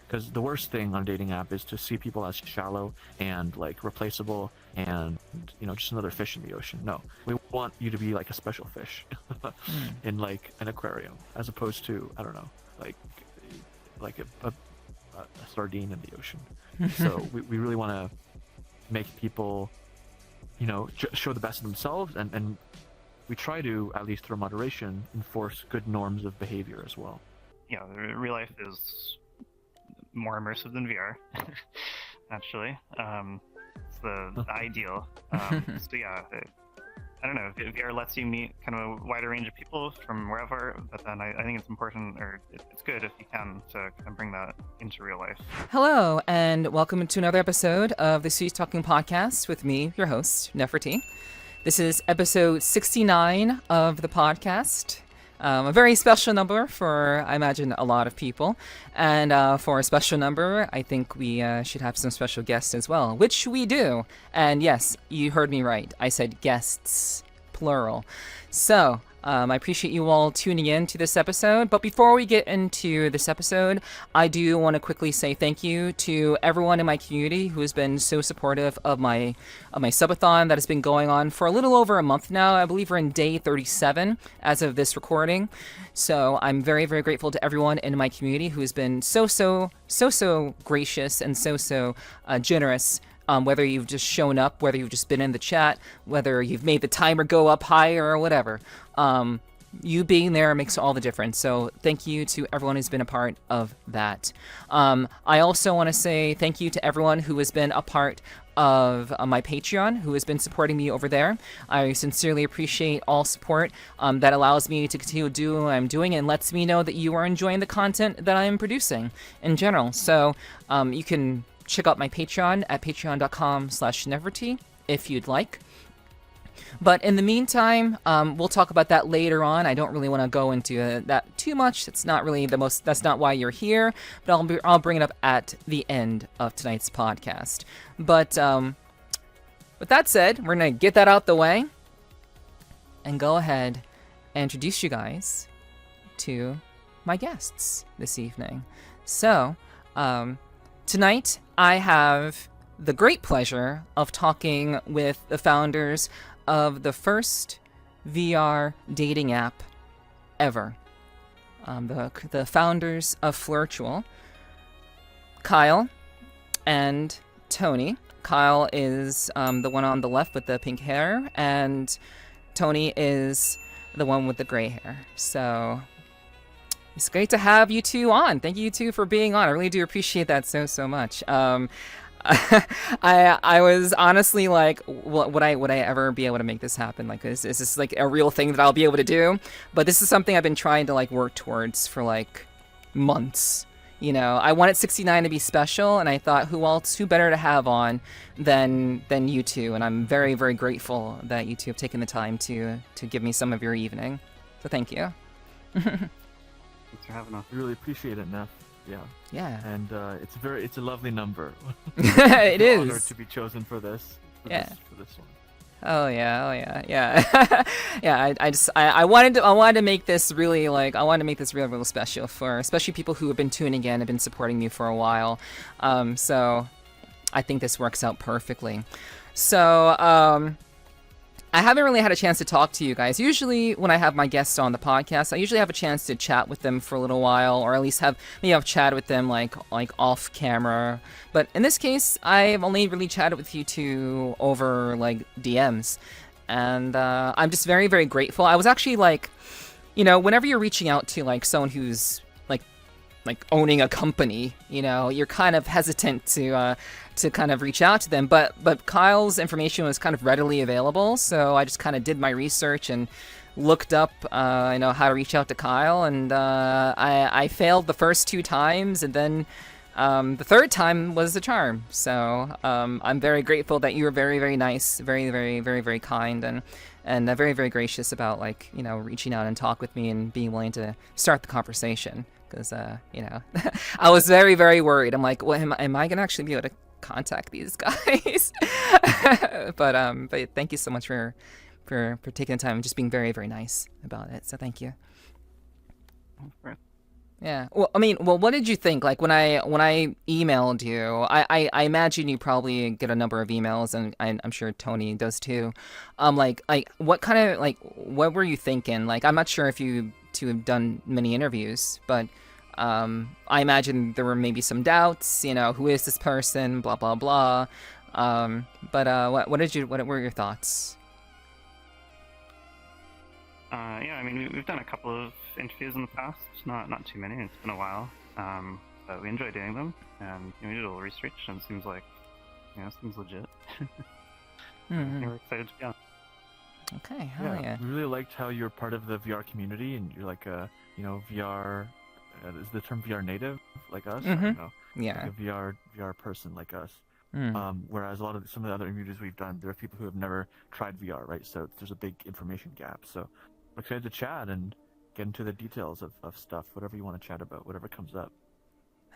Because the worst thing on a dating app is to see people as shallow and like replaceable and just another fish in the ocean. No, we want you to be like a special fish in like an aquarium, as opposed to, I don't know, like a sardine in the ocean. So we really want to make people show the best of themselves, and we try to, at least through moderation, enforce good norms of behavior as well. Yeah, real life is more immersive than VR, actually. It's the ideal. So yeah, I don't know, VR lets you meet kind of a wider range of people from wherever, but then I think it's important, or it's good if you can, to kind of bring that into real life. Hello, and welcome to another episode of the Sweet Talking Podcast with me, your host, Nepherti. This is episode 69 of the podcast. A very special number for, I imagine, a lot of people. And for a special number, I think we should have some special guests as well, which we do. And yes, you heard me right. I said guests, plural. So, I appreciate you all tuning in to this episode. But before we get into this episode, I do want to quickly say thank you to everyone in my community who has been so supportive of my subathon that has been going on for a little over a month now. I believe we're in day 37 as of this recording. So I'm very, very grateful to everyone in my community who has been so gracious and so generous. Whether you've just shown up, whether you've just been in the chat, whether you've made the timer go up higher or whatever. You being there makes all the difference. So thank you to everyone who's been a part of that. I also want to say thank you to everyone who has been a part of my Patreon, who has been supporting me over there. I sincerely appreciate all support that allows me to continue to do what I'm doing and lets me know that you are enjoying the content that I am producing in general. So you can check out my Patreon at patreon.com/Nepherti if you'd like. But in the meantime, we'll talk about that later on. I don't really want to go into that too much. It's not really that's not why you're here, but I'll bring it up at the end of tonight's podcast. But with that said, we're going to get that out the way and go ahead and introduce you guys to my guests this evening. So, tonight, I have the great pleasure of talking with the founders of the first VR dating app ever. The founders of FLIRTUal, Kyle and Tony. Kyle is the one on the left with the pink hair, and Tony is the one with the gray hair. So it's great to have you two on. Thank you two for being on. I really do appreciate that so much. I was honestly like, would I ever be able to make this happen? Like, is this like a real thing that I'll be able to do? But this is something I've been trying to like work towards for like months. I wanted 69 to be special, and I thought, who better to have on than you two? And I'm very, very grateful that you two have taken the time to give me some of your evening. So thank you. Thanks for having us. We really appreciate it, Neff. Yeah. And it's a lovely number. It is. Honored to be chosen for this. For this one. Oh yeah. Yeah. I wanted to make this really real special for especially people who have been tuning in and been supporting me for a while. So I think this works out perfectly. So I haven't really had a chance to talk to you guys. Usually when I have my guests on the podcast, I usually have a chance to chat with them for a little while, or at least have chat with them like off camera. But in this case, I've only really chatted with you two over like DMs. And I'm just very, very grateful. I was actually like, whenever you're reaching out to like someone who's like owning a company, you're kind of hesitant to kind of reach out to them, but Kyle's information was kind of readily available, so I just kind of did my research and looked up how to reach out to Kyle, and I failed the first 2 times, and then the third time was the charm. So I'm very grateful that you were very, very nice, very, very, very, very kind, and very, very gracious about reaching out and talk with me and being willing to start the conversation. Because I was very, very worried. I'm like, well, am I gonna actually be able to contact these guys? but thank you so much for taking the time and just being very, very nice about it. So thank you. Yeah. Well, I mean, well, what did you think? Like when I emailed you, I imagine you probably get a number of emails, and I'm sure Tony does too. Like what kind of like what were you thinking? Like I'm not sure if you two have done many interviews, but I imagine there were maybe some doubts. You know, who is this person? Blah blah blah. But what were your thoughts? Yeah, I mean, we've done a couple of interviews in the past, not too many. It's been a while, but we enjoy doing them, and we did a little research, and it seems like, seems legit. Mm-hmm. We're excited to be on. Okay, hell yeah. We really liked how you're part of the VR community, and you're like a, VR. Is the term VR native like us? I don't know. Yeah. Like a VR person like us. Mm. Whereas some of the other interviews we've done, there are people who have never tried VR, right? So there's a big information gap. So I'm excited to chat and get into the details of stuff, whatever you want to chat about, whatever comes up.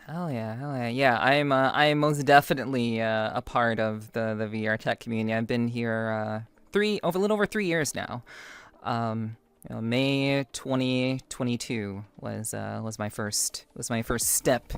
Hell yeah, hell yeah. Yeah, I'm most definitely a part of the VRChat community. I've been here a little over 3 years now. May 2022 was my first step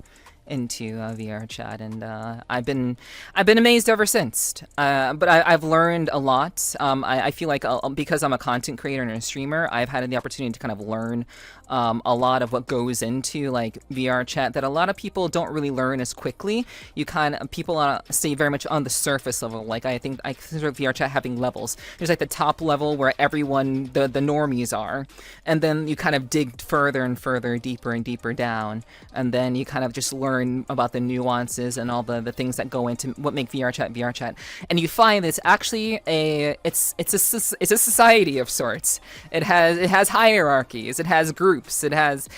into VRChat, and I've been amazed ever since. But I've learned a lot. I feel like because I'm a content creator and a streamer, I've had the opportunity to kind of learn a lot of what goes into like VRChat that a lot of people don't really learn as quickly. People stay very much on the surface level. Like I think I consider VRChat having levels. There's like the top level where everyone, the normies are, and then you kind of dig further and further, deeper and deeper down, and then you kind of just learn about the nuances and all the things that go into what make VRChat, and you find it's actually it's a society of sorts. It has hierarchies, it has groups, it has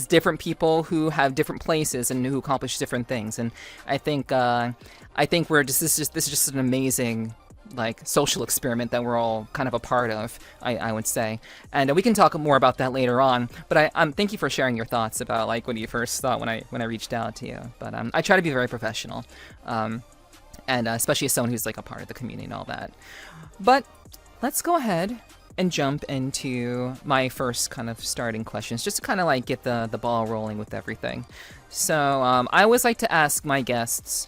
different people who have different places and who accomplish different things, and I think this is just an amazing like social experiment that we're all kind of a part of, I would say, and we can talk more about that later on. But thank you for sharing your thoughts about like what you first thought when I reached out to you. But I try to be very professional, and especially as someone who's like a part of the community and all that. But let's go ahead and jump into my first kind of starting questions, just to kind of like get the ball rolling with everything. So I always like to ask my guests,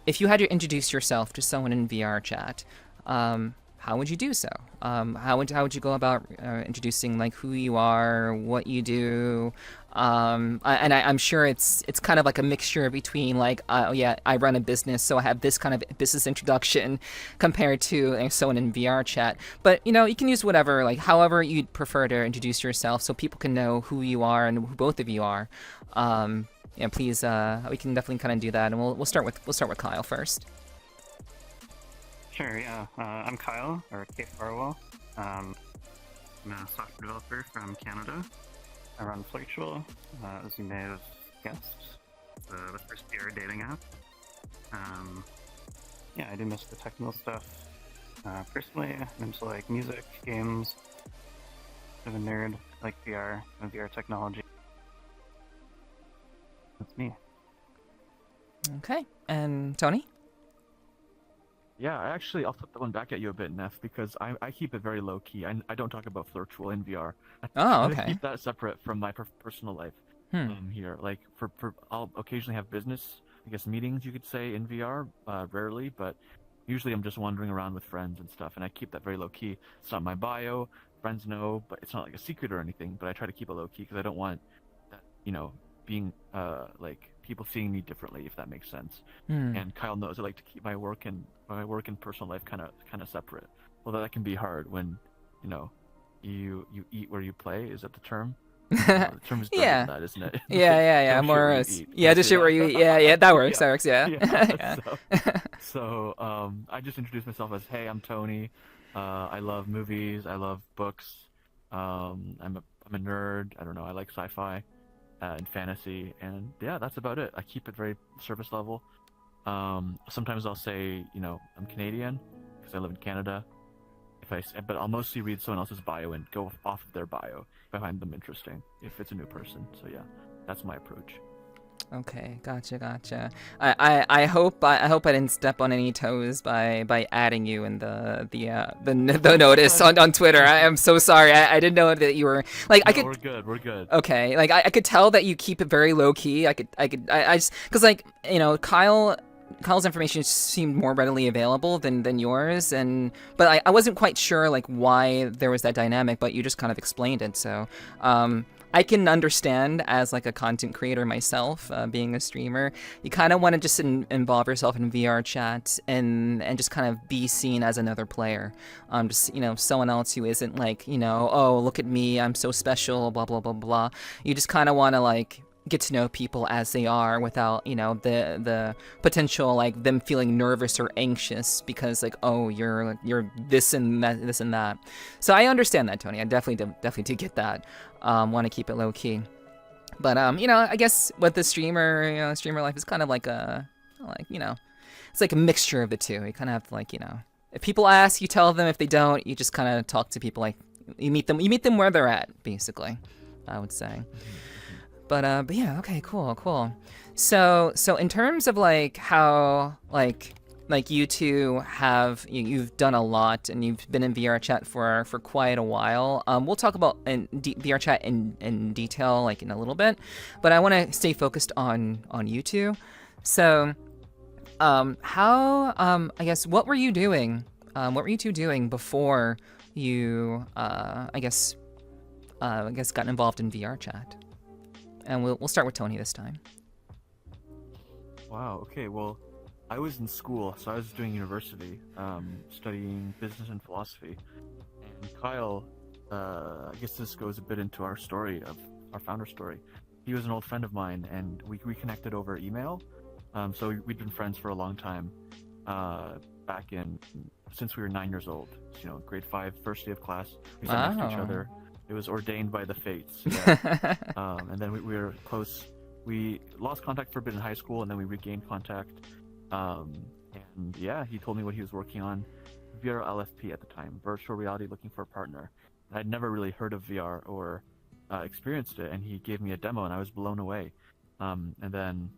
if you had to introduce yourself to someone in VRChat, how would you do so? How would you go about introducing like who you are, what you do? I'm sure it's kind of like a mixture between like, I run a business, so I have this kind of business introduction compared to someone in VRChat. But you can use whatever, like however you'd prefer to introduce yourself, so people can know who you are and who both of you are. Please, we can definitely kind of do that, and we'll start with Kyle first. Sure, yeah. I'm Kyle, or K. Farwell. I'm a software developer from Canada. I run FLIRTUAL, as you may have guessed, the first VR dating app. I do most of the technical stuff. Personally, I'm into like music, games, bit of a nerd, like VR and VR technology. That's me. Okay, and Tony? Yeah, I'll flip that one back at you a bit, Neff, because I keep it very low key. I don't talk about FLIRTUAL in VR. Oh, okay. I keep that separate from my personal life here. Like I'll occasionally have business, I guess meetings you could say in VR, rarely, but usually I'm just wandering around with friends and stuff, and I keep that very low key. It's not my bio, friends know, but it's not like a secret or anything. But I try to keep it low key because I don't want that, being like people seeing me differently, if that makes sense. And Kyle knows I like to keep my work and personal life kind of separate. Although that can be hard when you eat where you play. Is that the term? The term is yeah, that, isn't it? Yeah. More or less. Yeah, just shit where you eat. Yeah, that works. That works. Yeah. So I just introduced myself as, hey, I'm Tony. I love movies. I love books. I'm a nerd. I don't know. I like sci-fi and fantasy, and yeah, that's about it. I keep it very surface level. Sometimes I'll say, I'm Canadian because I live in Canada. But I'll mostly read someone else's bio and go off of their bio if I find them interesting, if it's a new person. So yeah, that's my approach. Okay, gotcha. I hope I didn't step on any toes by adding you in the notice on Twitter. I am so sorry. I didn't know that you were like I No, could. we're good. Okay, like I could tell that you keep it very low key. I just because like Kyle's information seemed more readily available than yours, but I wasn't quite sure like why there was that dynamic, but you just kind of explained it. So I can understand as like a content creator myself, being a streamer, you kind of want to just involve yourself in VR chat and just kind of be seen as another player, just someone else who isn't like oh look at me, I'm so special, blah blah blah blah. You just kind of want to like get to know people as they are without the potential like them feeling nervous or anxious because like oh you're this and that. So I understand that, Tony. I definitely do get that. Want to keep it low key, but I guess with the streamer life is kind of like it's like a mixture of the two. You kind of have to like if people ask, you tell them. If they don't, you just kind of talk to people like you meet them where they're at, basically, I would say. But yeah, okay, cool. So in terms of like how like you two you've done a lot and you've been in VRChat for quite a while. We'll talk about VRChat in detail like in a little bit, but I want to stay focused on you two. So how I guess what were you doing? What were you two doing before you I guess got involved in VRChat? And we'll start with Tony this time. Wow. Okay. Well, I was in school, so I was doing university, studying business and philosophy. And Kyle, I guess this goes a bit into our story of our founder story. He was an old friend of mine, and we reconnected over email. So we'd been friends for a long time, since we were 9 years old. Grade 5, first day of class, we sat next to each other. It was ordained by the fates. Yeah. And then we were close. We lost contact for a bit in high school, and then we regained contact. And yeah, he told me what he was working on, VRLFP at the time, virtual reality looking for a partner. I'd never really heard of VR or experienced it, and he gave me a demo, and I was blown away. And then,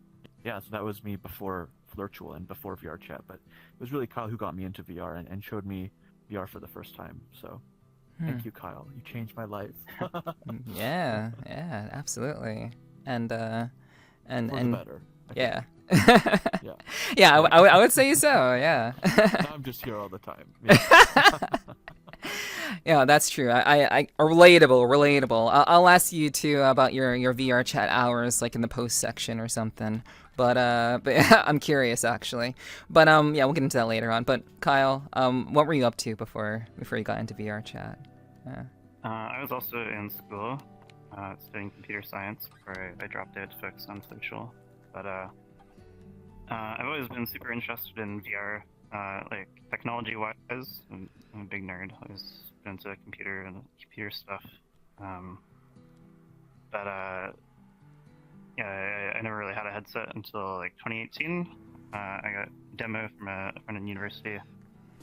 yeah, so that was me before FLIRTUal and before VRChat. But it was really Kyle who got me into VR and showed me VR for the first time. So thank you, Kyle. You changed my life. Yeah, absolutely. And For the better. Yeah. Yeah. Yeah, I would say so. Yeah. Now I'm just here all the time. Yeah. Yeah, that's true. I relatable. I'll ask you too about your VR chat hours, like in the post section or something. But I'm curious actually. But yeah, we'll get into that later on. But Kyle, what were you up to before you got into VR chat? I was also in school, studying computer science before I dropped out to focus on social. But I've always been super interested in VR, like technology-wise. I'm a big nerd. I was into computer stuff. But yeah, I never really had a headset until like 2018. I got a demo from a friend in university,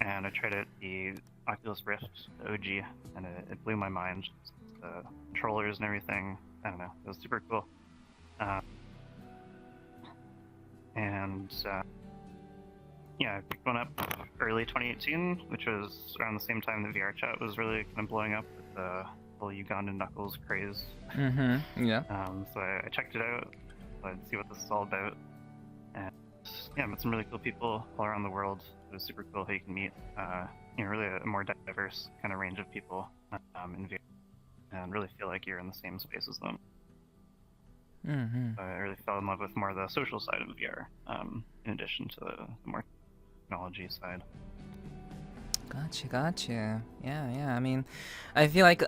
and I tried out the Oculus Rift, the OG, and it blew my mind. The controllers and everything. I don't know. It was super cool. Yeah, I picked one up early 2018, which was around the same time that VRChat was really kind of blowing up with the whole Ugandan Knuckles craze. Mm-hmm. Yeah. So I checked it out, so I'd see what this is all about. And yeah, I met some really cool people all around the world. It was super cool how you can meet, really a more diverse kind of range of people in VR, and really feel like you're in the same space as them. Mm-hmm. I really fell in love with more of the social side of VR, in addition to the more technology side. Gotcha. Yeah. I mean, I feel like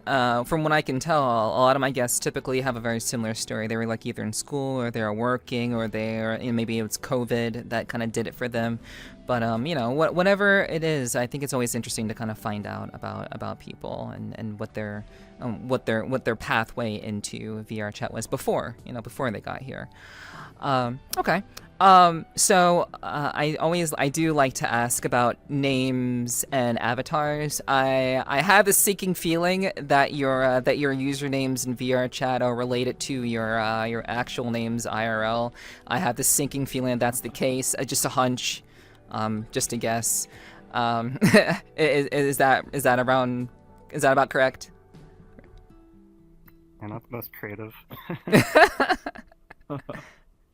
from what I can tell, a lot of my guests typically have a very similar story. They were like either in school or they're working or maybe it was COVID that kind of did it for them. But whatever it is, I think it's always interesting to kind of find out about people and what their what their pathway into VRChat was before they got here. Okay. So I do like to ask about names and avatars. I have a sinking feeling that your usernames in VRChat are related to your actual names IRL. I have this sinking feeling that's the case. Just a hunch, just a guess. Is that about correct? I'm not the most creative.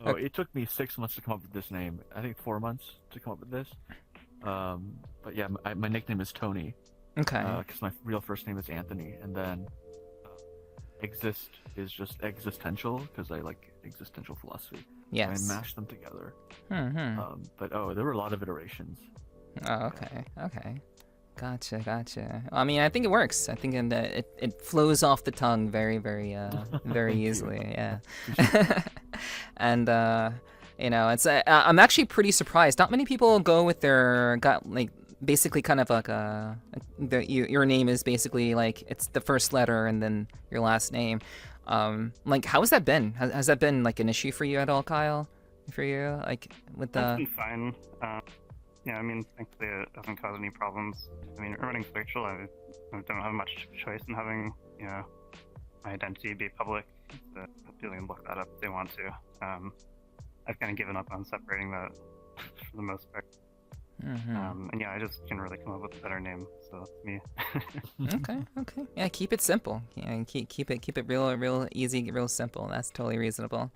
Oh, it took me 6 months to come up with this name. I think 4 months to come up with this. But yeah, my nickname is Tony. Okay. Because my real first name is Anthony, and then exist is just existential because I like existential philosophy. Yes. So I mashed them together. Mm-hmm. But there were a lot of iterations. Oh, okay. Okay. Gotcha. I mean, I think it works. I think it flows off the tongue very, very, very easily. Yeah. And it's I'm actually pretty surprised. Not many people go with basically kind of like your name is basically like it's the first letter and then your last name. Like, how has that been? Has that been like an issue for you at all, Kyle? For you, like with the? It's been fine. Yeah, I mean, thankfully it hasn't caused any problems. I mean, running FLIRTUal, I don't have much choice in having, my identity be public. So people can look that up if they want to. I've kind of given up on separating that for the most part. Mm-hmm. And yeah, I just can really come up with a better name, so that's me. Okay. Yeah, keep it simple. Yeah, keep it real easy, real simple. That's totally reasonable.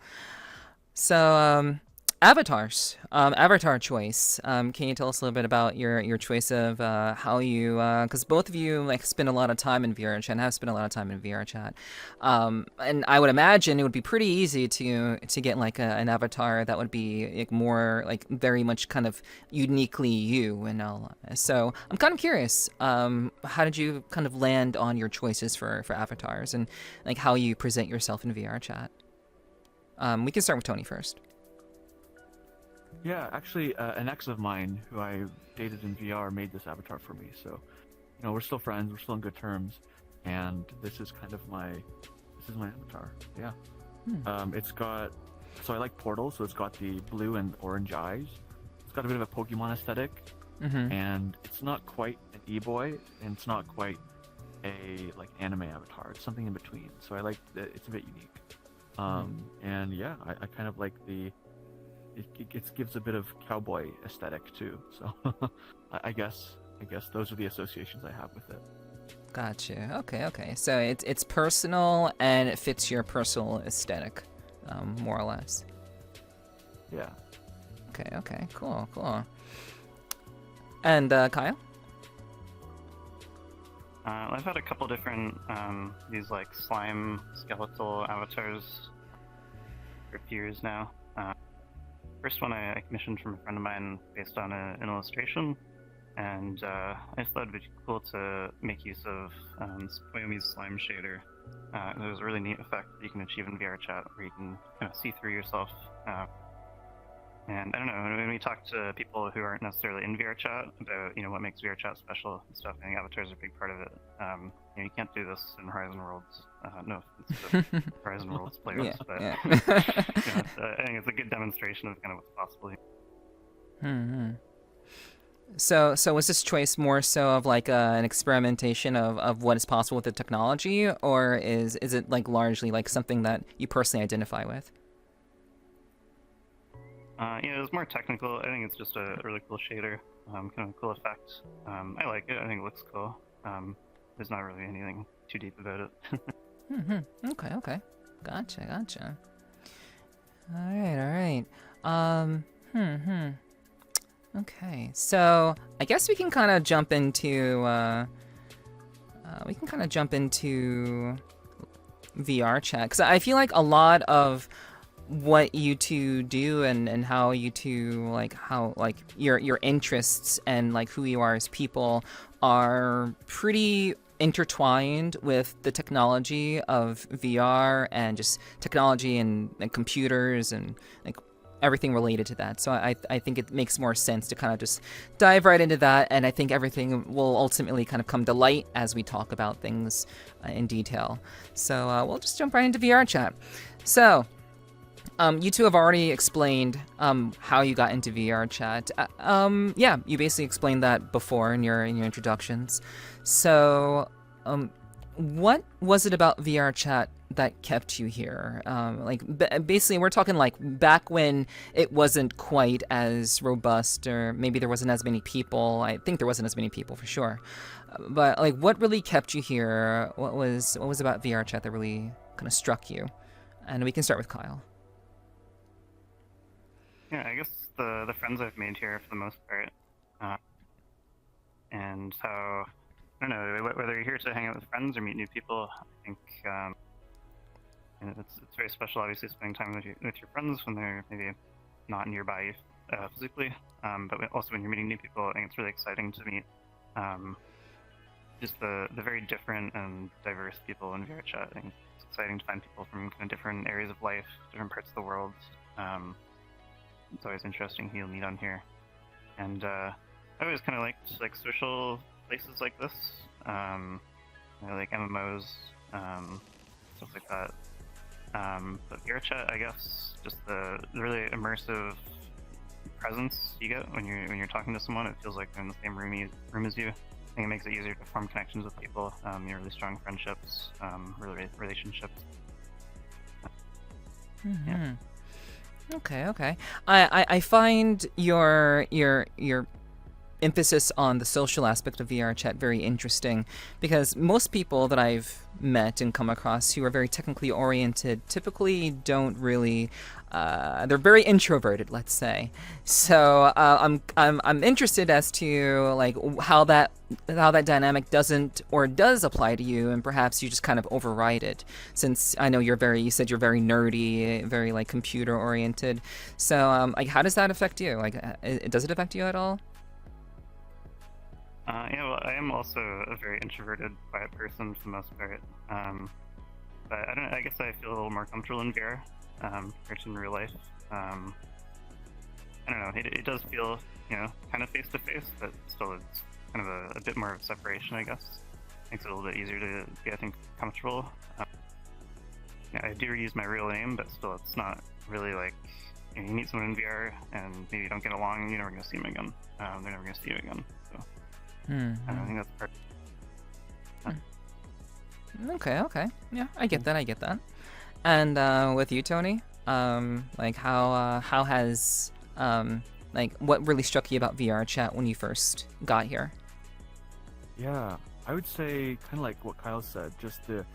So, avatars, avatar choice. Can you tell us a little bit about your choice of how you, because both of you like spend a lot of time in VRChat and have spent a lot of time in VRChat, and I would imagine it would be pretty easy to get like an avatar that would be like more like very much kind of uniquely you and all. So I'm kind of curious, how did you kind of land on your choices for avatars and like how you present yourself in VRChat? We can start with Tony first. Yeah, actually, an ex of mine who I dated in VR made this avatar for me. So, we're still friends. We're still on good terms, and this is my avatar. Yeah. So I like Portal. So it's got the blue and orange eyes. It's got a bit of a Pokemon aesthetic, and it's not quite an e-boy, and it's not quite a like anime avatar. It's something in between. So I like that it's a bit unique. And yeah, I kind of like it gives a bit of cowboy aesthetic too. So I guess those are the associations I have with it. Gotcha. Okay. So it's personal and it fits your personal aesthetic, more or less. Yeah. Okay. Cool. And Kyle? I've had a couple different these like slime skeletal avatars for a few years now. First one I commissioned from a friend of mine based on an illustration, and I just thought it'd be cool to make use of Spoyomi's slime shader. There's a really neat effect that you can achieve in VRChat where you can kind of see through yourself. And I don't know, when we talk to people who aren't necessarily in VRChat about what makes VRChat special and stuff, I think avatars are a big part of it. You can't do this in Horizon Worlds. No offense to Horizon Worlds players, but yeah. I think it's a good demonstration of kind of what's possible here. So was this choice more so of like an experimentation of what is possible with the technology, or is it like largely like something that you personally identify with? Yeah, it was more technical. I think it's just a really cool shader, kind of a cool effect. I like it. I think it looks cool. There's not really anything too deep about it. Okay. Gotcha. All right. Okay. So I guess we can kind of jump into VRChat, because I feel like a lot of what you two do and how you two like your interests and like who you are as people are pretty intertwined with the technology of VR and just technology and computers and like everything related to that. So I think it makes more sense to kind of just dive right into that, and I think everything will ultimately kind of come to light as we talk about things in detail. So we'll just jump right into VRChat. So you two have already explained how you got into VRChat. Yeah, you basically explained that before in your introductions. So what was it about VRChat that kept you here? Basically, we're talking like back when it wasn't quite as robust, or maybe there wasn't as many people. I think there wasn't as many people for sure. But like, what really kept you here? What was about VRChat that really kind of struck you? And we can start with Kyle. Yeah, I guess the friends I've made here for the most part, and how, I don't know, whether you're here to hang out with friends or meet new people, I think it's very special, obviously, spending time with your friends when they're maybe not nearby physically, but also when you're meeting new people. I think it's really exciting to meet just the very different and diverse people in VRChat. I think it's exciting to find people from kind of different areas of life, different parts of the world. It's always interesting who you'll meet on here, and I always kind of liked like social places like this, like MMOs, stuff like that. But VRChat, I guess, just the really immersive presence you get when you're talking to someone. It feels like they're in the same room as you. I think it makes it easier to form connections with people. Really strong friendships, really relationships. Mm-hmm. Yeah. Okay. I find your emphasis on the social aspect of VRChat very interesting, because most people that I've met and come across who are very technically oriented typically don't really they're very introverted, let's say. So I'm interested as to like how that dynamic doesn't or does apply to you, and perhaps you just kind of override it, since I know you said you're very nerdy, very like computer oriented. So like, how does that affect you? Like, does it affect you at all? Yeah, well, I am also a very introverted, quiet person for the most part. But I guess I feel a little more comfortable in VR compared to in real life. I don't know. It does feel, kind of face to face, but still it's kind of a bit more of separation, I guess. Makes it a little bit easier to be, I think, comfortable. I do use my real name, but still, it's not really like you meet someone in VR and maybe you don't get along, and you're never going to see them again. They're never going to see you again. So I don't think that's part. Okay. Yeah, I get that. And with you, Tony, like how has like what really struck you about VRChat when you first got here? Yeah, I would say kind of like what Kyle said, just the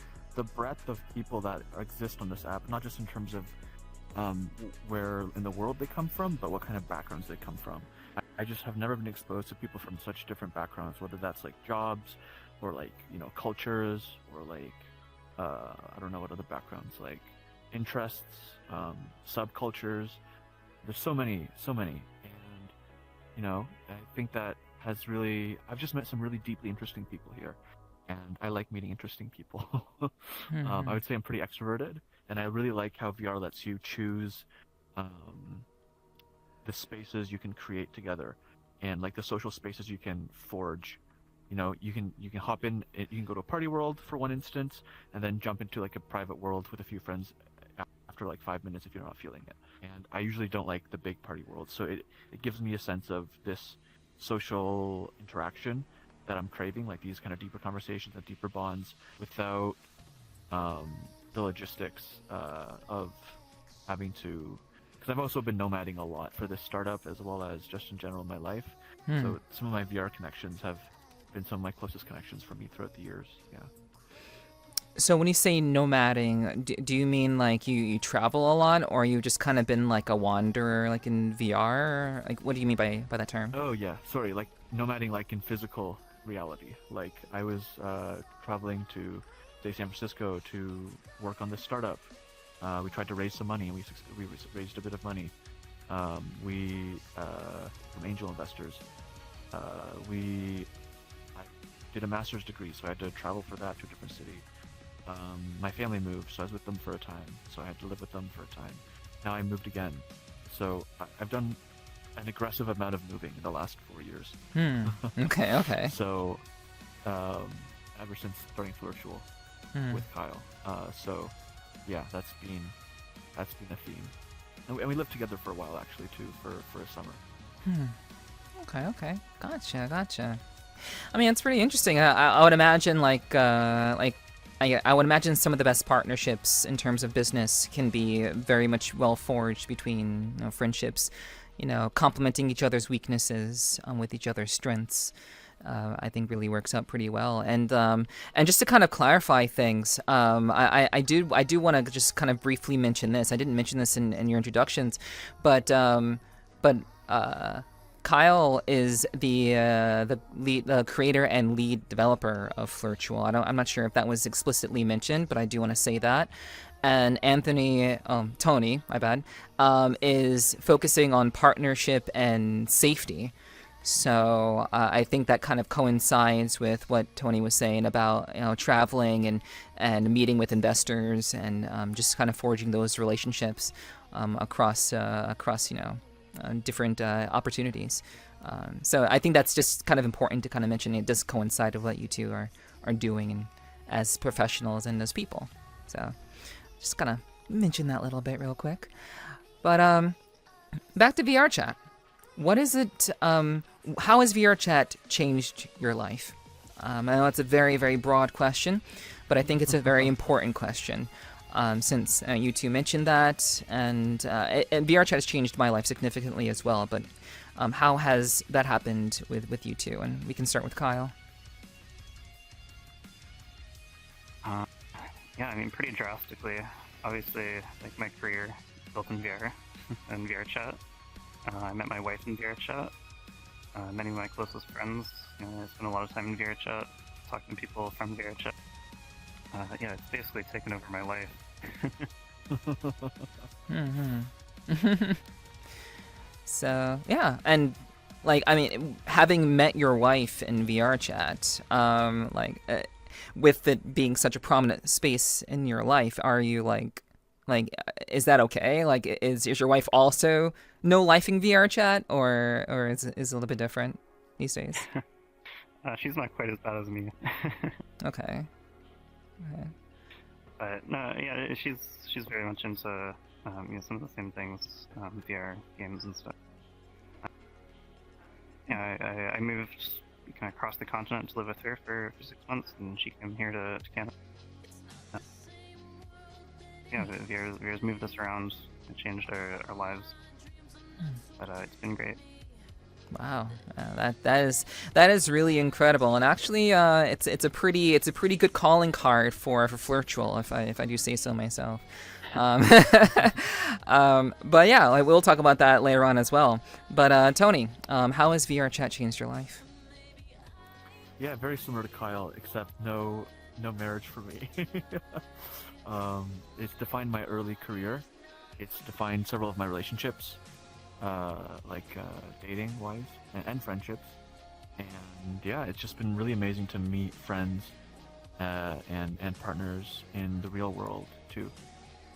breadth of people that exist on this app, not just in terms of where in the world they come from, but what kind of backgrounds they come from. I just have never been exposed to people from such different backgrounds, whether that's like jobs or like, cultures or like, I don't know what other backgrounds, like interests, subcultures. There's so many. And, I think that has really, I've just met some really deeply interesting people here. And I like meeting interesting people. I would say I'm pretty extroverted, and I really like how VR lets you choose the spaces you can create together, and like the social spaces you can forge. You can hop in, you can go to a party world for one instance, and then jump into like a private world with a few friends after like 5 minutes if you're not feeling it. And I usually don't like the big party world, so it gives me a sense of this social interaction that I'm craving, like these kind of deeper conversations and deeper bonds without the logistics of having to, because I've also been nomading a lot for this startup as well as just in general in my life. So some of my VR connections have been some of my closest connections for me throughout the years. Yeah. So when you say nomading, do you mean like you travel a lot, or you just kind of been like a wanderer like in VR? Like, what do you mean by that term? Oh yeah, sorry, like nomading like in physical reality. Like I was traveling to, say, San Francisco to work on this startup. We tried to raise some money, and we raised a bit of money. From angel investors. I did a master's degree, so I had to travel for that to a different city. My family moved, so I was with them for a time, so I had to live with them for a time. Now I moved again, So I've done an aggressive amount of moving in the last 4 years. Okay. So ever since starting FLIRTUal with Kyle. So yeah, that's been a theme. And we lived together for a while actually too, for a summer. Okay. Gotcha. I mean, it's pretty interesting. I would imagine I would imagine some of the best partnerships in terms of business can be very much well forged between friendships, complementing each other's weaknesses with each other's strengths. I think really works out pretty well. And just to kind of clarify things, I do want to just kind of briefly mention this. I didn't mention this in your introductions, but Kyle is the creator and lead developer of FLIRTUal. I'm not sure if that was explicitly mentioned, but I do want to say that. And Tony, my bad, is focusing on partnership and safety. So I think that kind of coincides with what Tony was saying about traveling and meeting with investors and just kind of forging those relationships across different opportunities. So I think that's just kind of important to kind of mention. It does coincide with what you two are doing and as professionals and as people. So just kind of mention that a little bit real quick. But back to VRChat. What is it? How has VRChat changed your life? I know it's a very, very broad question, but I think it's a very important question. Since you two mentioned that, and VRChat has changed my life significantly as well. But how has that happened with you two? And we can start with Kyle. Yeah, I mean, pretty drastically. Obviously, like my career built in VR and VRChat. I met my wife in VRChat. Many of my closest friends. I spent a lot of time in VRChat, talking to people from VRChat. Yeah, it's basically taken over my life. So yeah, and having met your wife in VRChat, with it being such a prominent space in your life, are you is that okay? Is your wife also no-lifing VRChat, or is it a little bit different these days? She's not quite as bad as me. Okay. But no, yeah, she's very much into some of the same things, VR games and stuff. Yeah, I moved kind of across the continent to live with her for 6 months, and she came here to Canada. Yeah, VR's moved us around and changed our lives, but it's been great. Wow, that is really incredible, and actually, it's a pretty good calling card for FLIRTUal, if I do say so myself. But yeah, we'll talk about that later on as well. But Tony, how has VRChat changed your life? Yeah, very similar to Kyle, except no marriage for me. It's defined my early career. It's defined several of my relationships. Dating wise and friendships, and yeah, it's just been really amazing to meet friends and partners in the real world too,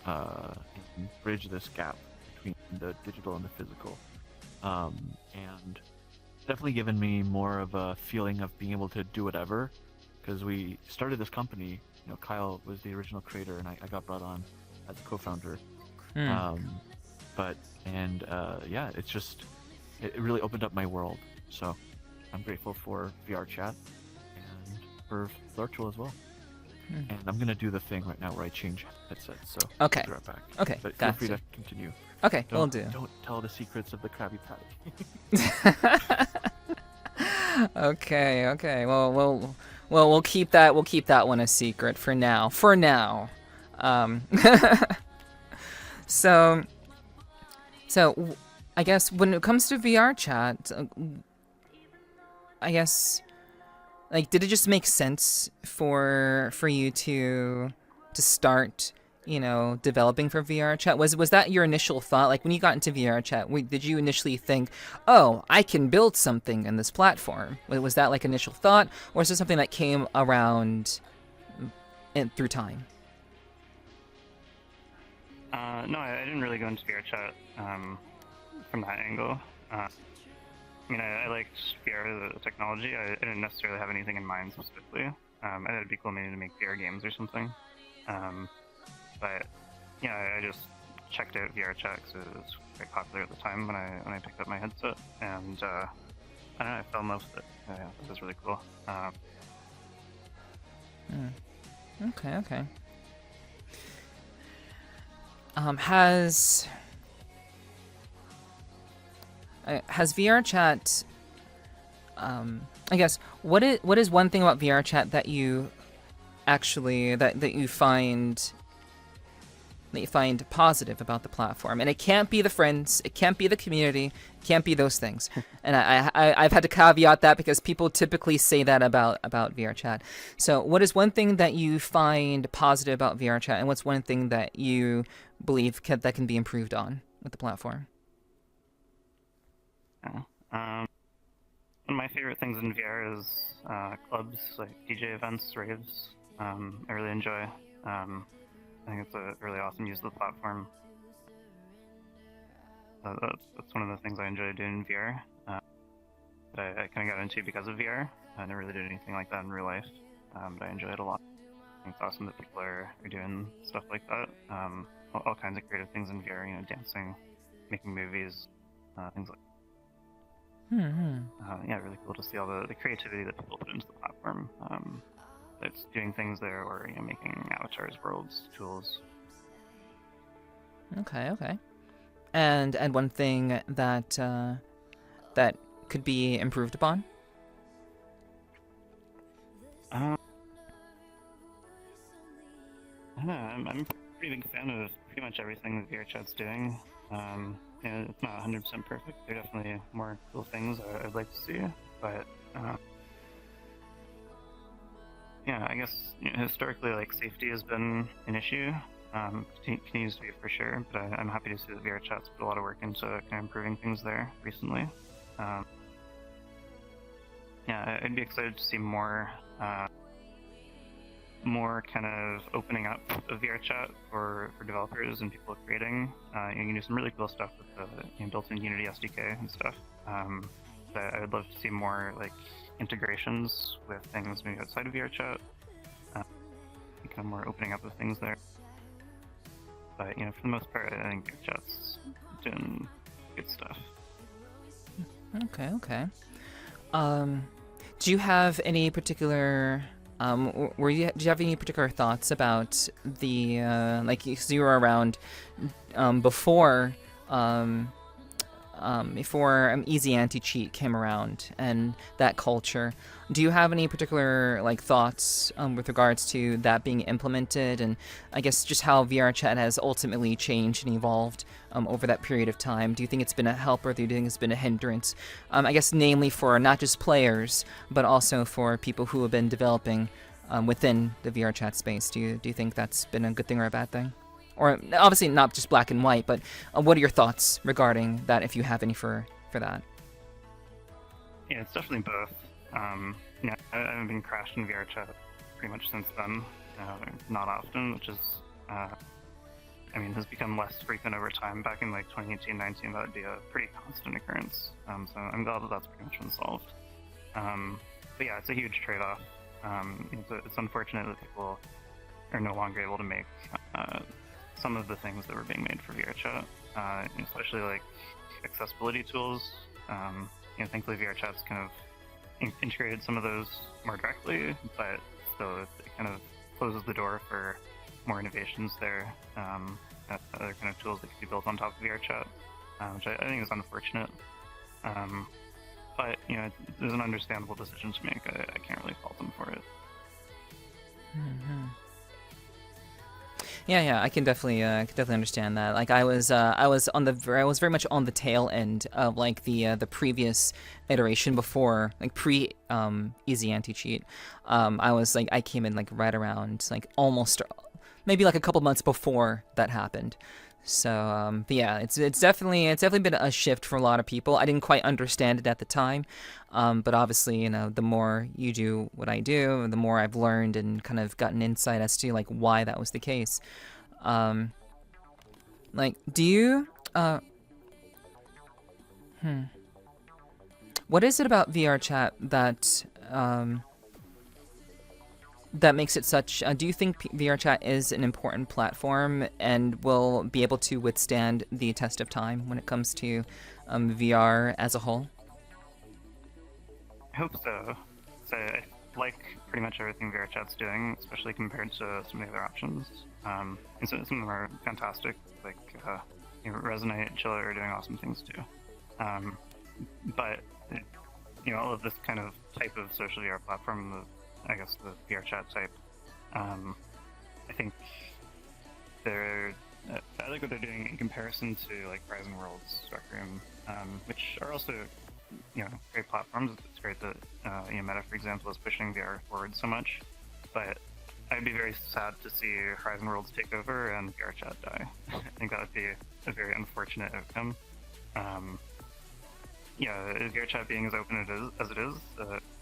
and bridge this gap between the digital and the physical, and definitely given me more of a feeling of being able to do whatever, because we started this company. Kyle was the original creator, and I got brought on as a co-founder. It's just, it really opened up my world. So I'm grateful for VRChat and for FLIRTUal as well. And I'm going to do the thing right now where I change headsets. So okay. I'll be right back. Okay, but gotcha. feel free to continue. Okay, we'll do. Don't tell the secrets of the Krabby Patty. Okay. Well, we'll keep that one a secret for now. So I guess when it comes to VRChat, I guess did it just make sense for you to start developing for VRChat? Was that your initial thought? When you got into VRChat, did you initially think, oh, I can build something in this platform? Was that initial thought, or was it something that came around through time? No, I didn't really go into VRChat from that angle. I mean, I liked VR, the technology. I didn't necessarily have anything in mind specifically. I thought it'd be cool maybe to make VR games or something. But yeah, I just checked out VRChat because it was quite popular at the time when I picked up my headset, and I don't know, I fell in love with it. Yeah, it was really cool. Okay. Has VRChat? I guess what is one thing about VRChat that you actually that you find positive about the platform? And it can't be the friends, it can't be the community, it can't be those things. And I've had to caveat that because people typically say that about VRChat. So what is one thing that you find positive about VRChat, and what's one thing that you believe that can be improved on with the platform? One of my favorite things in VR is clubs, like DJ events, raves. I really enjoy. I think it's a really awesome use of the platform. That's one of the things I enjoy doing in VR. That I kind of got into because of VR. I never really did anything like that in real life, but I enjoy it a lot. I think it's awesome that people are doing stuff like that. All kinds of creative things in VR, dancing, making movies, things like that. Yeah, really cool to see all the creativity that people put into the platform. It's doing things there, or making avatars, worlds, tools. Okay. And one thing that that could be improved upon? I don't know. I'm a pretty big fan of pretty much everything that VRChat's doing. It's not 100% perfect. There are definitely more cool things I'd like to see, but yeah, I guess historically, like, safety has been an issue. Continues to be for sure, but I'm happy to see that VRChat's put a lot of work into kind of improving things there recently. Yeah, I'd be excited to see more kind of opening up of VRChat for developers and people creating. You can do some really cool stuff with the built-in Unity SDK and stuff. But I would love to see more like integrations with things maybe outside of VRChat. Kind of more opening up of things there. But for the most part, I think VRChat's doing good stuff. Okay. Do you have any particular do you have any particular thoughts about the because you were around before Easy Anti-Cheat came around and that culture? Do you have any particular thoughts with regards to that being implemented, and I guess just how VRChat has ultimately changed and evolved over that period of time? Do you think it's been a help, or do you think it's been a hindrance? I guess namely for not just players, but also for people who have been developing within the VRChat space. Do you think that's been a good thing or a bad thing? Or obviously not just black and white, but what are your thoughts regarding that, if you have any for that? Yeah, it's definitely both. I haven't been crashed in VRChat pretty much since then. Not often, which is, has become less frequent over time. Back in 2018-19, that would be a pretty constant occurrence. So I'm glad that that's pretty much been solved. But yeah, it's a huge trade-off. It's unfortunate that people are no longer able to make some of the things that were being made for VRChat, especially accessibility tools. Thankfully VRChat's kind of integrated some of those more directly, but still it kind of closes the door for more innovations there. Other kind of tools that could be built on top of VRChat, which I think is unfortunate. But there's an understandable decision to make. I can't really fault them for it. Mm-hmm. Yeah, I can definitely understand that. I was very much on the tail end of the previous iteration before pre Easy Anti-Cheat. I came in right around almost maybe a couple months before that happened. So but yeah, it's definitely been a shift for a lot of people. I didn't quite understand it at the time, but obviously the more you do what I do, the more I've learned and kind of gotten insight as to why that was the case. Do you What is it about VRChat that that makes it such? Do you think VRChat is an important platform and will be able to withstand the test of time when it comes to VR as a whole? I hope so. So I like pretty much everything VRChat's doing, especially compared to some of the other options. And some of them are fantastic, like Resonate, Chiller are doing awesome things too. But all of this kind of type of social VR platform, I guess the VRChat type, I think I like what they're doing in comparison to like Horizon Worlds, Rec Room, which are also great platforms. It's great that Meta, for example, is pushing VR forward so much, but I'd be very sad to see Horizon Worlds take over and VRChat die. I think that would be a very unfortunate outcome. VRChat being as open as it is,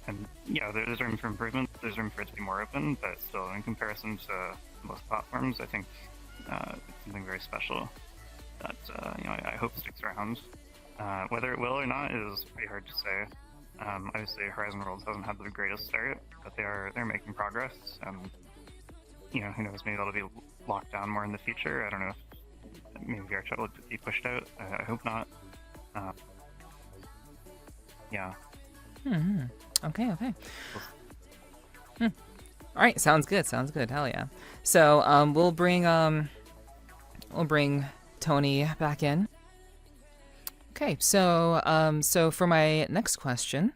and there's room for improvement. There's room for it to be more open, but still, in comparison to most platforms, I think it's something very special that I hope sticks around. Whether it will or not is pretty hard to say. Obviously, Horizon Worlds hasn't had the greatest start, but they're making progress, and who knows? Maybe that'll be locked down more in the future. I don't know if maybe VRChat will be pushed out. I hope not. Yeah. Okay. All right, sounds good. Hell yeah. So we'll bring Tony back in. Okay, so for my next question,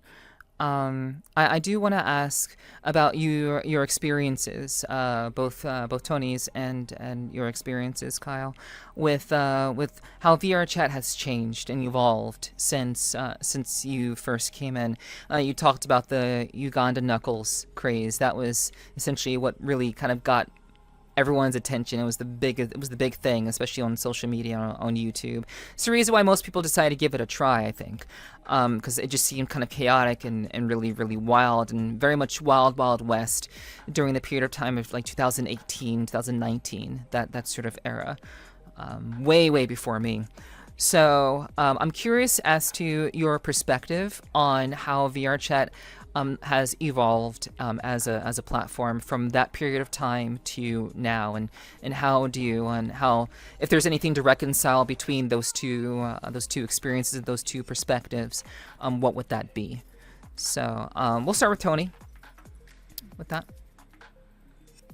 I do want to ask about your experiences, both Tony's and your experiences, Kyle, with how VRChat has changed and evolved since you first came in. You talked about the Uganda Knuckles craze. That was essentially what really kind of got everyone's attention. It was the big thing, especially on social media, on YouTube. It's the reason why most people decided to give it a try, I think, because it just seemed kind of chaotic and really, really wild, and very much wild west during the period of time of like 2018, 2019, that sort of era, way before me. So I'm curious as to your perspective on how VRChat has evolved as a platform from that period of time to now, and how if there's anything to reconcile between those two experiences, those two perspectives, what would that be? So we'll start with Tony with that.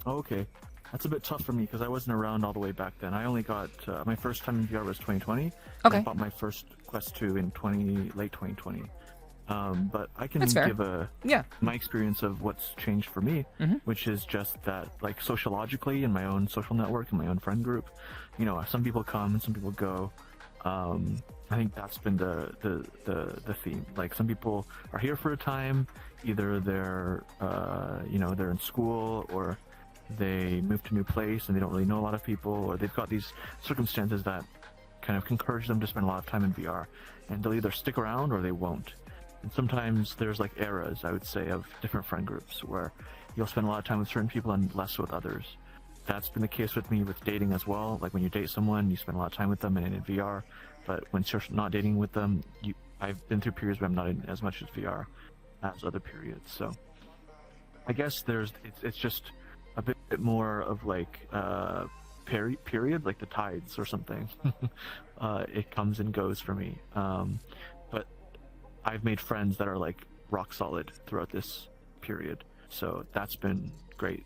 Okay, that's a bit tough for me because I wasn't around all the way back then. I only got my first time in VR was 2020. Okay. I bought my first Quest 2 in late 2020. But I can That's fair. give my experience of what's changed for me, which is just that, like, sociologically in my own social network, in my own friend group, some people come and some people go. I think that's been the theme. Like, some people are here for a time, either they're they're in school, or they move to a new place and they don't really know a lot of people, or they've got these circumstances that kind of encourage them to spend a lot of time in VR, and they'll either stick around or they won't. And sometimes there's like eras, I would say, of different friend groups where you'll spend a lot of time with certain people and less with others. That's been the case with me with dating as well. Like, when you date someone, you spend a lot of time with them and in VR, but when you're not dating with them, I've been through periods where I'm not in as much as VR as other periods. So I guess it's just a bit more of like period, like the tides or something. It comes and goes for me. But I've made friends that are like rock solid throughout this period, so that's been great.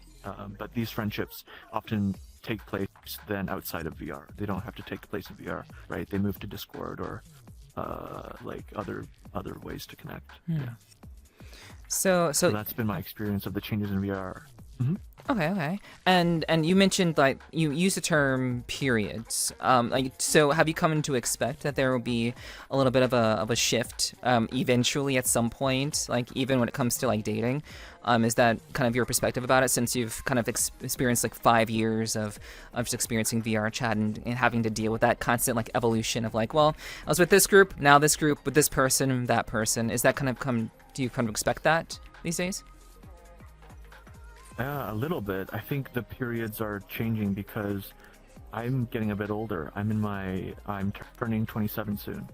But these friendships often take place then outside of VR. They don't have to take place in VR, right? They move to Discord or like other ways to connect. Yeah. So that's been my experience of the changes in VR. Okay. And you mentioned, like, you use the term periods. So have you come to expect that there will be a little bit of a shift eventually at some point, like even when it comes to like dating? Is that kind of your perspective about it, since you've kind of experienced like 5 years of just experiencing VRChat and having to deal with that constant like evolution of like, well, I was with this group, now this group, with this person, that person. Is that do you kind of expect that these days? Yeah, a little bit. I think the periods are changing because I'm getting a bit older. I'm turning 27 soon.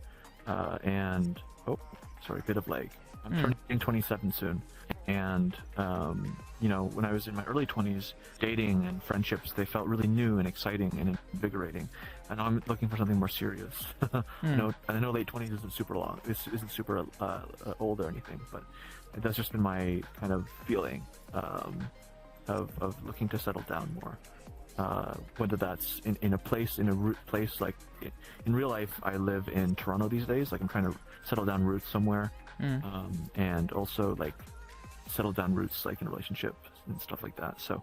and oh, sorry, bit of lag. I'm turning 27 soon, and when I was in my early 20s, dating and friendships, they felt really new and exciting and invigorating. And now I'm looking for something more serious. I know late 20s isn't super long. This isn't super old or anything, but that's just been my kind of feeling of looking to settle down more. Whether that's in a place like in real life, I live in Toronto these days. Like I'm trying to settle down roots somewhere, and also like settle down roots like in a relationship and stuff like that. So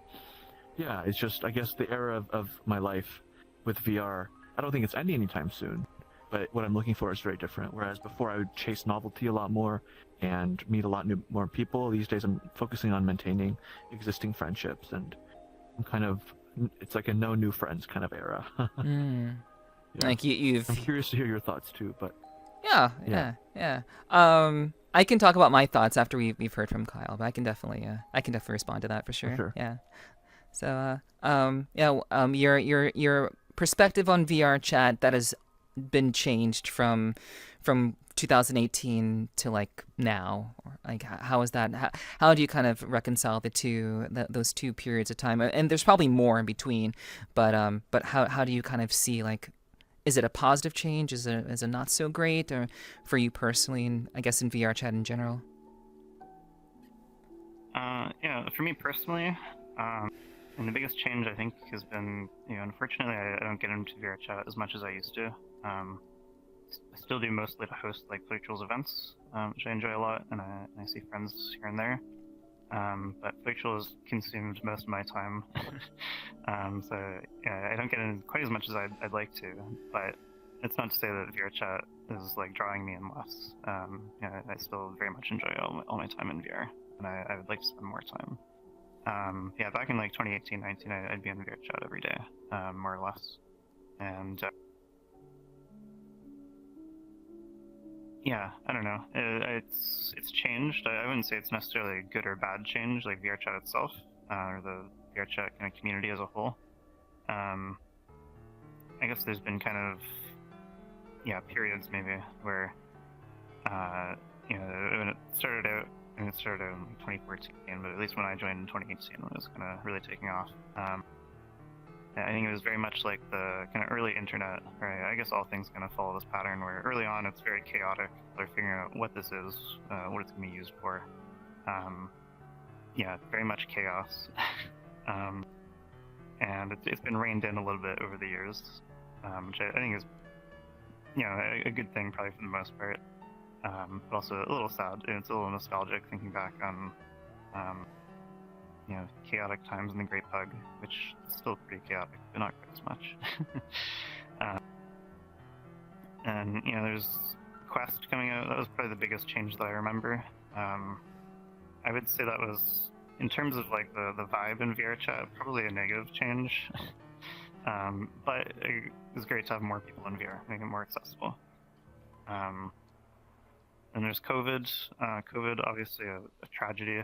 yeah, it's just, I guess, the era of my life with VR. I don't think it's ending anytime soon, but what I'm looking for is very different. Whereas before I would chase novelty a lot more and meet a lot more people, these days I'm focusing on maintaining existing friendships, and it's like a no new friends kind of era. Yeah. Like you've. I'm curious to hear your thoughts too, but Yeah. I can talk about my thoughts after we've heard from Kyle, but I can definitely respond to that for sure. For sure. Yeah. So your perspective on VRChat that has been changed from 2018 to like now, or like how is that? How do you kind of reconcile those two periods of time? And there's probably more in between, but how do you kind of see, like, is it a positive change? Is it not so great, or for you personally, and I guess in VRChat in general? For me personally, and the biggest change I think has been, unfortunately I don't get into VRChat as much as I used to. I still do mostly to host like FLIRTUal's events, which I enjoy a lot, and I see friends here and there. But FLIRTUal has consumed most of my time, so yeah, I don't get in quite as much as I'd like to. But it's not to say that VRChat is like drawing me in less. I still very much enjoy all my time in VR, and I would like to spend more time. Back in like 2018, 19, I'd be on VRChat every day, more or less, and I don't know. It's changed. I wouldn't say it's necessarily a good or bad change, like VRChat itself, or the VRChat kind of community as a whole. I guess there's been kind of periods maybe where when it started out. And it started in 2014, but at least when I joined in 2018, it was kind of really taking off. I think it was very much like the kind of early internet, right? I guess all things kind of follow this pattern where early on it's very chaotic. They're figuring out what this is, what it's going to be used for. Very much chaos. And it's been reined in a little bit over the years, which I think is, a good thing probably for the most part. But also a little sad. It's a little nostalgic thinking back on, chaotic times in the Great Pug, which is still pretty chaotic, but not quite as much. And there's Quest coming out. That was probably the biggest change that I remember. I would say that was, in terms of like the vibe in VRChat, probably a negative change. But it was great to have more people in VR, make it more accessible. And there's COVID. COVID, obviously a tragedy.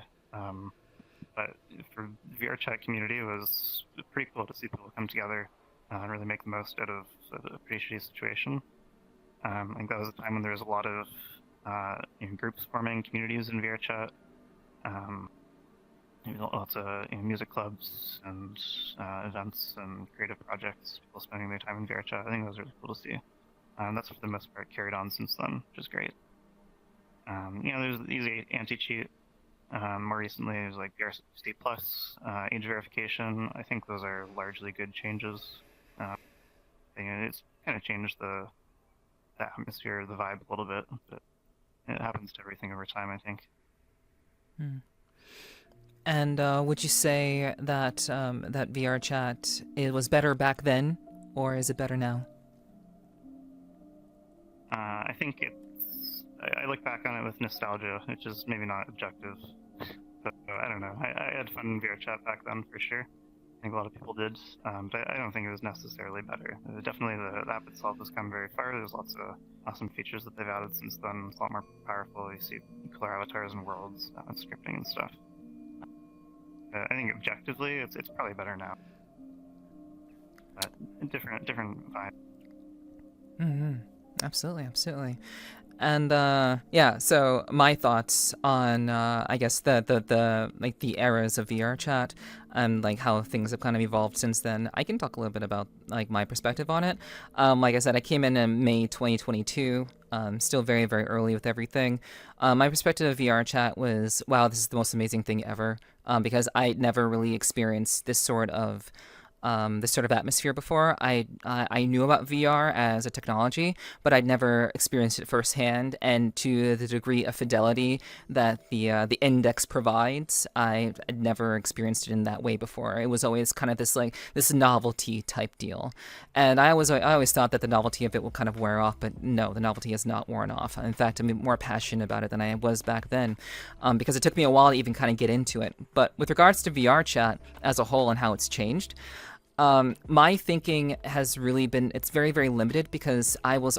But for the VRChat community, it was pretty cool to see people come together and really make the most out of a pretty shitty situation. I think that was a time when there was a lot of groups forming, communities in VRChat. Lots of music clubs and events and creative projects, people spending their time in VRChat. I think that was really cool to see. That's for the most part carried on since then, which is great. There's the easy anti-cheat. More recently, there's like VRC Plus, age verification. I think those are largely good changes. It's kind of changed the atmosphere, the vibe a little bit, but it happens to everything over time, I think. And would you say that that VRChat, it was better back then, or is it better now? I think I look back on it with nostalgia, which is maybe not objective. But I don't know. I had fun in VRChat back then, for sure. I think a lot of people did. But I don't think it was necessarily better. Definitely the app itself has come very far. There's lots of awesome features that they've added since then. It's a lot more powerful. You see cooler avatars and worlds, and scripting and stuff. I think objectively, it's probably better now. But different vibe. Mm-hmm. Absolutely, absolutely. And yeah, so my thoughts on I guess the like the eras of VR chat and like how things have kind of evolved since then. I can talk a little bit about like my perspective on it. Like I said, I came in May 2022. Still very very early with everything. My perspective of VR chat was, wow, this is the most amazing thing ever. Because I never really experienced this sort of atmosphere before. I knew about VR as a technology, but I'd never experienced it firsthand. And to the degree of fidelity that the index provides, I'd never experienced it in that way before. It was always kind of this novelty type deal, and I always thought that the novelty of it will kind of wear off, but no, the novelty has not worn off. In fact, I'm more passionate about it than I was back then, because it took me a while to even kind of get into it. But with regards to VR chat as a whole and how it's changed, my thinking has really been, it's very, very limited because I was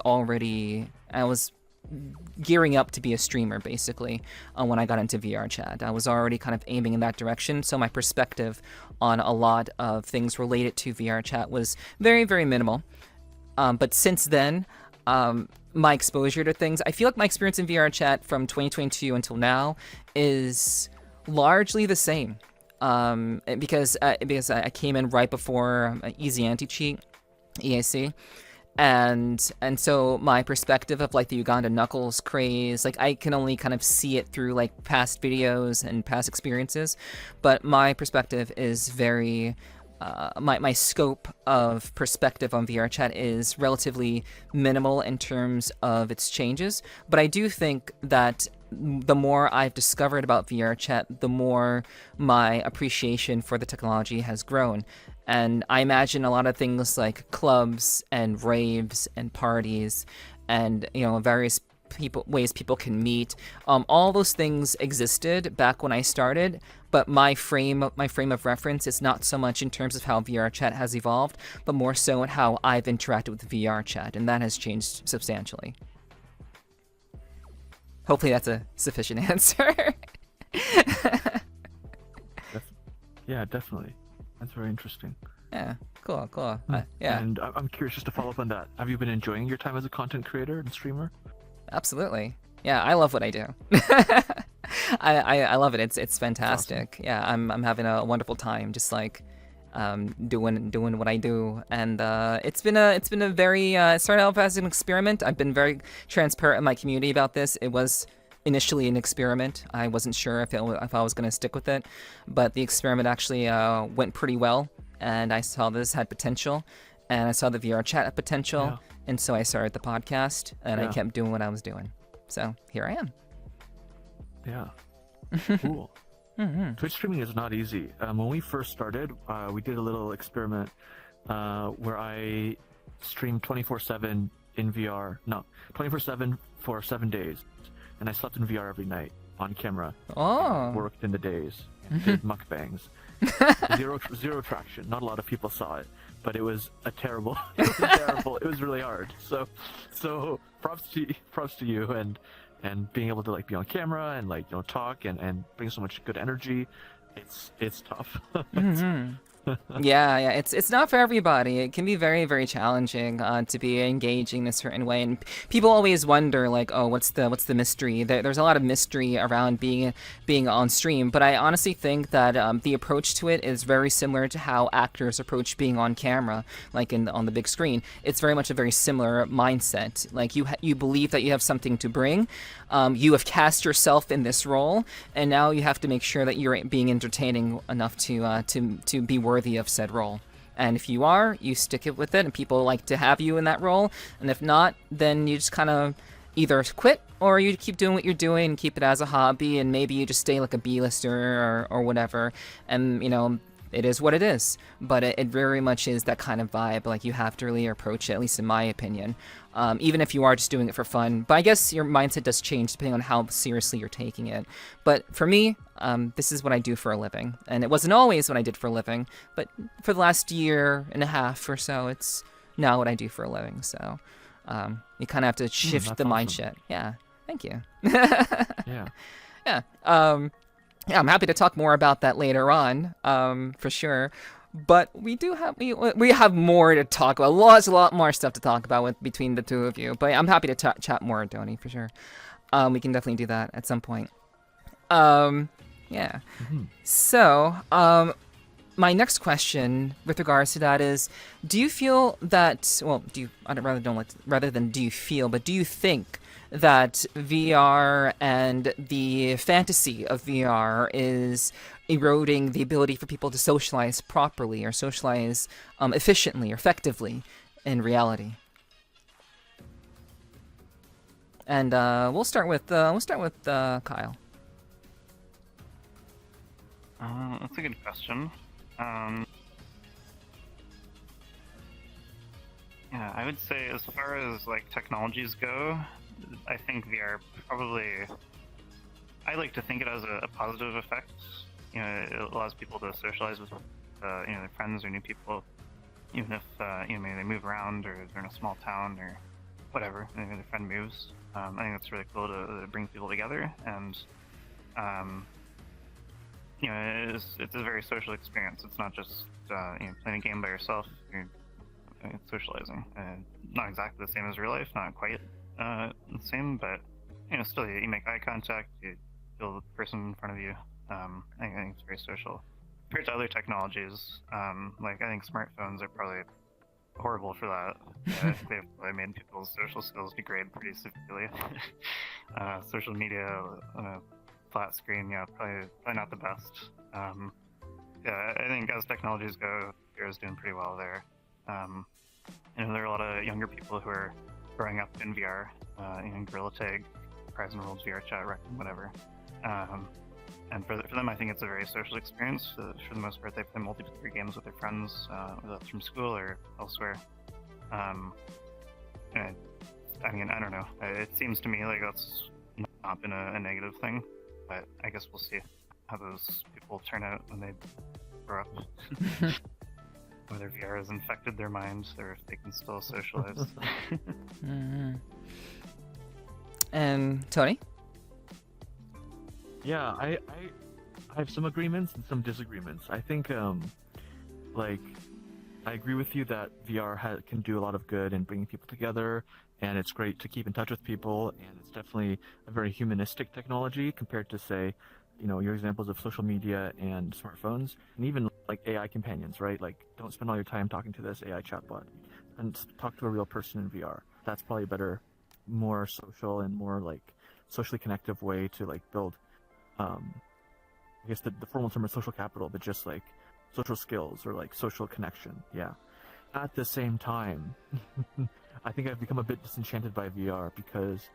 gearing up to be a streamer basically when I got into VR chat. I was already kind of aiming in that direction, so my perspective on a lot of things related to VR chat was very, very minimal. But since then, my exposure to things, I feel like my experience in VR chat from 2022 until now is largely the same. Because I came in right before Easy Anti-Cheat, EAC, and so my perspective of like the Uganda Knuckles craze, like I can only kind of see it through like past videos and past experiences, but my perspective is very my scope of perspective on VR chat is relatively minimal in terms of its changes, but I do think that the more I've discovered about VR chat, the more my appreciation for the technology has grown. And I imagine a lot of things like clubs and raves and parties and, various ways people can meet. All those things existed back when I started, but my frame of reference is not so much in terms of how VR chat has evolved, but more so in how I've interacted with VR chat, and that has changed substantially. Hopefully that's a sufficient answer. Yeah, definitely. That's very interesting. Yeah, cool. Yeah. And I'm curious, just to follow up on that, have you been enjoying your time as a content creator and streamer? Absolutely. Yeah, I love what I do. I love it. It's fantastic. Awesome. Yeah, I'm having a wonderful time, just like doing what I do, and it's been a very it started out as an experiment. I've been very transparent in my community about this. It was initially an experiment. I wasn't sure if I was going to stick with it, but the experiment actually went pretty well, and I saw this had potential, and I saw the VR chat had potential, yeah. And so I started the podcast, and I kept doing what I was doing. So here I am. Yeah. Cool. Mm-hmm. Twitch streaming is not easy. When we first started, we did a little experiment where I streamed 24/7 in VR. No, 24/7 for 7 days, and I slept in VR every night on camera. Oh. Worked in the days. Did mukbangs. Zero traction. Not a lot of people saw it, but it was terrible. It was terrible. It was really hard. So props to you and being able to like be on camera and like talk and bring so much good energy. It's tough. Mm-hmm. Yeah, it's not for everybody. It can be very, very challenging to be engaging in a certain way, and people always wonder like, oh, what's the mystery? There's a lot of mystery around being on stream, but I honestly think that the approach to it is very similar to how actors approach being on camera, like on the big screen. It's very much a very similar mindset. Like you believe that you have something to bring. You have cast yourself in this role, and now you have to make sure that you're being entertaining enough to be worthy of said role. And if you are, you stick it with it, and people like to have you in that role. And if not, then you just kind of either quit or you keep doing what you're doing and keep it as a hobby, and maybe you just stay like a B-lister or whatever. And it is what it is, but it very much is that kind of vibe. Like you have to really approach it, at least in my opinion, even if you are just doing it for fun. But I guess your mindset does change depending on how seriously you're taking it. But for me, this is what I do for a living, and it wasn't always what I did for a living, but for the last year and a half or so, it's now what I do for a living. So you kind of have to shift the mindset. Yeah, thank you. Yeah. Yeah. Yeah, I'm happy to talk more about that later on, for sure. But we have more to talk about. A lot more stuff to talk about between the two of you. But I'm happy to chat more, Tony, for sure. We can definitely do that at some point. Yeah. So, my next question with regards to that is, do you feel that, well, do you think that VR and the fantasy of VR is eroding the ability for people to socialize properly or socialize efficiently or effectively in reality? And we'll start with Kyle. That's a good question. Yeah, I would say as far as like technologies go, I think VR probably, I like to think it has a positive effect. You know, it allows people to socialize with their friends or new people, even if maybe they move around or they're in a small town or whatever, maybe their friend moves. I think it's really cool to bring people together, and it's a very social experience. It's not just playing a game by yourself. You're socializing. Not exactly the same as real life, not quite the same, but still you make eye contact, you feel the person in front of you. I think it's very social. Compared to other technologies, like I think smartphones are probably horrible for that. They've probably made people's social skills degrade pretty severely. Social media on a flat screen, probably not the best. I think as technologies go, VR is doing pretty well there. There are a lot of younger people who are growing up in VR, Gorilla Tag, Prize and World's VRChat, whatever. And for them, I think it's a very social experience. For the most part, they play multiplayer games with their friends, whether that's from school or elsewhere. I don't know. It seems to me like that's not been a negative thing, but I guess we'll see how those people turn out when they grow up. Whether VR has infected their minds or if they can still socialize. Mm-hmm. And Tony? Yeah, I have some agreements and some disagreements. I think, I agree with you that VR can do a lot of good in bringing people together, and it's great to keep in touch with people, and it's definitely a very humanistic technology compared to, say, your examples of social media and smartphones, and even like AI companions, right? Like, don't spend all your time talking to this AI chatbot, and talk to a real person in VR. That's probably a better, more social and more like socially connective way to like build, I guess the formal term is social capital, but just like social skills or like social connection. Yeah. At the same time, I think I've become a bit disenchanted by VR because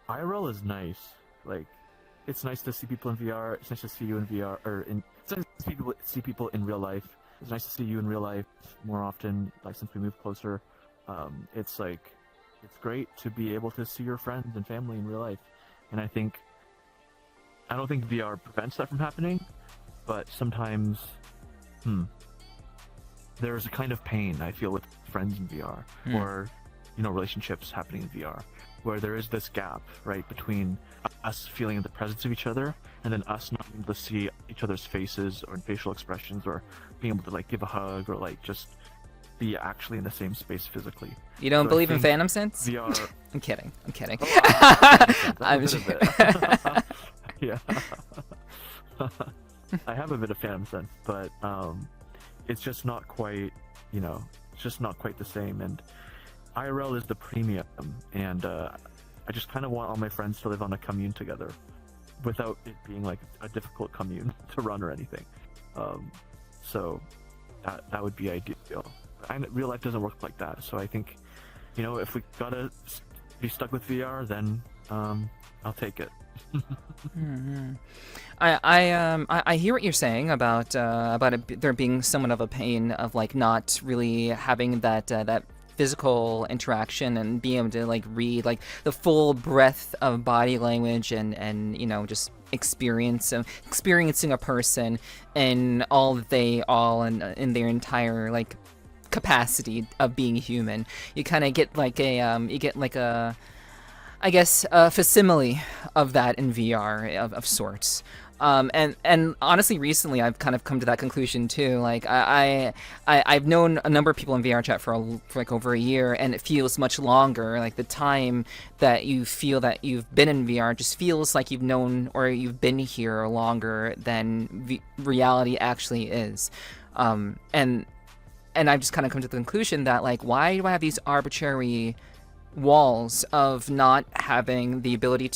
IRL is nice. Like, it's nice to see people in VR. It's nice to see you in VR, it's nice to see people in real life. It's nice to see you in real life more often, like since we moved closer. It's great to be able to see your friends and family in real life. And I don't think VR prevents that from happening, but sometimes, there's a kind of pain I feel with friends in VR, or, relationships happening in VR, where there is this gap, right, between us feeling the presence of each other and then us not being able to see each other's faces or facial expressions or being able to like give a hug or like just be actually in the same space physically. You don't believe in Phantom Sense? VR. I'm kidding. Oh, I'm just... Yeah. I have a bit of Phantom Sense, but it's just not quite, it's just not quite the same. And IRL is the premium, and I just kind of want all my friends to live on a commune together without it being like a difficult commune to run or anything. So that would be ideal. Real life doesn't work like that, so I think, if we gotta be stuck with VR, then I'll take it. Mm-hmm. I hear what you're saying about there being somewhat of a pain of like not really having that physical interaction and being able to like read like the full breadth of body language and just experiencing a person and all that they all in their entire like capacity of being human. You kind of get like a I guess a facsimile of that in VR of sorts. And honestly, recently I've kind of come to that conclusion too. Like I've known a number of people in VRChat for like over a year, and it feels much longer. Like the time that you feel that you've been in VR just feels like you've known or you've been here longer than reality actually is. And I've just kind of come to the conclusion that, like, why do I have these arbitrary walls of not having the ability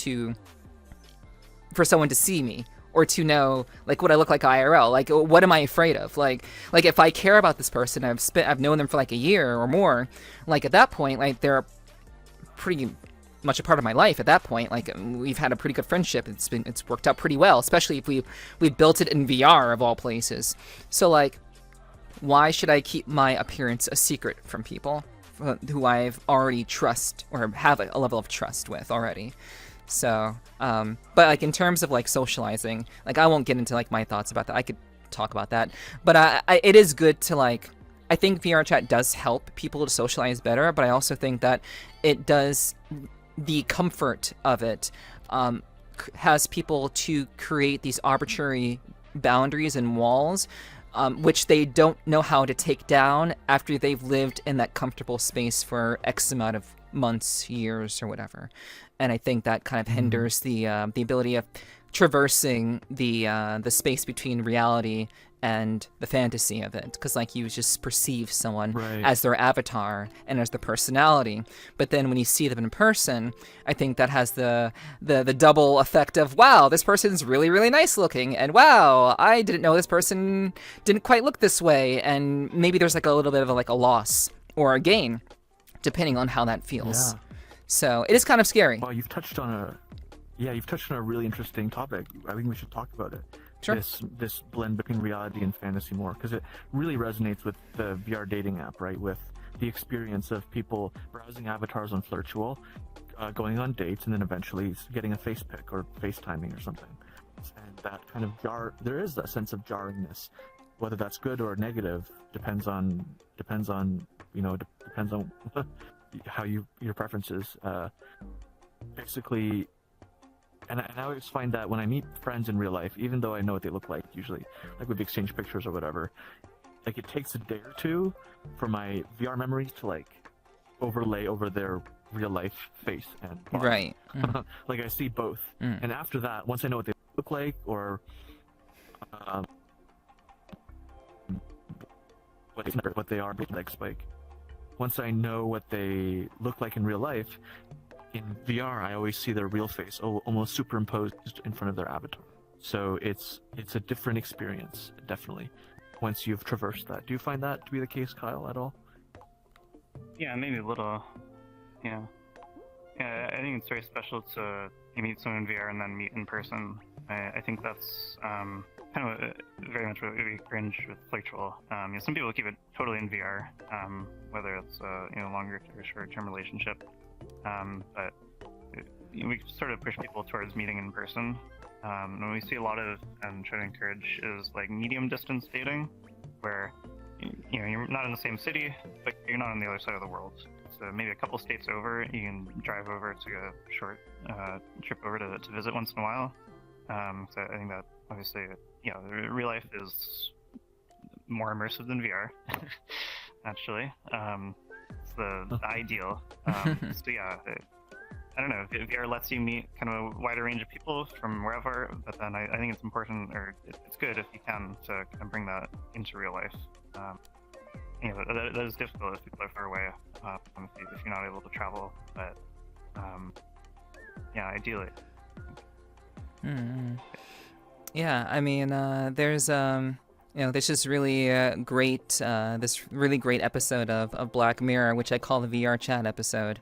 for someone to see me or to know, like, what I look like IRL? Like, what am I afraid of? Like if I care about this person, I've known them for like a year or more, like at that point, like they're pretty much a part of my life at that point. Like we've had a pretty good friendship. It's worked out pretty well, especially if we've built it in VR of all places. So like, why should I keep my appearance a secret from people who I've already trust or have a level of trust with already? So, but like in terms of like socializing, like I won't get into like my thoughts about that. I could talk about that, but it is good to like, I think VRChat does help people to socialize better, but I also think that it does, the comfort of it has people to create these arbitrary boundaries and walls, which they don't know how to take down after they've lived in that comfortable space for X amount of months, years, or whatever. And I think that kind of hinders the ability of traversing the space between reality and the fantasy of it, because like you just perceive someone as their avatar and as their personality, but then when you see them in person, I think that has the double effect of, wow, this person's really, really nice looking, and wow, I didn't know this person didn't quite look this way, and maybe there's like a little bit of a loss or a gain depending on how that feels. So it is kind of scary. Well, you've touched on a really interesting topic. I think we should talk about it. Sure. This blend between reality and fantasy more, because it really resonates with the VR dating app, right? With the experience of people browsing avatars on FLIRTUal, going on dates, and then eventually getting a face pic or FaceTiming or something. And that kind of there is that sense of jarringness, whether that's good or negative depends on how your preferences. Basically. And I always find that when I meet friends in real life, even though I know what they look like, usually, like we've exchanged pictures or whatever, like it takes a day or two for my VR memories to like overlay over their real life face and body. Right. Like I see both. And after that, once I know what they look like or what they are, like spike. Once I know what they look like in real life, in VR, I always see their real face, almost superimposed in front of their avatar. So it's a different experience, definitely, once you've traversed that. Do you find that to be the case, Kyle, at all? Yeah, maybe a little. Yeah. Yeah, I think it's very special to meet someone in VR and then meet in person. I think that's kind of very much what we cringe with FLIRTUal. Some people keep it totally in VR, whether it's longer or short-term relationship. But we sort of push people towards meeting in person. And we see a lot of, and try to encourage, is like medium distance dating, where you're not in the same city, but you're not on the other side of the world. So maybe a couple states over, you can drive over to a short trip over to visit once in a while. So I think that obviously, real life is more immersive than VR, actually. It's the ideal. So yeah, I don't know. VR lets you meet kind of a wider range of people from wherever, but then I think it's important, or it's good if you can, to kind of bring that into real life. That is difficult if people are far away, if you're not able to travel. But yeah, ideally. Yeah, I mean, there's this is really great, this really great episode of Black Mirror, which I call the VRChat episode.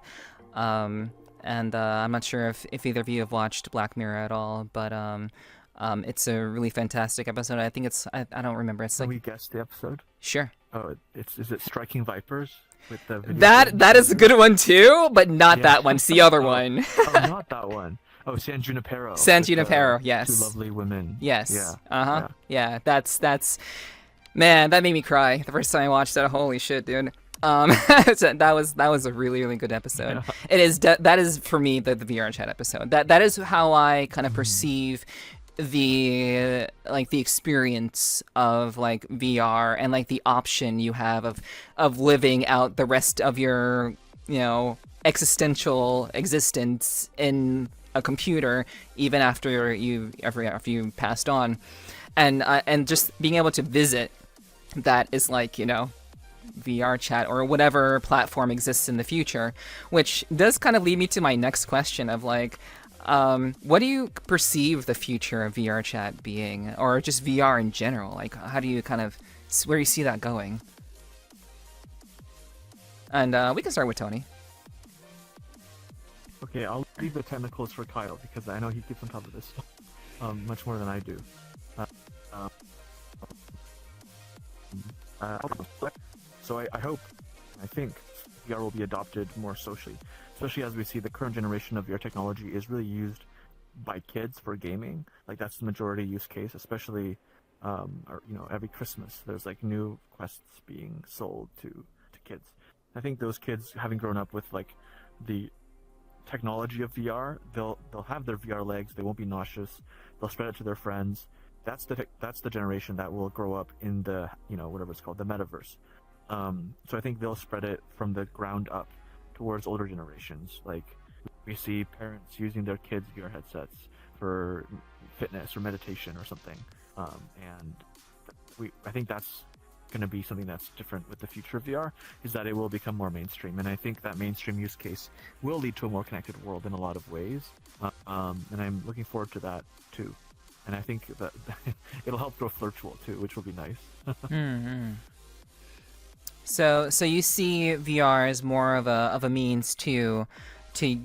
And I'm not sure if either of you have watched Black Mirror at all, but it's a really fantastic episode. I think it's, I don't remember. It's Can like, we guess the episode? Sure. Oh, is it Striking Vipers with the video That is a good one too, but not that one. It's the other one. Oh, not that one. Oh, San Junipero. San with, Junipero, yes. Two lovely women. Yes. Yeah. Yeah, that's man, that made me cry the first time I watched that. Holy shit, dude. That was a really, really good episode. Yeah. That is for me the VRChat episode. That is how I kind of perceive the experience of like VR and like the option you have of living out the rest of your, existential existence in a computer even after you passed on, and just being able to visit that is like, VRChat or whatever platform exists in the future, which does kind of lead me to my next question of like, what do you perceive the future of VRChat being, or just VR in general? Like, how do you where do you see that going? And we can start with Tony. Okay, I'll leave the technicals for Kyle because I know he keeps on top of this stuff much more than I do. So I think VR will be adopted more socially, especially as we see the current generation of VR technology is really used by kids for gaming. Like that's the majority use case, especially, every Christmas there's like new quests being sold to kids. I think those kids, having grown up with like the technology of VR, they'll have their VR legs. They won't be nauseous. They'll spread it to their friends. That's the generation that will grow up in the whatever it's called, the metaverse. So I think they'll spread it from the ground up towards older generations. Like we see parents using their kids' VR headsets for fitness or meditation or something. And I think that's going to be something that's different with the future of VR, is that it will become more mainstream. And I think that mainstream use case will lead to a more connected world in a lot of ways. And I'm looking forward to that too. And I think that it'll help grow FLIRTUAL too, which will be nice. Mm-hmm. So you see VR as more of a means to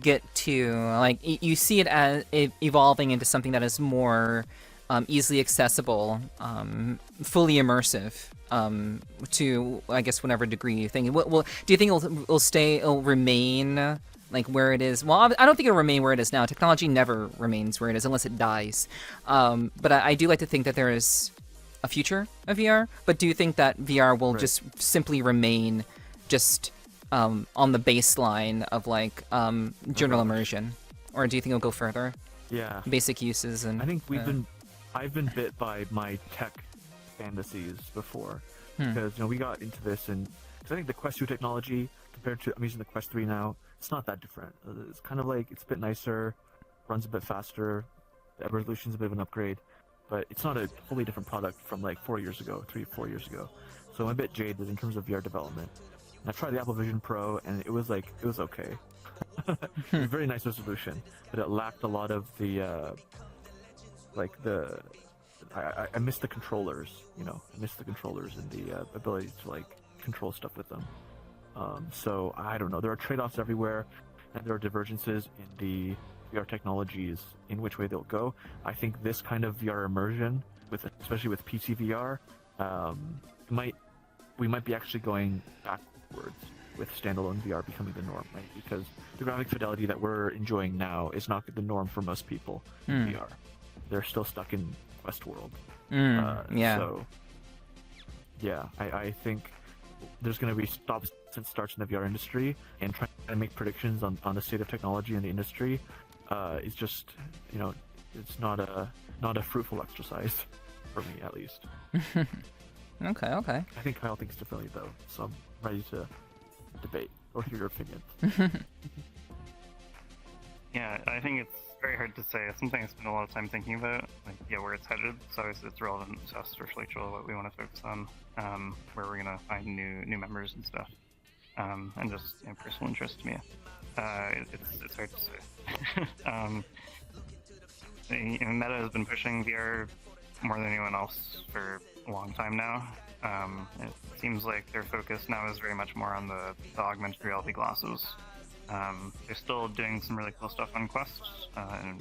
get to, like, you see it as evolving into something that is more easily accessible, fully immersive, to, I guess, whatever degree you think. Well, do you think it'll remain like where it is? Well, I don't think it'll remain where it is now. Technology never remains where it is unless it dies. But I do like to think that there is a future of VR. But do you think that VR will just simply remain just on the baseline of like general immersion, or do you think it'll go further? Yeah. Basic uses and. I think I've been bit by my tech fantasies before because we got into this, and cause I think the Quest 2 technology compared to, I'm using the Quest 3 now, it's not that different. It's kind of like, it's a bit nicer, runs a bit faster, the resolution's a bit of an upgrade, but it's not a wholly different product from like 4 years ago, 3-4 years ago. So I'm a bit jaded in terms of VR development. And I tried the Apple Vision Pro, and it was okay. It was a very nice resolution, but it lacked a lot of the I miss the controllers, I miss the controllers and the ability to like control stuff with them. So I don't know, there are trade-offs everywhere, and there are divergences in the VR technologies in which way they'll go. I think this kind of VR immersion, especially with PC VR, we might be actually going backwards with standalone VR becoming the norm, right? Because the graphic fidelity that we're enjoying now is not the norm for most people in VR. They're still stuck in Quest world. Yeah. So, yeah, I think there's going to be stops and starts in the VR industry, and trying to make predictions on the state of technology in the industry is just, it's not a fruitful exercise for me, at least. Okay. I think Kyle thinks differently, though, so I'm ready to debate or hear your opinion. Yeah, I think it's very hard to say. It's something I spend a lot of time thinking about, like, where it's headed. So obviously it's relevant to us for FLIRTUAL, what we want to focus on, where we're going to find new members and stuff, and just personal interest to me. It's hard to say. Meta has been pushing VR more than anyone else for a long time now. It seems like their focus now is very much more on the augmented reality glasses. They're still doing some really cool stuff on Quest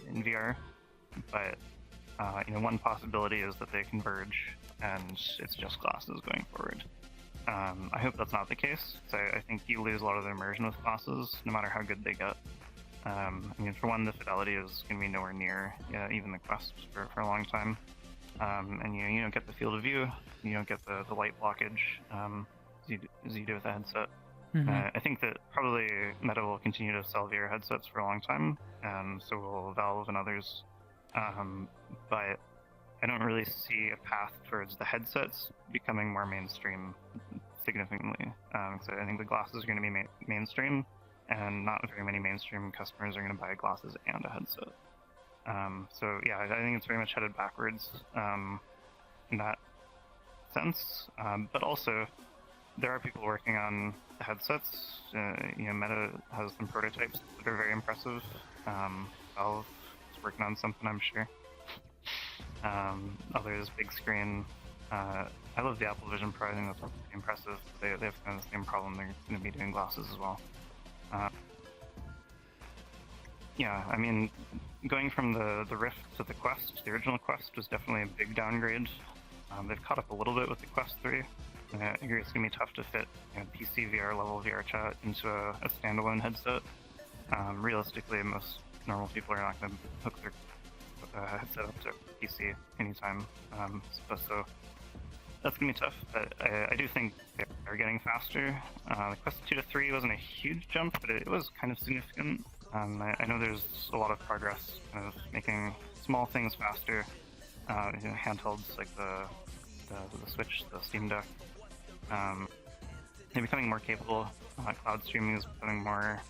in VR, but one possibility is that they converge and it's just glasses going forward. I hope that's not the case. So I think you lose a lot of the immersion with glasses, no matter how good they get. For one, the fidelity is going to be nowhere near even the Quest for a long time. And you don't get the field of view, you don't get the light blockage as you do with the headset. I think that probably Meta will continue to sell VR headsets for a long time, so will Valve and others. but I don't really see a path towards the headsets becoming more mainstream significantly. So I think the glasses are going to be mainstream, and not very many mainstream customers are going to buy glasses and a headset. So yeah, I think it's very much headed backwards in that sense. But also, there are people working on the headsets. Meta has some prototypes that are very impressive. Valve is working on something, I'm sure. Others, big screen. I love the Apple Vision Pro. I think that's pretty impressive. They have kind of the same problem. They're going to be doing glasses as well. Yeah, I mean, going from the Rift to the Quest, the original Quest was definitely a big downgrade. They've caught up a little bit with the Quest 3. I agree it's going to be tough to fit PC VR level VRChat into a standalone headset. Realistically, most normal people are not going to hook their headset up to PC anytime. So that's going to be tough, but I do think they're getting faster. The Quest 2 to 3 wasn't a huge jump, but it was kind of significant. I know there's a lot of progress kind of making small things faster. Handhelds like the Switch, the Steam Deck. They're becoming more capable. Cloud streaming is becoming more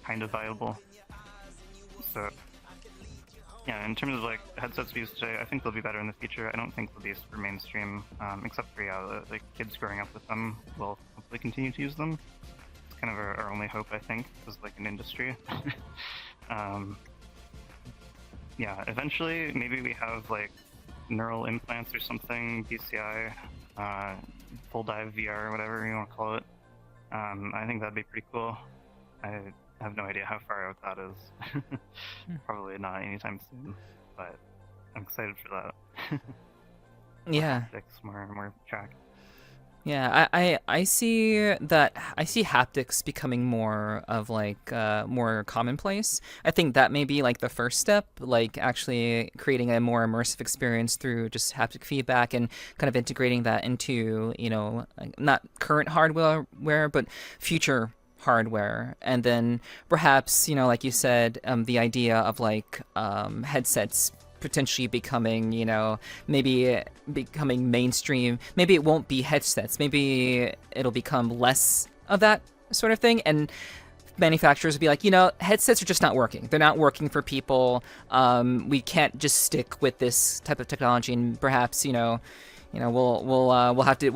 kind of viable. So yeah, in terms of like headsets we use today, I think they'll be better in the future. I don't think they'll be super mainstream, except for the kids growing up with them will hopefully continue to use them. It's kind of our only hope, I think, as like an industry. Yeah, eventually maybe we have like neural implants or something, BCI, full dive VR, whatever you want to call it. I think that'd be pretty cool. I have no idea how far out that is. Probably not anytime soon, but I'm excited for that. Yeah. More track. Yeah, I see haptics becoming more of like more commonplace. I think that may be like the first step, like actually creating a more immersive experience through just haptic feedback and kind of integrating that into, like not current hardware, but future hardware. And then perhaps, like you said, the idea of like headsets potentially becoming, maybe becoming mainstream. Maybe it won't be headsets. Maybe it'll become less of that sort of thing. And manufacturers will be like, headsets are just not working. They're not working for people. We can't just stick with this type of technology. And perhaps, we'll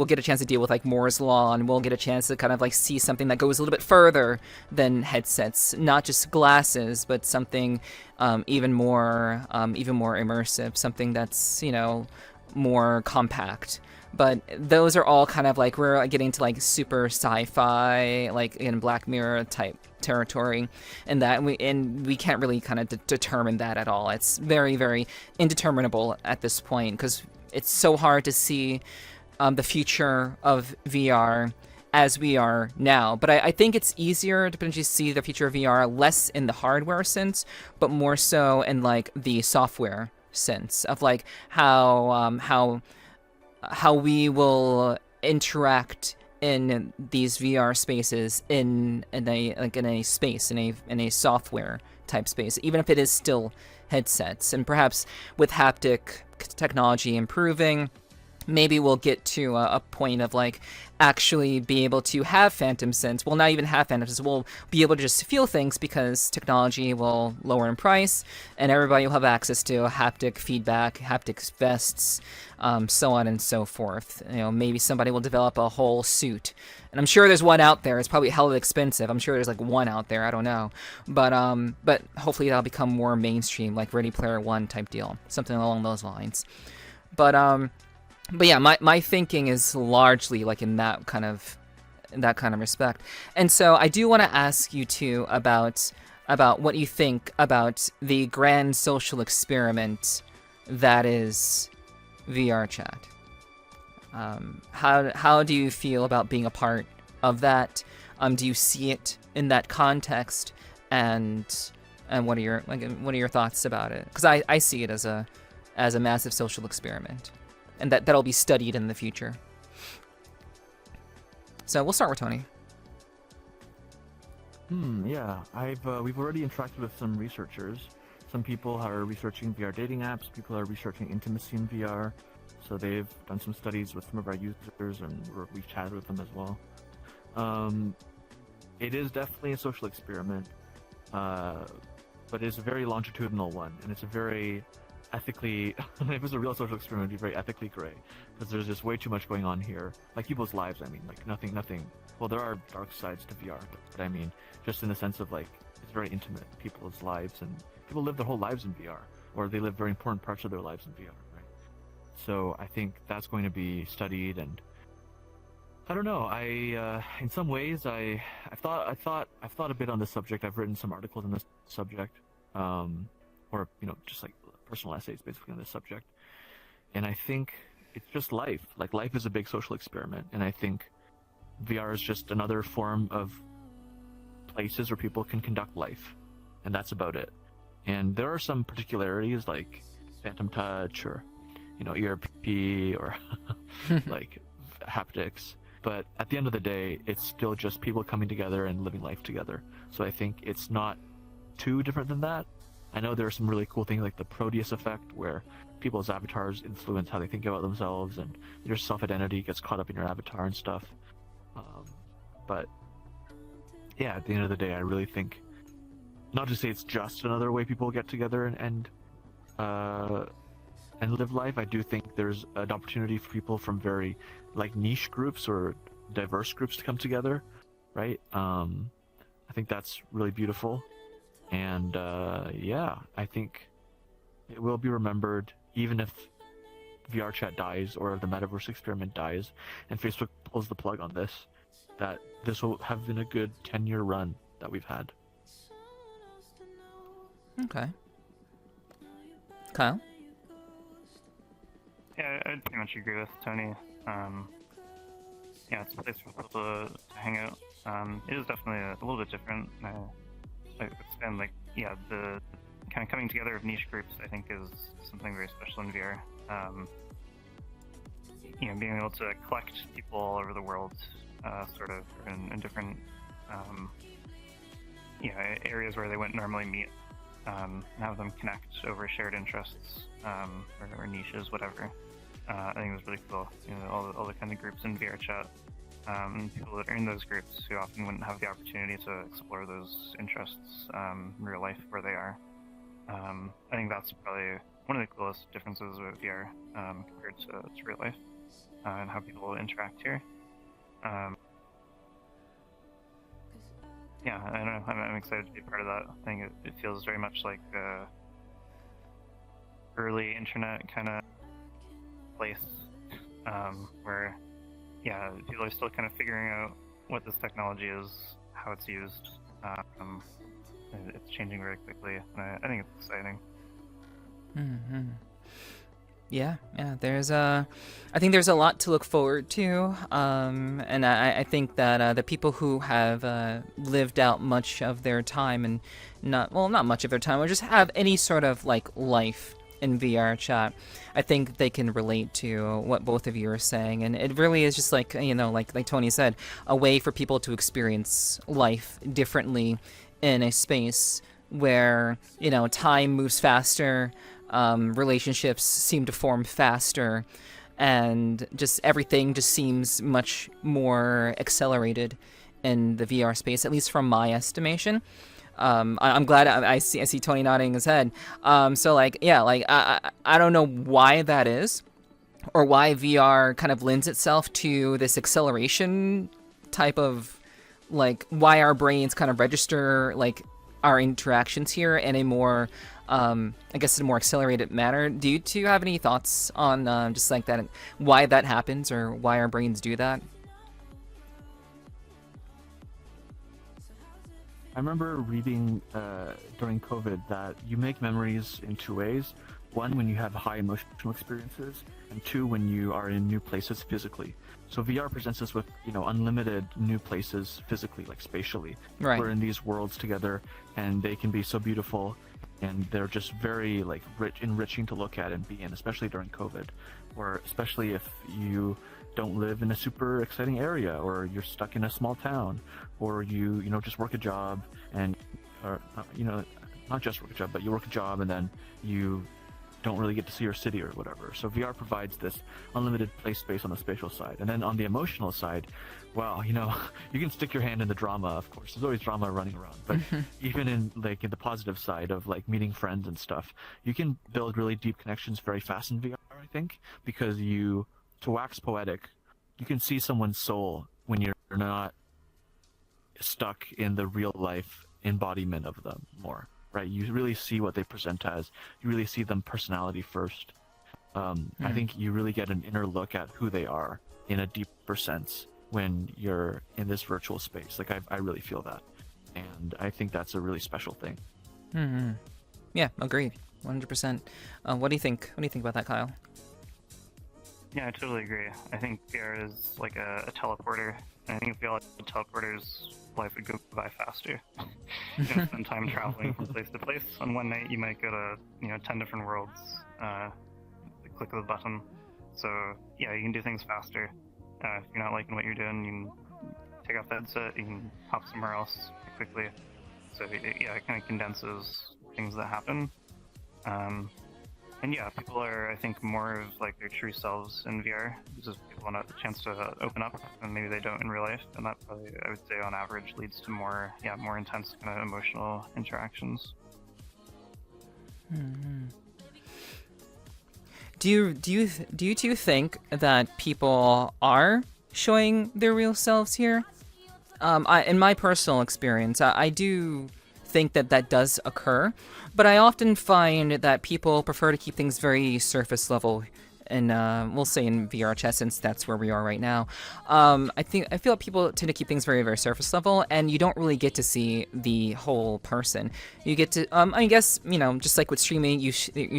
get a chance to deal with like Moore's law, and we'll get a chance to kind of like see something that goes a little bit further than headsets, not just glasses, but something even more immersive, something that's more compact. But those are all kind of like, we're getting to like super sci-fi, like in Black Mirror type territory, and we can't really kind of determine that at all. It's very, very indeterminable at this point, because it's so hard to see the future of VR as we are now. But I think it's easier to potentially see the future of VR less in the hardware sense, but more so in like the software sense of like how we will interact in these VR spaces in a software type space, even if it is still headsets. And perhaps with haptic technology improving, maybe we'll get to a point of like actually be able to have phantom sense. Well, not even have phantom sense. We'll be able to just feel things because technology will lower in price, and everybody will have access to haptic feedback, haptic vests, so on and so forth. Maybe somebody will develop a whole suit, and I'm sure there's one out there. It's probably hella expensive. I'm sure there's like one out there. I don't know, but hopefully that'll become more mainstream, like Ready Player One type deal, something along those lines. But yeah, my thinking is largely like in that kind of respect. And so I do want to ask you too about what you think about the grand social experiment that is VRChat. How do you feel about being a part of that? Do you see it in that context? And what are your thoughts about it? Because I see it as a massive social experiment, and that'll be studied in the future. So we'll start with Tony. Yeah, we've already interacted with some researchers. Some people are researching VR dating apps. People are researching intimacy in VR. So they've done some studies with some of our users, and we've chatted with them as well. It is definitely a social experiment, but it's a very longitudinal one, and it's a very ethically, if it was a real social experiment, it'd be very ethically gray, because there's just way too much going on here. Like people's lives, I mean, like nothing. Well, there are dark sides to VR, but I mean, just in the sense of like, it's very intimate, people's lives, and people live their whole lives in VR, or they live very important parts of their lives in VR, right? So I think that's going to be studied, and I don't know. In some ways, I've thought a bit on this subject. I've written some articles on this subject, or just like personal essays basically on this subject. And I think it's just life. Like life is a big social experiment, and I think VR is just another form of places where people can conduct life, and that's about it. And there are some particularities like phantom touch or ERP or like haptics. But at the end of the day, it's still just people coming together and living life together. So I think it's not too different than that. I know there are some really cool things like the Proteus effect, where people's avatars influence how they think about themselves, and your self-identity gets caught up in your avatar and stuff. But yeah, at the end of the day, I really think, not to say it's just another way people get together and live life. I do think there's an opportunity for people from very like niche groups or diverse groups to come together, right? I think that's really beautiful, and yeah, I think it will be remembered even if VRChat dies or the metaverse experiment dies and Facebook pulls the plug on this, that this will have been a good 10-year run that we've had. Okay. Kyle? Yeah, I'd pretty much agree with Tony. Yeah, it's a place for people to hang out. It is definitely a little bit different. It's been like, yeah, the kind of coming together of niche groups, I think, is something very special in VR. Being able to collect people all over the world, sort of in different, areas where they wouldn't normally meet, and have them connect over shared interests, or niches, whatever. I think it was really cool. All the kind of groups in VRChat, people that are in those groups who often wouldn't have the opportunity to explore those interests in real life where they are. I think that's probably one of the coolest differences with VR compared to real life, and how people interact here. Yeah, I don't know. I'm excited to be part of that. I think it feels very much like early internet kind of place, where, yeah, people are still kind of figuring out what this technology is, how it's used. It's changing very quickly, and I think it's exciting. Mm-hmm. Yeah. I think there's a lot to look forward to, and I think that the people who have lived out much of their time, and not much of their time, or just have any sort of like life in VRChat, I think they can relate to what both of you are saying, and it really is just like, like Tony said, a way for people to experience life differently in a space where time moves faster. Relationships seem to form faster, and just everything just seems much more accelerated in the VR space, at least from my estimation. I'm glad I see Tony nodding his head. So I don't know why that is, or why VR kind of lends itself to this acceleration type of, like, why our brains kind of register like our interactions here in a more I guess in a more accelerated manner. Do you two have any thoughts on just like that, why that happens, or why our brains do that? I remember reading during COVID that you make memories in two ways. One, when you have high emotional experiences, and two, when you are in new places physically. So VR presents us with, unlimited new places physically, like spatially. Right. We're in these worlds together, and they can be so beautiful, and they're just very like enriching to look at and be in, especially during COVID, or especially if you don't live in a super exciting area, or you're stuck in a small town, or you just work a job and not just work a job, but you work a job and then you don't really get to see your city or whatever. So VR provides this unlimited play space on the spatial side. And then on the emotional side, well, you know, you can stick your hand in the drama, of course. There's always drama running around. But even in like in the positive side of like meeting friends and stuff, you can build really deep connections very fast in VR, I think, because to wax poetic, you can see someone's soul when you're not stuck in the real life embodiment of them more. Right, you really see what they present as. You really see them personality first. I think you really get an inner look at who they are in a deeper sense when you're in this virtual space. Like I really feel that, and I think that's a really special thing. Yeah, agreed, 100%. What do you think? What do you think about that, Kyle? Yeah, I totally agree. I think VR is like a teleporter. I think if we all had teleporters, life would go by faster. You know, spend time traveling from place to place. On one night, you might go to 10 different worlds. The click of the button. So yeah, you can do things faster. If you're not liking what you're doing, you can take off the headset. You can hop somewhere else quickly. So yeah, it kind of condenses things that happen. And yeah, people are, I think, more of like their true selves in VR. Just people want a chance to open up, and maybe they don't in real life. And that probably, I would say, on average, leads to more intense kind of emotional interactions. Do you two think that people are showing their real selves here? In my personal experience, I do think that does occur, but I often find that people prefer to keep things very surface level, and we'll say in VRChat, since that's where we are right now. I feel like people tend to keep things very, very surface level, and you don't really get to see the whole person. You get to, I guess, just like with streaming, you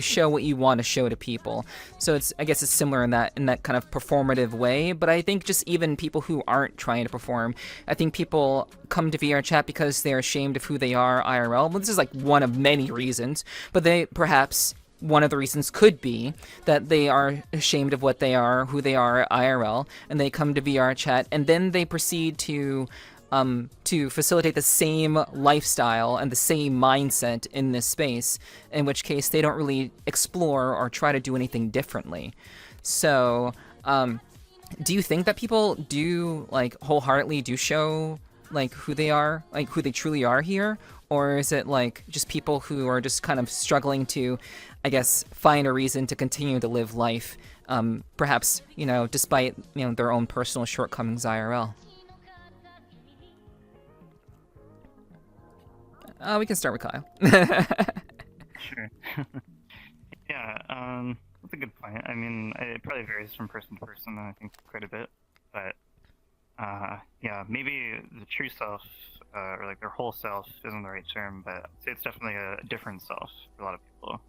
show what you want to show to people. So I guess it's similar in that kind of performative way. But I think just even people who aren't trying to perform, I think people come to VRChat because they're ashamed of who they are IRL. Well, this is like one of many reasons, but one of the reasons could be that they are ashamed of what they are, who they are IRL, and they come to VRChat, and then they proceed to facilitate the same lifestyle and the same mindset in this space, in which case they don't really explore or try to do anything differently. So, do you think that people do, like, wholeheartedly do show, like, who they are, like, who they truly are here? Or is it, like, just people who are just kind of struggling to, I guess, find a reason to continue to live life, perhaps, despite, their own personal shortcomings IRL? We can start with Kyle. Sure. Yeah, that's a good point. I mean, it probably varies from person to person, I think, quite a bit. But, yeah, maybe the true self, or like their whole self isn't the right term, but I'd say it's definitely a different self for a lot of people.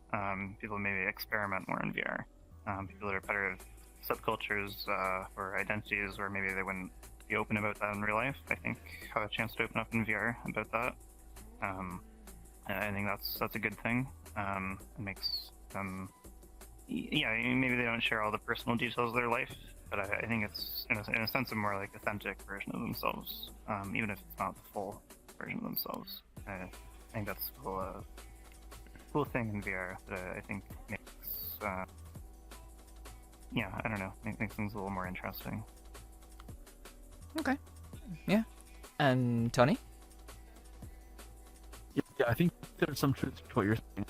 People maybe experiment more in VR. People that are part of subcultures or identities, or maybe they wouldn't be open about that in real life, I think have a chance to open up in VR about that. I think that's a good thing. It makes them, maybe they don't share all the personal details of their life, but I think it's in a sense a more like authentic version of themselves, even if it's not the full version of themselves. I think that's a cool thing in VR that I think makes I don't know, makes things a little more interesting. Okay. Yeah. And Tony? Yeah, I think there's some truth to what you're saying.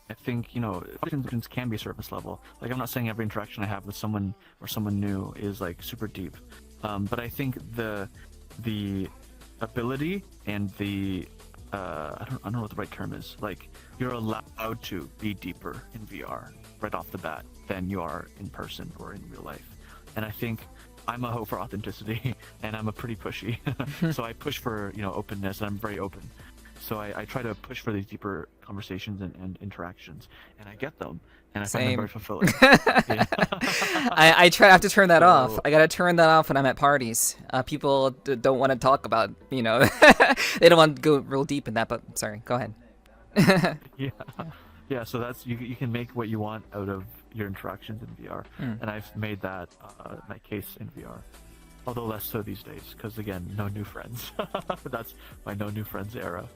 I think, interactions can be surface level. Like, I'm not saying every interaction I have with someone or someone new is, like, super deep. But I think the ability and the, I don't know what the right term is. Like, you're allowed to be deeper in VR right off the bat than you are in person or in real life. And I think I'm a hoe for authenticity, and I'm a pretty pushy. So I push for, openness, and I'm very open. So I try to push for these deeper conversations and interactions, and I get them, and I find them very fulfilling. I have to turn that off. I gotta turn that off when I'm at parties. People don't want to talk about, they don't want to go real deep in that, but sorry, go ahead. Yeah, so that's, you can make what you want out of your interactions in VR, and I've made that my case in VR. Although less so these days, because again, no new friends. That's my no new friends era.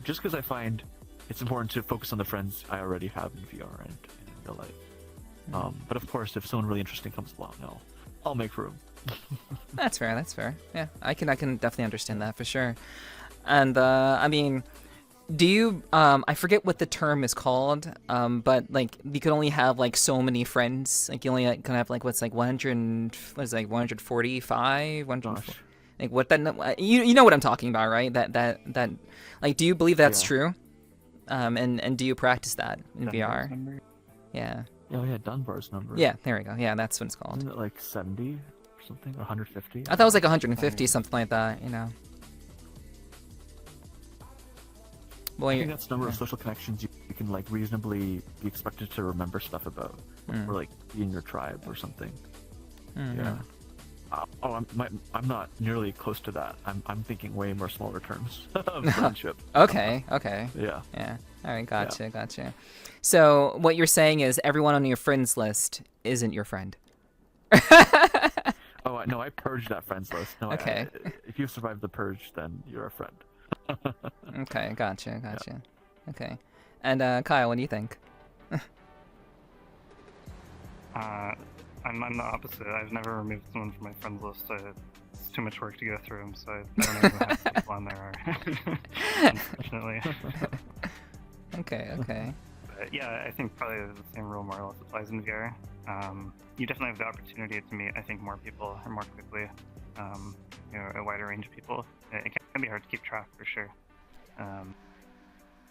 Just because I find it's important to focus on the friends I already have in VR and in real life. But of course, if someone really interesting comes along, I'll make room. That's fair. That's fair. Yeah, I can definitely understand that for sure. And I mean, do you? I forget what the term is called. But like, you can only have like so many friends. Like, you only can have like what's like 100. What is it, like 145? 140? Like what that? You know what I'm talking about, right? That like, do you believe that's true? And do you practice that in VR? Number? Yeah. Oh yeah, Dunbar's number. Yeah, there we go. Yeah, that's what it's called. Isn't it like 70 or something, or 150? I thought it was like 150, something like that. You know. Well, I think that's the number of social connections you can like reasonably be expected to remember stuff about, or like be in your tribe or something. Yeah. I'm not nearly close to that. I'm thinking way more smaller terms of friendship. Okay. Yeah. Yeah. All right. Gotcha. So what you're saying is everyone on your friends list isn't your friend. Oh no, I purged that friends list. No, Okay. If you've survived the purge, then you're a friend. Okay. Gotcha. Yeah. Okay. And Kyle, what do you think? I'm the opposite. I've never removed someone from my friends list. It's too much work to go through them, so I don't know how many people on there are. Unfortunately. Okay. But yeah, I think probably the same rule more or less applies in VR. You definitely have the opportunity to meet, I think, more people and more quickly. A wider range of people. It can be hard to keep track for sure.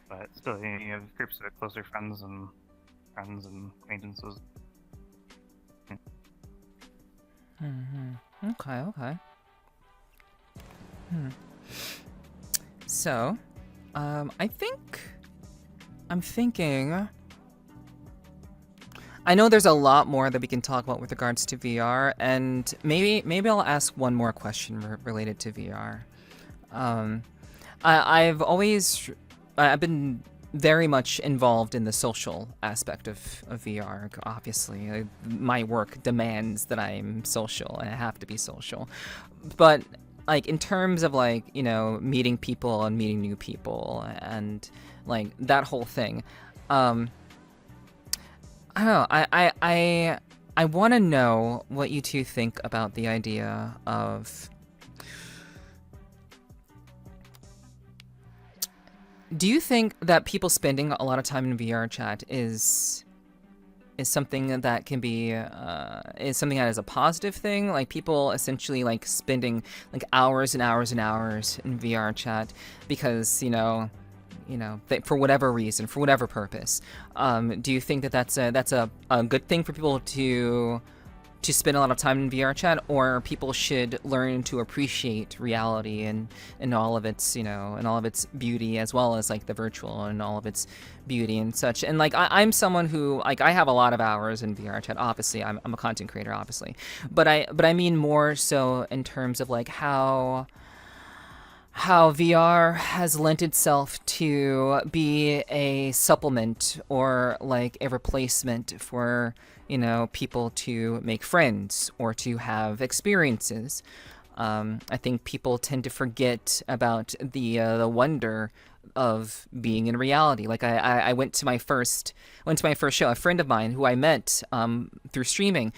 But still, you have groups of closer friends and acquaintances. Okay. So, I'm thinking. I know there's a lot more that we can talk about with regards to VR, and maybe I'll ask one more question related to VR. I've been very much involved in the social aspect of VR. Obviously, my work demands that I'm social and I have to be social. But like in terms of like, meeting people and meeting new people and like that whole thing, I don't know. I want to know what you two think about the idea of. Do you think that people spending a lot of time in VRChat is something that can be is something that is a positive thing? Like people essentially like spending like hours and hours and hours in VRChat because for whatever reason, for whatever purpose. Do you think that that's a good thing for people to spend a lot of time in VRChat, or people should learn to appreciate reality and all of its and all of its beauty, as well as like the virtual and all of its beauty and such? And like I'm someone who like I have a lot of hours in VRChat. Obviously, I'm a content creator, obviously, but I mean more so in terms of like how VR has lent itself to be a supplement or like a replacement for people to make friends or to have experiences. I think people tend to forget about the wonder of being in reality. Like I went to my first show. A friend of mine who I met through streaming,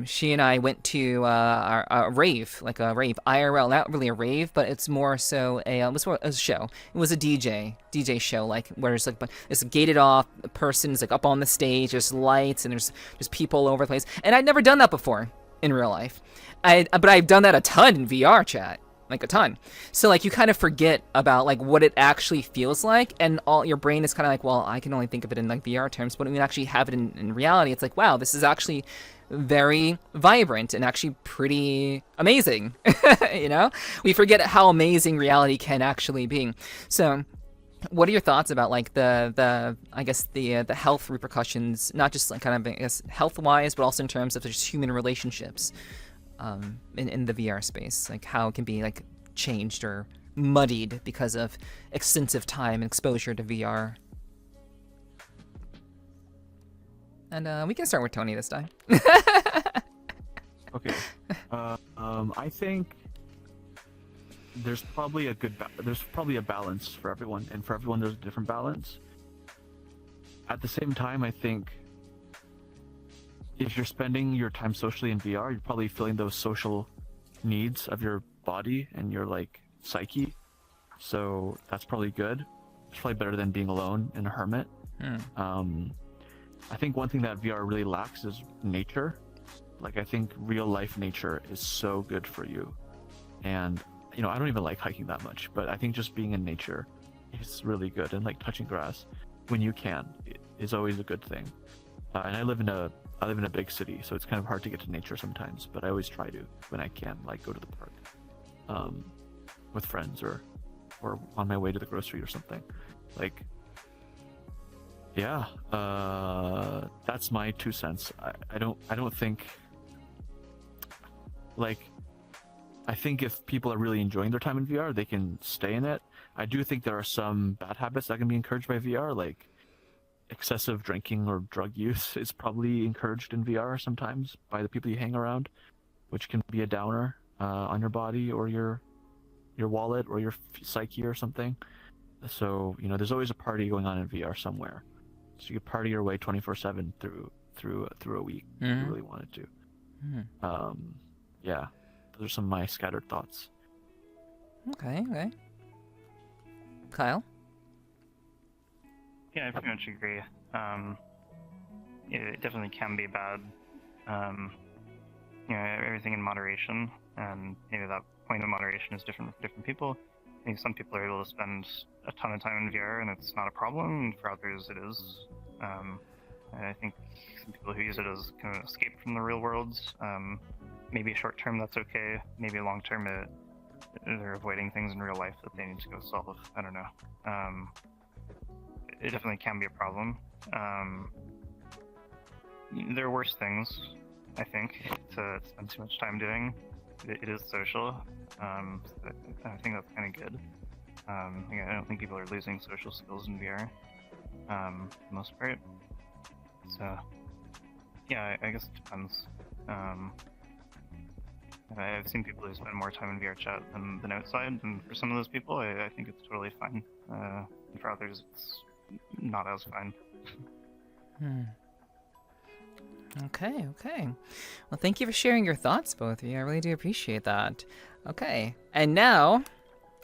she and I went to a rave, like a rave IRL. Not really a rave, but it's more so it was a show. It was a DJ show, like where there's like this gated off person's like up on the stage. There's lights and there's people all over the place. And I'd never done that before in real life. But I've done that a ton in VRChat. Like a ton. So like you kind of forget about like what it actually feels like, and all your brain is kind of like, well, I can only think of it in like VR terms, but when you actually have it in reality, it's like, wow, this is actually very vibrant and actually pretty amazing. We forget how amazing reality can actually be. So what are your thoughts about like the I guess the health repercussions, not just like kind of I guess health wise, but also in terms of just human relationships in the VR space, like how it can be like changed or muddied because of extensive time and exposure to VR? And we can start with Tony this time. Okay. I think there's probably a balance for everyone, and for everyone there's a different balance. At the same time, I think if you're spending your time socially in VR, you're probably feeling those social needs of your body and your like psyche. So that's probably good. It's probably better than being alone in a hermit. I think one thing that VR really lacks is nature. Like, I think real life nature is so good for you. And, you know, I don't even like hiking that much, but I think just being in nature is really good. And like touching grass when you can is always a good thing. And I live in a big city, so it's kind of hard to get to nature sometimes, but I always try to when I can, like go to the park with friends or on my way to the grocery or something. Like, yeah, that's my 2 cents. I don't think, like, I think if people are really enjoying their time in VR, they can stay in it. I do think there are some bad habits that can be encouraged by VR, like excessive drinking or drug use is probably encouraged in VR sometimes by the people you hang around, which can be a downer on your body or your wallet or your psyche or something. So, you know, there's always a party going on in VR somewhere. So you could party your way 24/7 through a week if you really wanted to. Yeah, those are some of my scattered thoughts. Okay. Kyle? Yeah, I pretty much agree. It definitely can be bad. You know, everything in moderation, and maybe that point of moderation is different for different people. I think some people are able to spend a ton of time in VR and it's not a problem, and for others it is. I think some people who use it as kind of an escape from the real world, maybe short term that's okay, maybe long term they're avoiding things in real life that they need to go solve. I don't know. It definitely can be a problem. There are worse things, I think, to spend too much time doing. It is social. So I think that's kind of good. I don't think people are losing social skills in VR, for the most part. So, yeah, I guess it depends. I've seen people who spend more time in VRChat than outside, and for some of those people, I think it's totally fine. And for others, it's not as fine. Okay. Well, thank you for sharing your thoughts, both of you. I really do appreciate that. Okay, and now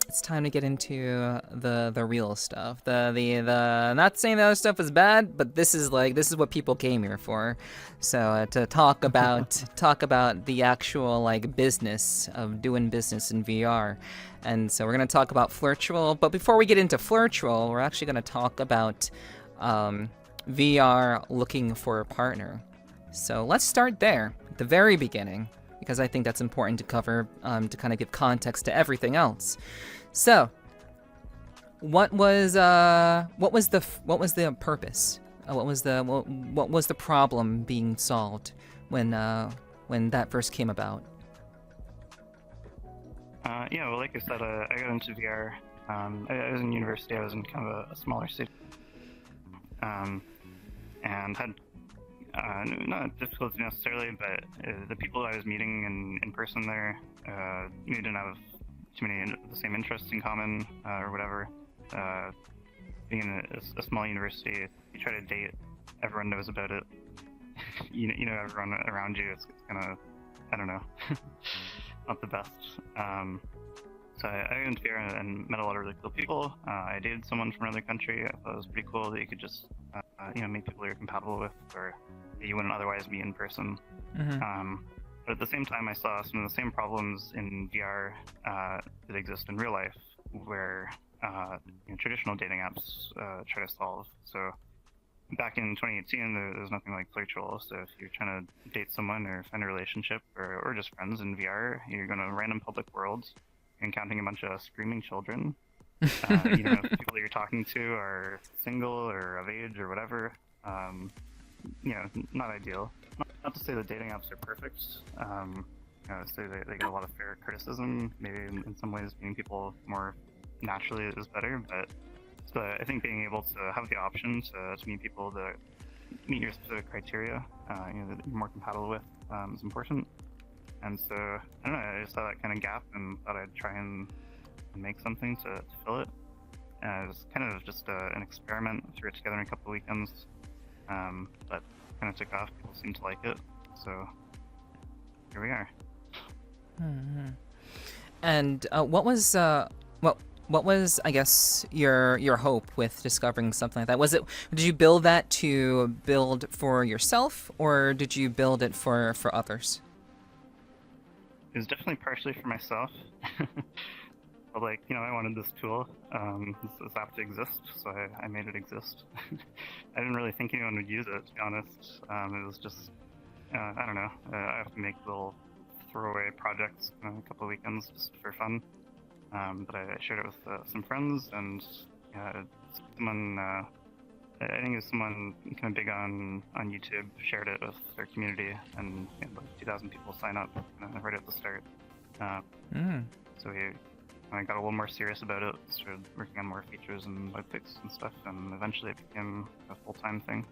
it's time to get into the real stuff. The not saying the other stuff is bad, but this is what people came here for. So to talk about the actual like business of doing business in VR. And so we're gonna talk about FLIRTUal. But before we get into FLIRTUal, we're actually gonna talk about VR looking for a partner. So let's start there, at the very beginning, because I think that's important to cover to kind of give context to everything else. So, what was the purpose? What was the problem being solved when that first came about? Yeah, well, like I said, I got into VR. I was in university. I was in kind of a smaller city, and had not difficulty necessarily, but the people I was meeting in person there, we didn't have too many the same interests in common or whatever. Being in a small university, you try to date, everyone knows about it. you know everyone around you. It's kind of, I don't know, not the best. So I got into VR and met a lot of really cool people. I dated someone from another country. I thought it was pretty cool that you could just meet people you're compatible with, or that you wouldn't otherwise meet in person. But at the same time, I saw some of the same problems in VR that exist in real life, where traditional dating apps try to solve. So back in 2018, there's nothing like FLIRTUal. So if you're trying to date someone or find a relationship or just friends in VR, you're going to random public worlds, encountering a bunch of screaming children. If the people you're talking to are single or of age or whatever, not ideal. Not to say that dating apps are perfect. So they get a lot of fair criticism. Maybe in some ways, meeting people more naturally is better. But I think being able to have the option to meet people that meet your specific criteria, that you're more compatible with, is important. And so I don't know. I just saw that kind of gap and thought I'd try and and make something to fill it. It was kind of just an experiment. Threw it together in a couple of weekends, but kind of took off. People seemed to like it, so here we are. Mm-hmm. And what was I guess your hope with discovering something like that? Did you build that to build for yourself, or did you build it for others? It was definitely partially for myself. But like, I wanted this tool, this app to exist, so I made it exist. I didn't really think anyone would use it, to be honest. It was just, I don't know, I have to make little throwaway projects a couple of weekends just for fun. But I shared it with some friends, and someone, I think it was someone kind of big on YouTube, shared it with their community, and like 2,000 people sign up right at the start. So I got a little more serious about it, started working on more features and webpics and stuff, and eventually it became a full-time thing.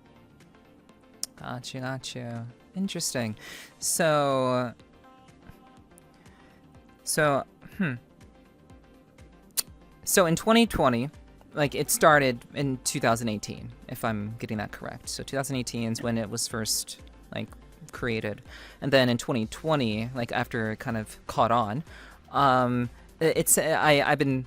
Gotcha. Interesting. So in 2020, like it started in 2018, if I'm getting that correct. So 2018 is when it was first like created, and then in 2020, like after it kind of caught on, I've been,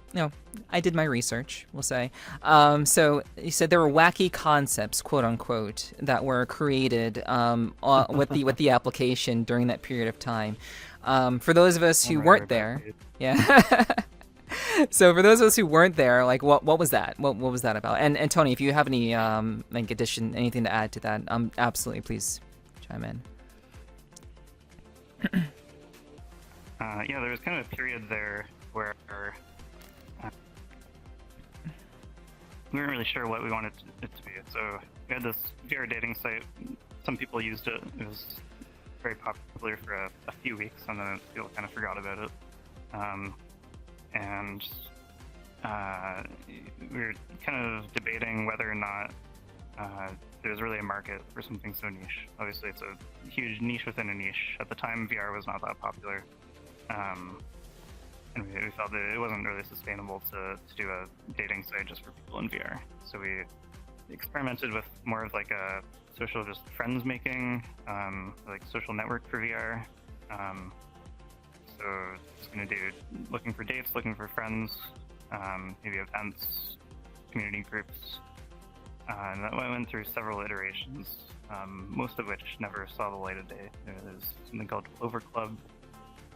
I did my research, we'll say. So you said there were wacky concepts, quote unquote, that were created with the application during that period of time. For those of us who weren't there, yeah. So for those of us who weren't there, like what was that? What was that about? And Tony, if you have any anything to add to that, absolutely, please chime in. There was kind of a period there where we weren't really sure what we wanted it to be. So we had this VR dating site. Some people used it. It was very popular for a few weeks, and then people kind of forgot about it. And we were kind of debating whether or not there's really a market for something so niche. Obviously, it's a huge niche within a niche. At the time, VR was not that popular. And we felt that it wasn't really sustainable to do a dating site just for people in VR. So we experimented with more of like a social, just friends making, like social network for VR. So it's going to do looking for dates, looking for friends, maybe events, community groups. And that went through several iterations, most of which never saw the light of day. There's something called Clover Club,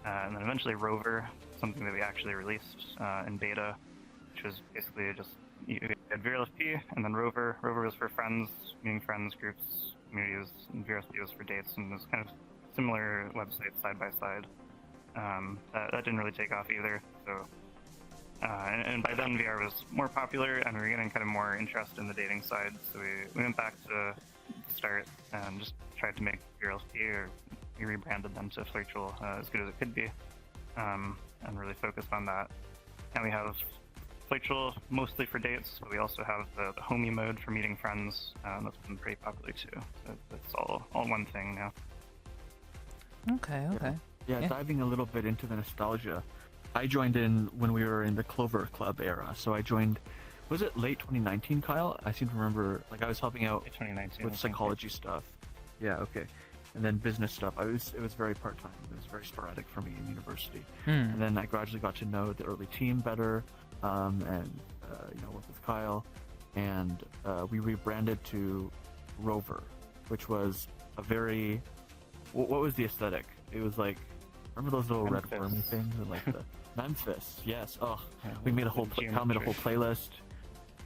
and then eventually Rover, something that we actually released in beta, which was basically just, you had VRLFP and then Rover. Rover was for friends, meeting friends, groups, communities, and VRLFP was for dates, and it was kind of similar websites side by side. That didn't really take off either, so and by then VR was more popular, and we were getting kind of more interest in the dating side, so we went back to the start and just tried to make VRLFP, or we rebranded them to FLIRTUal as good as it could be, and really focused on that. And we have FLIRTUal mostly for dates, but we also have the homie mode for meeting friends. That's been pretty popular too. That's all one thing now. Okay. Yeah, diving a little bit into the nostalgia. I joined in when we were in the Clover Club era. So I joined, was it late 2019, Kyle? I seem to remember, like I was helping out 2019 with psychology stuff. Yeah, okay. And then business stuff. It was very part-time. It was very sporadic for me in university. And then I gradually got to know the early team better, and work with Kyle. And we rebranded to Rover, which was a very, what was the aesthetic? It was like, remember those little red wormy things? And like the Memphis, yes. Oh, we made a whole Kyle made a whole playlist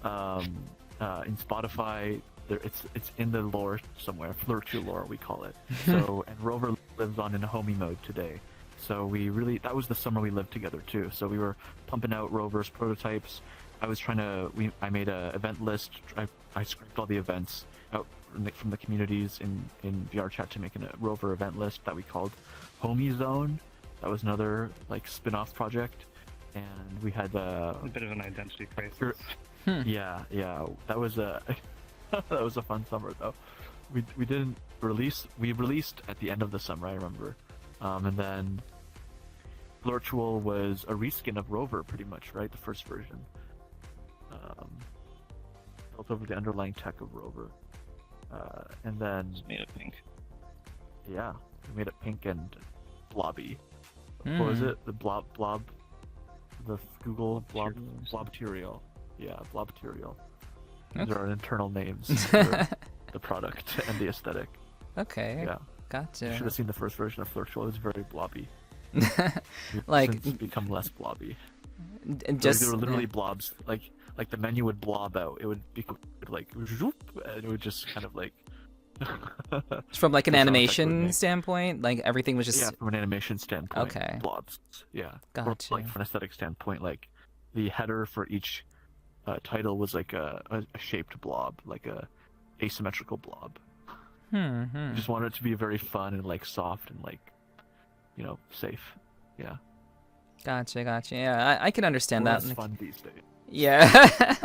in Spotify. It's in the lore somewhere, FLIRTUAL lore we call it. So and Rover lives on in a homie mode today. So that was the summer we lived together too. So we were pumping out Rover's prototypes. I made a event list. I scraped all the events out from the communities in VRChat to make a Rover event list that we called Homie Zone. That was another like spin-off project, and we had a bit of an identity crisis. Yeah, that was a that was a fun summer though. We didn't release. We released at the end of the summer, I remember, and then FLIRTUal was a reskin of Rover, pretty much, right? The first version. Built over the underlying tech of Rover. And then... Just made it pink. Yeah, we made it pink and blobby. What was it? The blob... The Google blobterial. Yeah, blobterial. These are our internal names for the product and the aesthetic. Okay. Yeah. Gotcha. You should have seen the first version of FLIRTUal. It was very blobby. Like, Since become less blobby. just There were literally blobs. Like the menu would blob out. It would become like, and it would just kind of like. from like an That's how animation effective standpoint, like everything was just yeah, from an animation standpoint. Okay. Blobs. Yeah. Gotcha. Or like from an aesthetic standpoint, like the header for each title was like a shaped blob, like a asymmetrical blob. I just wanted it to be very fun and like soft and like, safe. Yeah. Gotcha. Yeah, I can understand that. Less fun these days. Yeah.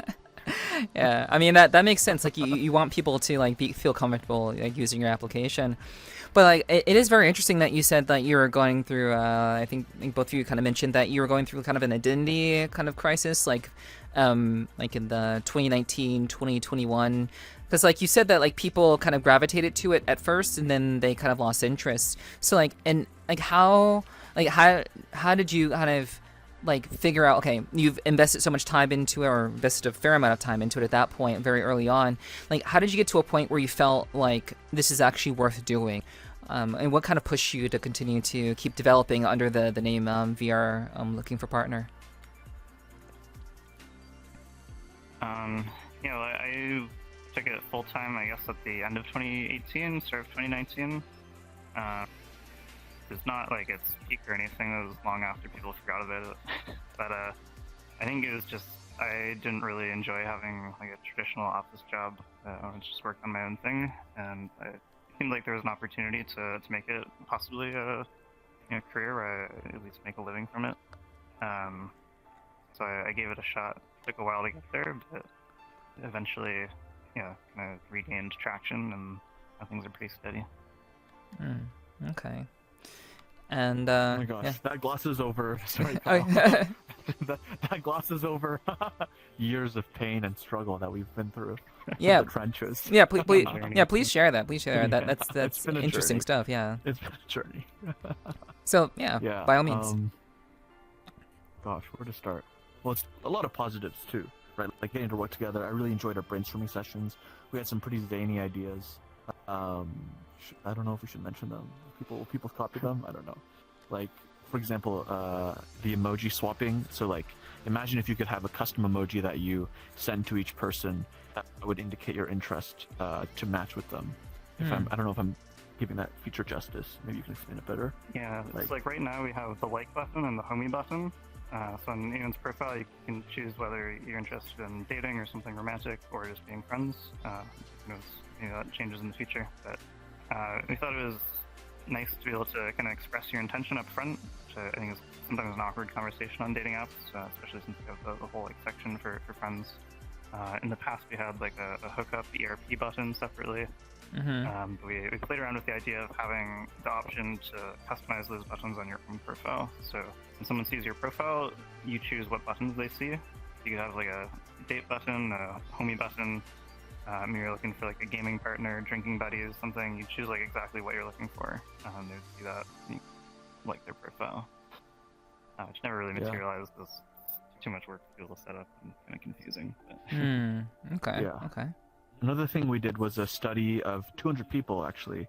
Yeah, I mean that makes sense. Like you want people to like feel comfortable like using your application, but like it is very interesting that you said that you were going through. I think both of you kind of mentioned that you were going through kind of an identity kind of crisis, like in the 2019, 2021. Because like you said that like people kind of gravitated to it at first and then they kind of lost interest. So like how did you kind of like figure out, okay, you've invested so much time into it, or invested a fair amount of time into it at that point very early on, like how did you get to a point where you felt like this is actually worth doing, and what kind of pushed you to continue to keep developing under the name VR Looking for Partner? I took it full time, I guess, at the end of 2018, start of 2019. It's not like it's peak or anything. It was long after people forgot about it. But I think it was just I didn't really enjoy having like a traditional office job. I just worked on my own thing, and it seemed like there was an opportunity to make it possibly a career where I at least make a living from it. So I gave it a shot. It took a while to get there, but eventually, kind of regained traction, and now things are pretty steady. Okay. And oh my gosh, that glosses over. Sorry, that glosses over years of pain and struggle that we've been through. Yeah, the trenches. Yeah, please share that. Please share that. Yeah, That's been a interesting journey. stuff. Yeah. It's been a journey. So yeah, by all means. Gosh, where to start? Well, it's a lot of positives too, right? Like getting to work together. I really enjoyed our brainstorming sessions. We had some pretty zany ideas. I don't know if we should mention them. People copy them. I don't know. Like, for example, the emoji swapping. So, like, imagine if you could have a custom emoji that you send to each person that would indicate your interest to match with them. I don't know if I'm giving that feature justice. Maybe you can explain it better. Yeah, it's like right now we have the like button and the homie button. So on anyone's profile, you can choose whether you're interested in dating or something romantic, or just being friends. That changes in the future, but we thought it was nice to be able to kind of express your intention up front, which I think is sometimes an awkward conversation on dating apps, especially since we have the whole like section for friends. In the past, we had like a hookup ERP button separately. But we played around with the idea of having the option to customize those buttons on your own profile. So when someone sees your profile, you choose what buttons they see. You could have like a date button, a homie button. Maybe you're looking for like a gaming partner, drinking buddies, something. You choose like exactly what you're looking for. They would do that, you like their profile, which never really materialized. It was too much work to be able to set up and kind of confusing. But... Okay. Yeah. Okay. Another thing we did was a study of 200 people, actually,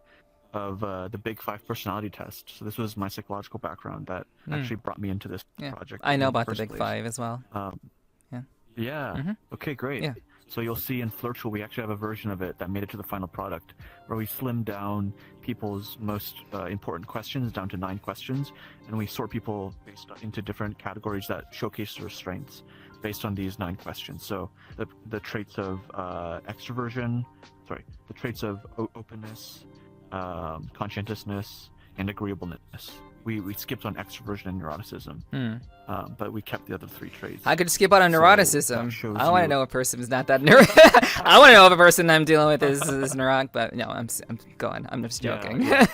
of the Big Five personality test. So this was my psychological background that actually brought me into this project. I know in about the first Big place. Five as well. Yeah. Okay, great. Yeah. So you'll see in FLIRTUal, we actually have a version of it that made it to the final product, where we slimmed down people's most important questions down to 9 questions, and we sort people into different categories that showcase their strengths based on these 9 questions. So the traits of extroversion, the traits of openness, conscientiousness, and agreeableness. We skipped on extroversion and neuroticism, but we kept the other 3 traits. I could skip out on So neuroticism. that shows I want to you- know a person who's not that neurotic. I want to know if a person I'm dealing with is neurotic, but no, I'm going. I'm just joking. Yeah,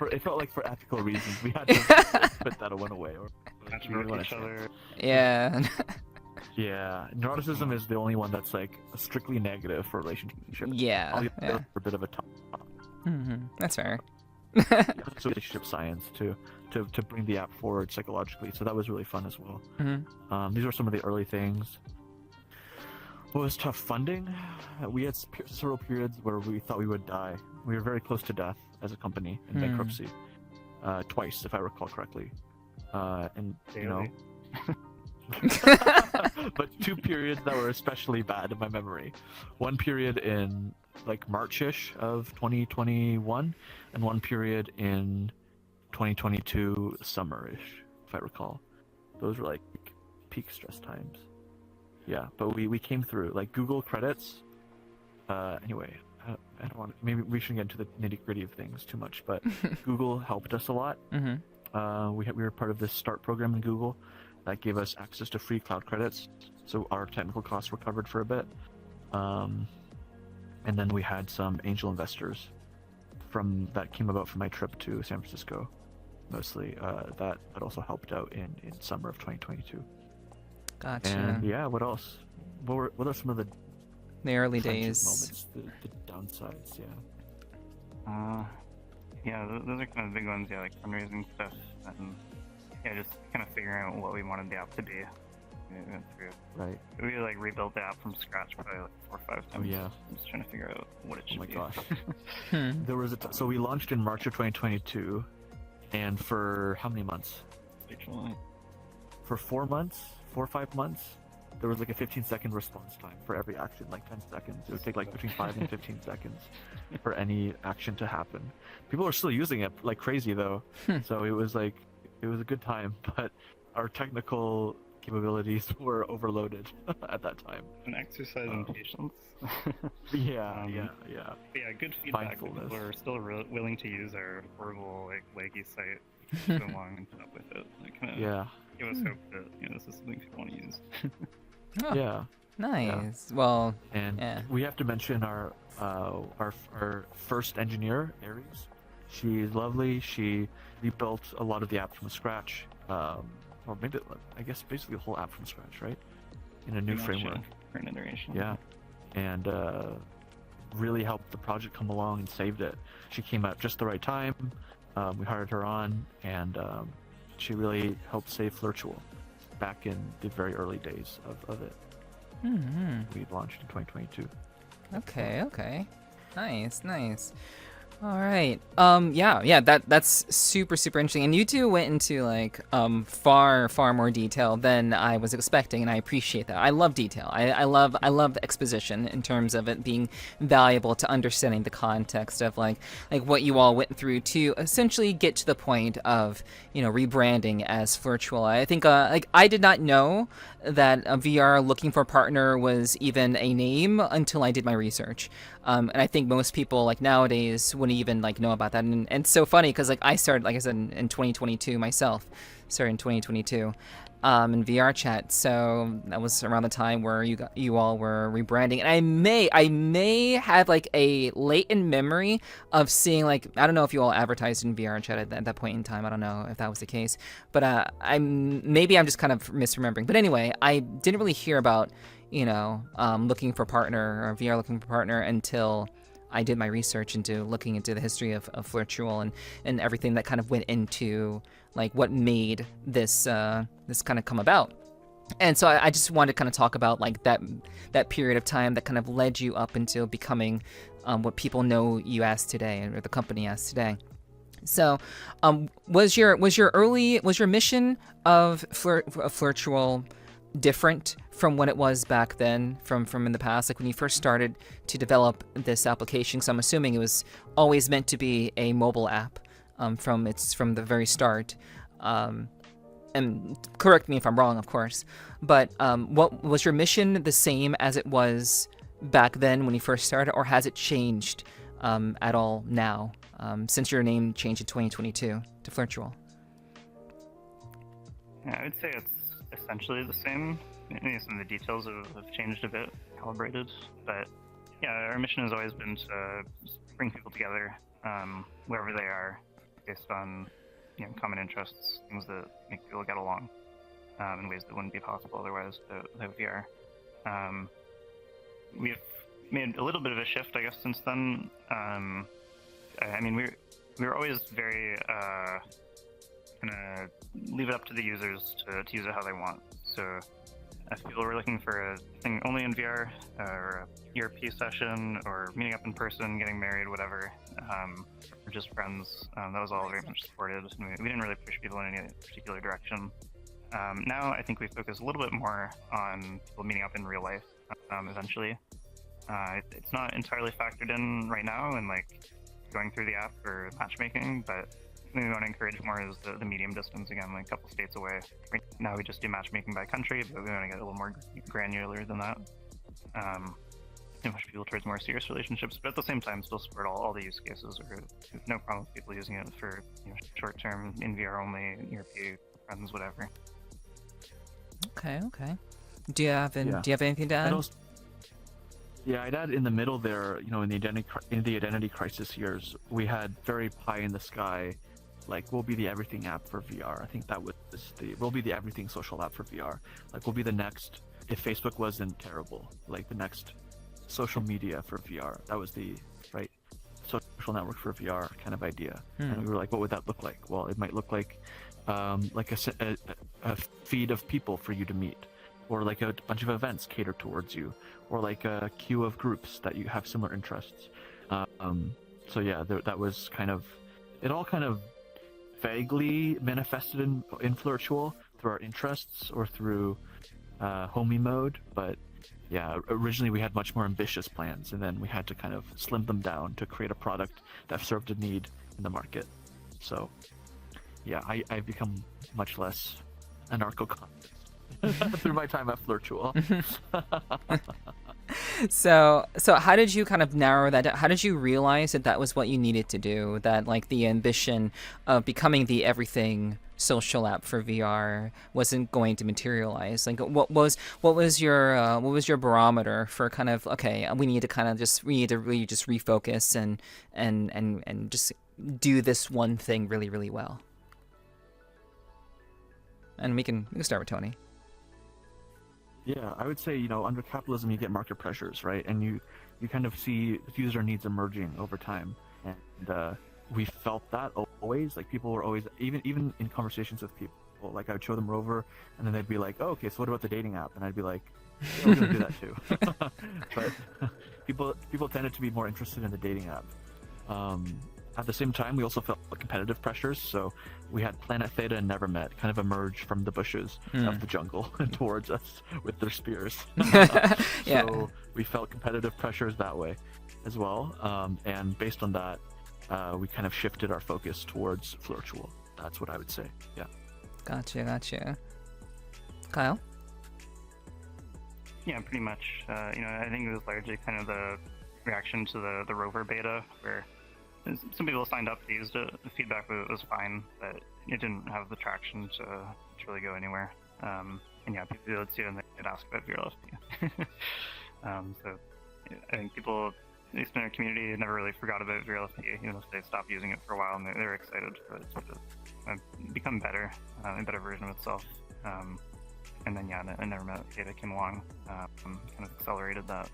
it felt like for ethical reasons we had to put that one away. Or Match we really with wanna each say. other. Yeah. Yeah, neuroticism is the only one that's like strictly negative for relationships. Yeah. All the Yeah. others are a bit of a top. That's fair. So relationship science to bring the app forward psychologically. So that was really fun as well. These were some of the early things. What was tough? Funding. We had several periods where we thought we would die. We were very close to death as a company in bankruptcy, twice, if I recall correctly. And you know, but two periods that were especially bad in my memory. One period in like March-ish of 2021, and one period in 2022 summer-ish, if I recall. Those were like peak stress times. Yeah, but we came through. Like Google credits. Anyway, I don't want. Maybe we shouldn't get into the nitty-gritty of things too much, but Google helped us a lot. We were part of this START program in Google that gave us access to free cloud credits, so our technical costs were covered for a bit. And then we had some angel investors that came about from my trip to San Francisco, mostly. That also helped out in summer of 2022. Gotcha. And yeah, what else? What are some of the early friendship days. moments, the downsides? Yeah. Yeah, those are kind of the big ones. Yeah, like fundraising stuff, and yeah, just kind of figuring out what we wanted the app to be. We went through. Right. We like rebuilt the app from scratch probably like 4 or 5 times. Oh, yeah. I'm just trying to figure out what it should be. Oh my gosh. There was so we launched in March of 2022, and for how many months? Actually, For 4 months, 4 or 5 months, there was like a 15-second response time for every action, like 10 seconds. It would take like between 5 and 15 seconds for any action to happen. People are still using it like crazy though, so it was a good time, but our technical capabilities were overloaded at that time. an exercise in patience. Yeah. But yeah, good feedback. Mindfulness. We're still willing to use our horrible, like, laggy site so long and put up with it. Like, kind of Yeah. give us hope that this is something people want to use. Oh, Yeah. nice. Well, And yeah. we have to mention our first engineer, Aries. She's lovely. She rebuilt a lot of the app from scratch, or maybe I guess basically the whole app from scratch, right? In a new framework. For an iteration. Yeah, and really helped the project come along and saved it. She came at just the right time. We hired her on, and she really helped save FLIRTUAL back in the very early days of it. We launched in 2022. Okay. Nice. All right. Yeah. That's super interesting. And you two went into like far more detail than I was expecting, and I appreciate that. I love detail. I love the exposition in terms of it being valuable to understanding the context of like what you all went through to essentially get to the point of rebranding as FLIRTUAL. I think like I did not know that VR looking for a partner was even a name until I did my research. And I think most people like nowadays wouldn't even like know about that. And it's so funny because like I started, like I said, in 2022 myself, started in 2022 in VRChat. So that was around the time where you all were rebranding. And I may have like a latent memory of seeing like, I don't know if you all advertised in VRChat at that point in time. I don't know if that was the case, but maybe I'm just kind of misremembering. But anyway, I didn't really hear about looking for a partner or VR looking for a partner until I did my research into looking into the history of FLIRTUAL and everything that kind of went into like what made this kind of come about. And so I just wanted to kind of talk about like that period of time that kind of led you up into becoming what people know you as today, or the company as today. So was your mission of FLIRTUAL different from what it was back then, from in the past, like when you first started to develop this application? So I'm assuming it was always meant to be a mobile app from the very start. And correct me if I'm wrong, of course, but what was your mission the same as it was back then when you first started, or has it changed at all now since your name changed in 2022 to FLIRTUAL? Yeah, I would say it's essentially the same. Maybe some of the details have changed a bit, calibrated, but yeah, our mission has always been to bring people together wherever they are, based on common interests, things that make people get along in ways that wouldn't be possible otherwise without VR. We've made a little bit of a shift, I guess, since then. I mean, we were always very gonna leave it up to the users to use it how they want. So if people were looking for a thing only in VR, or a ERP session, or meeting up in person, getting married, whatever, or just friends, that was all very much supported. We didn't really push people in any particular direction. Now I think we focus a little bit more on people meeting up in real life eventually. It's not entirely factored in right now and like going through the app or matchmaking, but we want to encourage more is the medium distance, again, like a couple states away. Right now we just do matchmaking by country, but we want to get a little more granular than that. And push people towards more serious relationships, but at the same time still support all the use cases, or no problem with people using it for short term, in VR only, ERP, friends, whatever. Okay. Do you have anything to add? Yeah, I'd add in the middle there, in the identity crisis years, we had very pie in the sky, like we'll be the everything app for VR. I think that was we'll be the everything social app for VR. Like we'll be the next, if Facebook wasn't terrible, like the next social media for VR. That was the right social network for VR kind of idea. And we were like, what would that look like? Well, it might look like a feed of people for you to meet, or like a bunch of events catered towards you, or like a queue of groups that you have similar interests. So yeah, that was it all kind of vaguely manifested in FLIRTUal through our interests or through homie mode. But yeah, originally we had much more ambitious plans, and then we had to kind of slim them down to create a product that served a need in the market. So yeah, I've become much less anarcho-conscious through my time at FLIRTUal. So how did you kind of narrow that down? How did you realize that was what you needed to do? That like the ambition of becoming the everything social app for VR wasn't going to materialize? Like what was your barometer for kind of, okay, we need to really just refocus and just do this one thing really, really well? And we can start with Tony. Yeah, I would say, under capitalism, you get market pressures, right? And you kind of see user needs emerging over time. And we felt that always. Like, people were always, even in conversations with people, like, I would show them Rover, and then they'd be like, oh, okay, so what about the dating app? And I'd be like, yeah, we're going to do that too. But people tended to be more interested in the dating app. At the same time, we also felt competitive pressures, so we had Planet Theta and Never Met kind of emerge from the bushes of the jungle towards us with their spears. Yeah. So we felt competitive pressures that way as well, and based on that, we kind of shifted our focus towards FLIRTUal. That's what I would say, yeah. Gotcha. Kyle? Yeah, pretty much. I think it was largely kind of the reaction to the Rover beta, where some people signed up, they used it, the feedback was fine, but it didn't have the traction to really go anywhere. And yeah, people would see it and they'd ask about VRLFP. So I think people, at least in our community, never really forgot about VRLFP, even if they stopped using it for a while, and they were excited for it to become better, a better version of itself. And then yeah, I never met data came along, kind of accelerated that.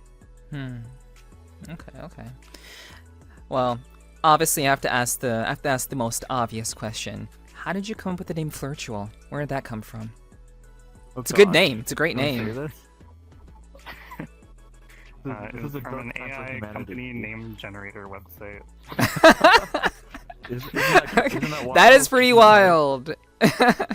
Okay. Well, obviously, I have to ask the most obvious question. How did you come up with the name FLIRTUal? Where did that come from? It's a good name. It's a great name. It was from an AI company name generator website. Isn't that wild? That is pretty wild.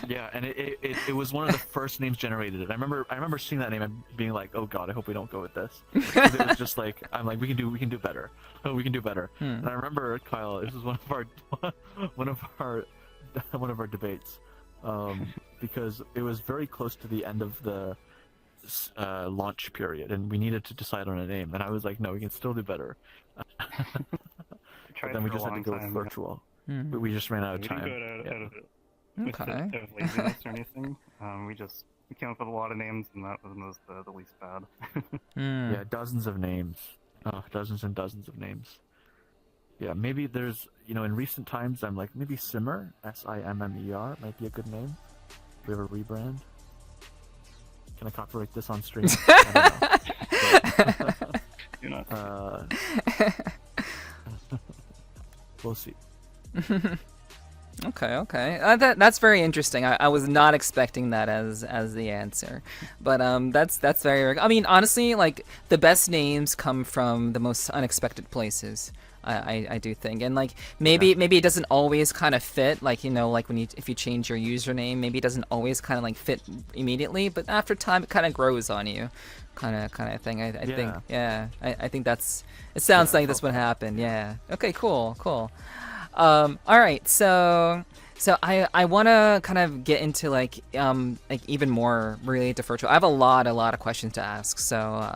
Yeah, and it was one of the first names generated. I remember seeing that name and being like, oh god, I hope we don't go with this. It was just like, I'm like, we can do better. We can do better. And I remember, Kyle, this was one of our debates, because it was very close to the end of the launch period, and we needed to decide on a name. And I was like, no, we can still do better. But then we just had to go with FLIRTUal. But we just ran out of time. We didn't go out of it. Out of laziness or anything. We came up with a lot of names, and that was the least bad. Yeah, dozens of names. Dozens and dozens of names. Yeah, maybe there's, in recent times, I'm like, maybe Simmer, Simmer, might be a good name. If we ever rebrand. Can I copyright this on stream? I don't know. Do not. We'll see. Okay. That's very interesting. I was not expecting that as the answer, but that's very. I mean, honestly, like the best names come from the most unexpected places. I do think, and like maybe it doesn't always kind of fit. Like like if you change your username, maybe it doesn't always kind of like fit immediately, but after time it kind of grows on you, kind of thing. I think I think that's. It sounds like this would happen. Yeah. Okay. Cool. All right, so I want to kind of get into like even more related to virtual. I have a lot of questions to ask, so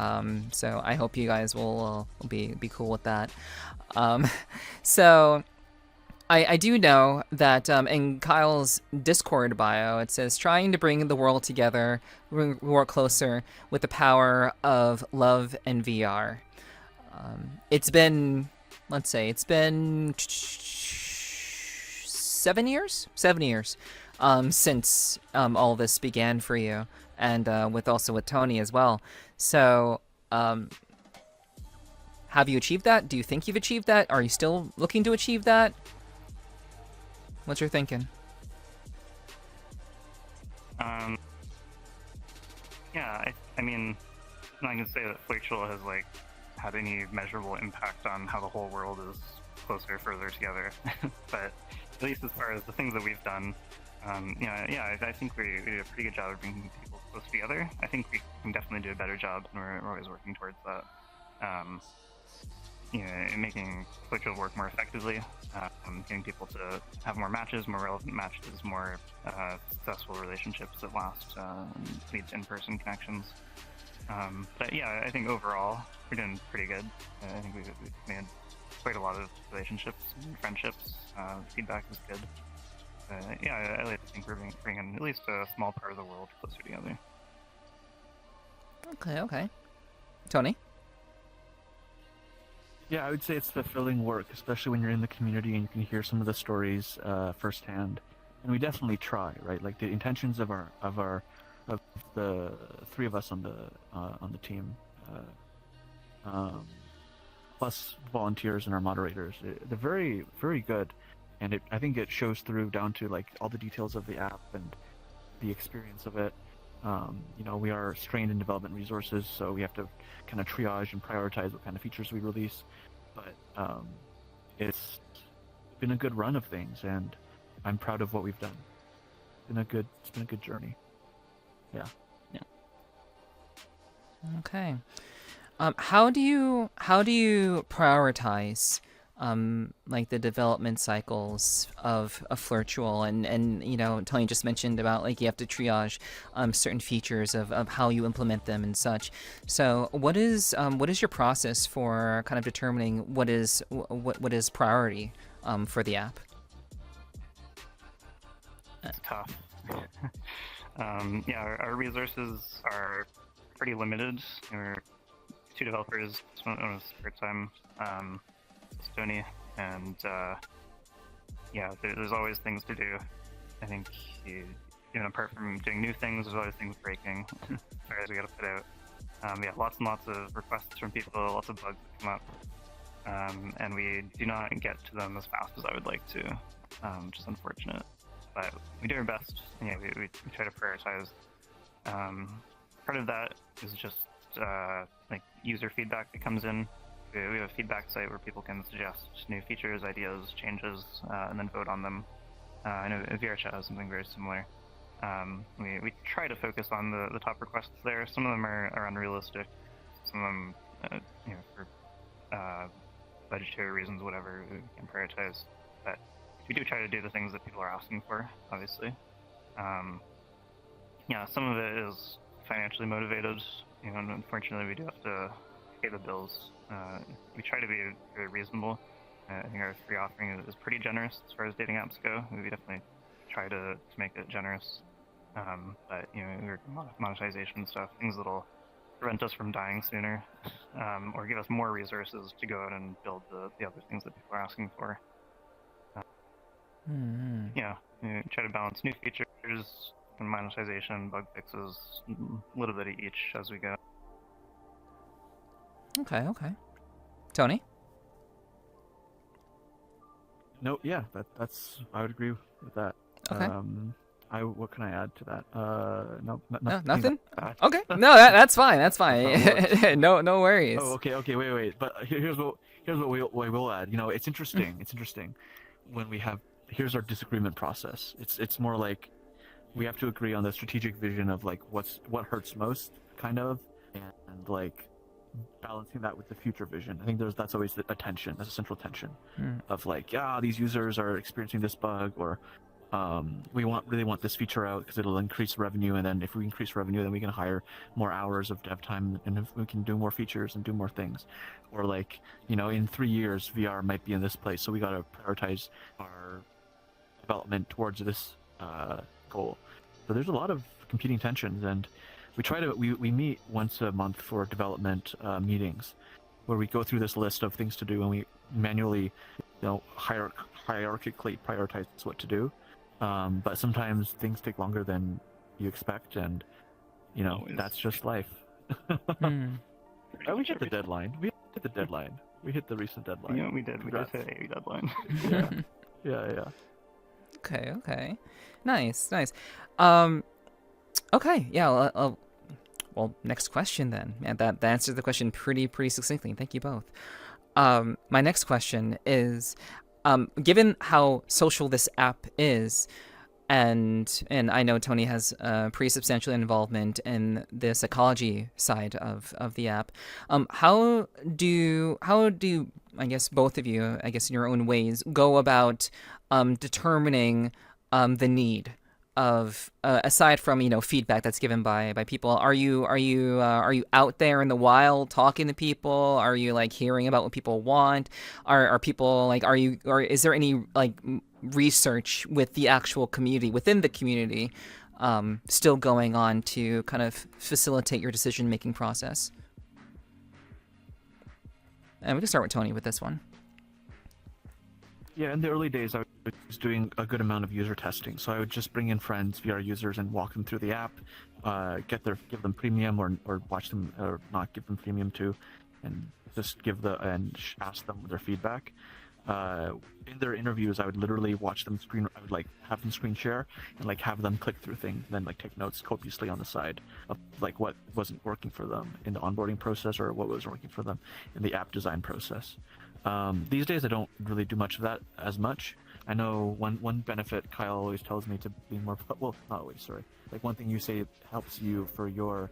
so I hope you guys will be cool with that. So I do know that in Kyle's Discord bio it says trying to bring the world together, work closer with the power of love and VR. It's been, let's say, 7 years since all this began for you, and with Tony as well. So have you achieved that? Do you think you've achieved that? Are you still looking to achieve that? What's your thinking? Yeah, I mean, I'm not gonna say that FLIRTUal has like had any measurable impact on how the whole world is closer, further together, but at least as far as the things that we've done, I think we did a pretty good job of bringing people close together. I think we can definitely do a better job, and we're always working towards that. In making FLIRTUal work more effectively, getting people to have more matches, more relevant matches, more successful relationships that last, lead to in-person connections. But yeah, I think overall we're doing pretty good. I think we've made quite a lot of relationships and friendships. Feedback is good. I like to think we're bringing at least a small part of the world closer together. Okay. Tony? Yeah, I would say it's fulfilling work, especially when you're in the community and you can hear some of the stories firsthand. And we definitely try, right? Like the intentions of the three of us on the team, plus volunteers and our moderators, they're very, very good, and I think it shows through down to like all the details of the app and the experience of it. We are strained in development resources, so we have to kind of triage and prioritize what kind of features we release. But it's been a good run of things, and I'm proud of what we've done. It's been a good journey. Yeah. Okay. How do you prioritize like the development cycles of FLIRTUal, and Tony just mentioned about like you have to triage certain features of how you implement them and such. So what is your process for kind of determining what is priority for the app? It's tough. Our resources are pretty limited. We're 2 developers, one is part-time, Tony, and there's always things to do. I think even apart from doing new things, there's always things breaking. Sorry, we gotta put out. Lots and lots of requests from people, lots of bugs that come up, and we do not get to them as fast as I would like to, which is unfortunate. But we do our best. And we try to prioritize. Part of that is just like user feedback that comes in. We have a feedback site where people can suggest new features, ideas, changes, and then vote on them. I know VRChat has something very similar. We try to focus on the top requests there. Some of them are unrealistic. Some of them, for budgetary reasons, whatever, we can prioritize. But we do try to do the things that people are asking for, obviously. Some of it is financially motivated. And unfortunately, we do have to pay the bills. We try to be very reasonable. I think our free offering is pretty generous as far as dating apps go. We definitely try to make it generous. But monetization stuff, things that'll prevent us from dying sooner, or give us more resources to go out and build the other things that people are asking for. Yeah, try to balance new features and monetization, bug fixes, a little bit of each as we go. Okay. Tony? No, yeah, that's I would agree with that. Okay. What can I add to that? No, No, nothing? bad. Okay. No, that's fine. That's fine. That's no worries. Oh, okay. Wait. But here's what we will add. You know, it's interesting. It's interesting when we have here's our disagreement process. It's more like we have to agree on the strategic vision of like what hurts most, kind of, and like balancing that with the future vision. I think that's always a tension. That's a central tension of like, these users are experiencing this bug, or we really want this feature out because it'll increase revenue, and then if we increase revenue, then we can hire more hours of dev time, and if we can do more features and do more things. Or like, in 3 years VR might be in this place, so we got to prioritize our development towards this goal. So there's a lot of competing tensions, and we meet once a month for development meetings where we go through this list of things to do, and we manually hierarchically prioritize what to do. But sometimes things take longer than you expect, and that's just life. We hit the deadline. We hit the recent deadline. Yeah, we did. Congrats. We just hit a deadline. Yeah. Okay. Nice. Okay. Yeah. Well, next question then. Yeah, that answered the question pretty succinctly. Thank you both. My next question is, given how social this app is, and I know Tony has pretty substantial involvement in the psychology side of the app, how do I guess both of you, I guess in your own ways, go about determining the need of aside from feedback that's given by people? Are you out there in the wild talking to people? Are you like hearing about what people want? Are people like is there any like research with the actual community, within the community, still going on to kind of facilitate your decision making process? And we can start with Tony with this one. Yeah, in the early days, I was doing a good amount of user testing. So I would just bring in friends, VR users, and walk them through the app, give them premium or watch them or not give them premium too, and just ask them their feedback. In their interviews, I would literally watch them I would like have them screen share and like have them click through things, and then like take notes copiously on the side of like what wasn't working for them in the onboarding process or what was working for them in the app design process. These days I don't really do much of that as much. I know one benefit Kyle always tells me to being more, well, not always, sorry. Like one thing you say helps you for your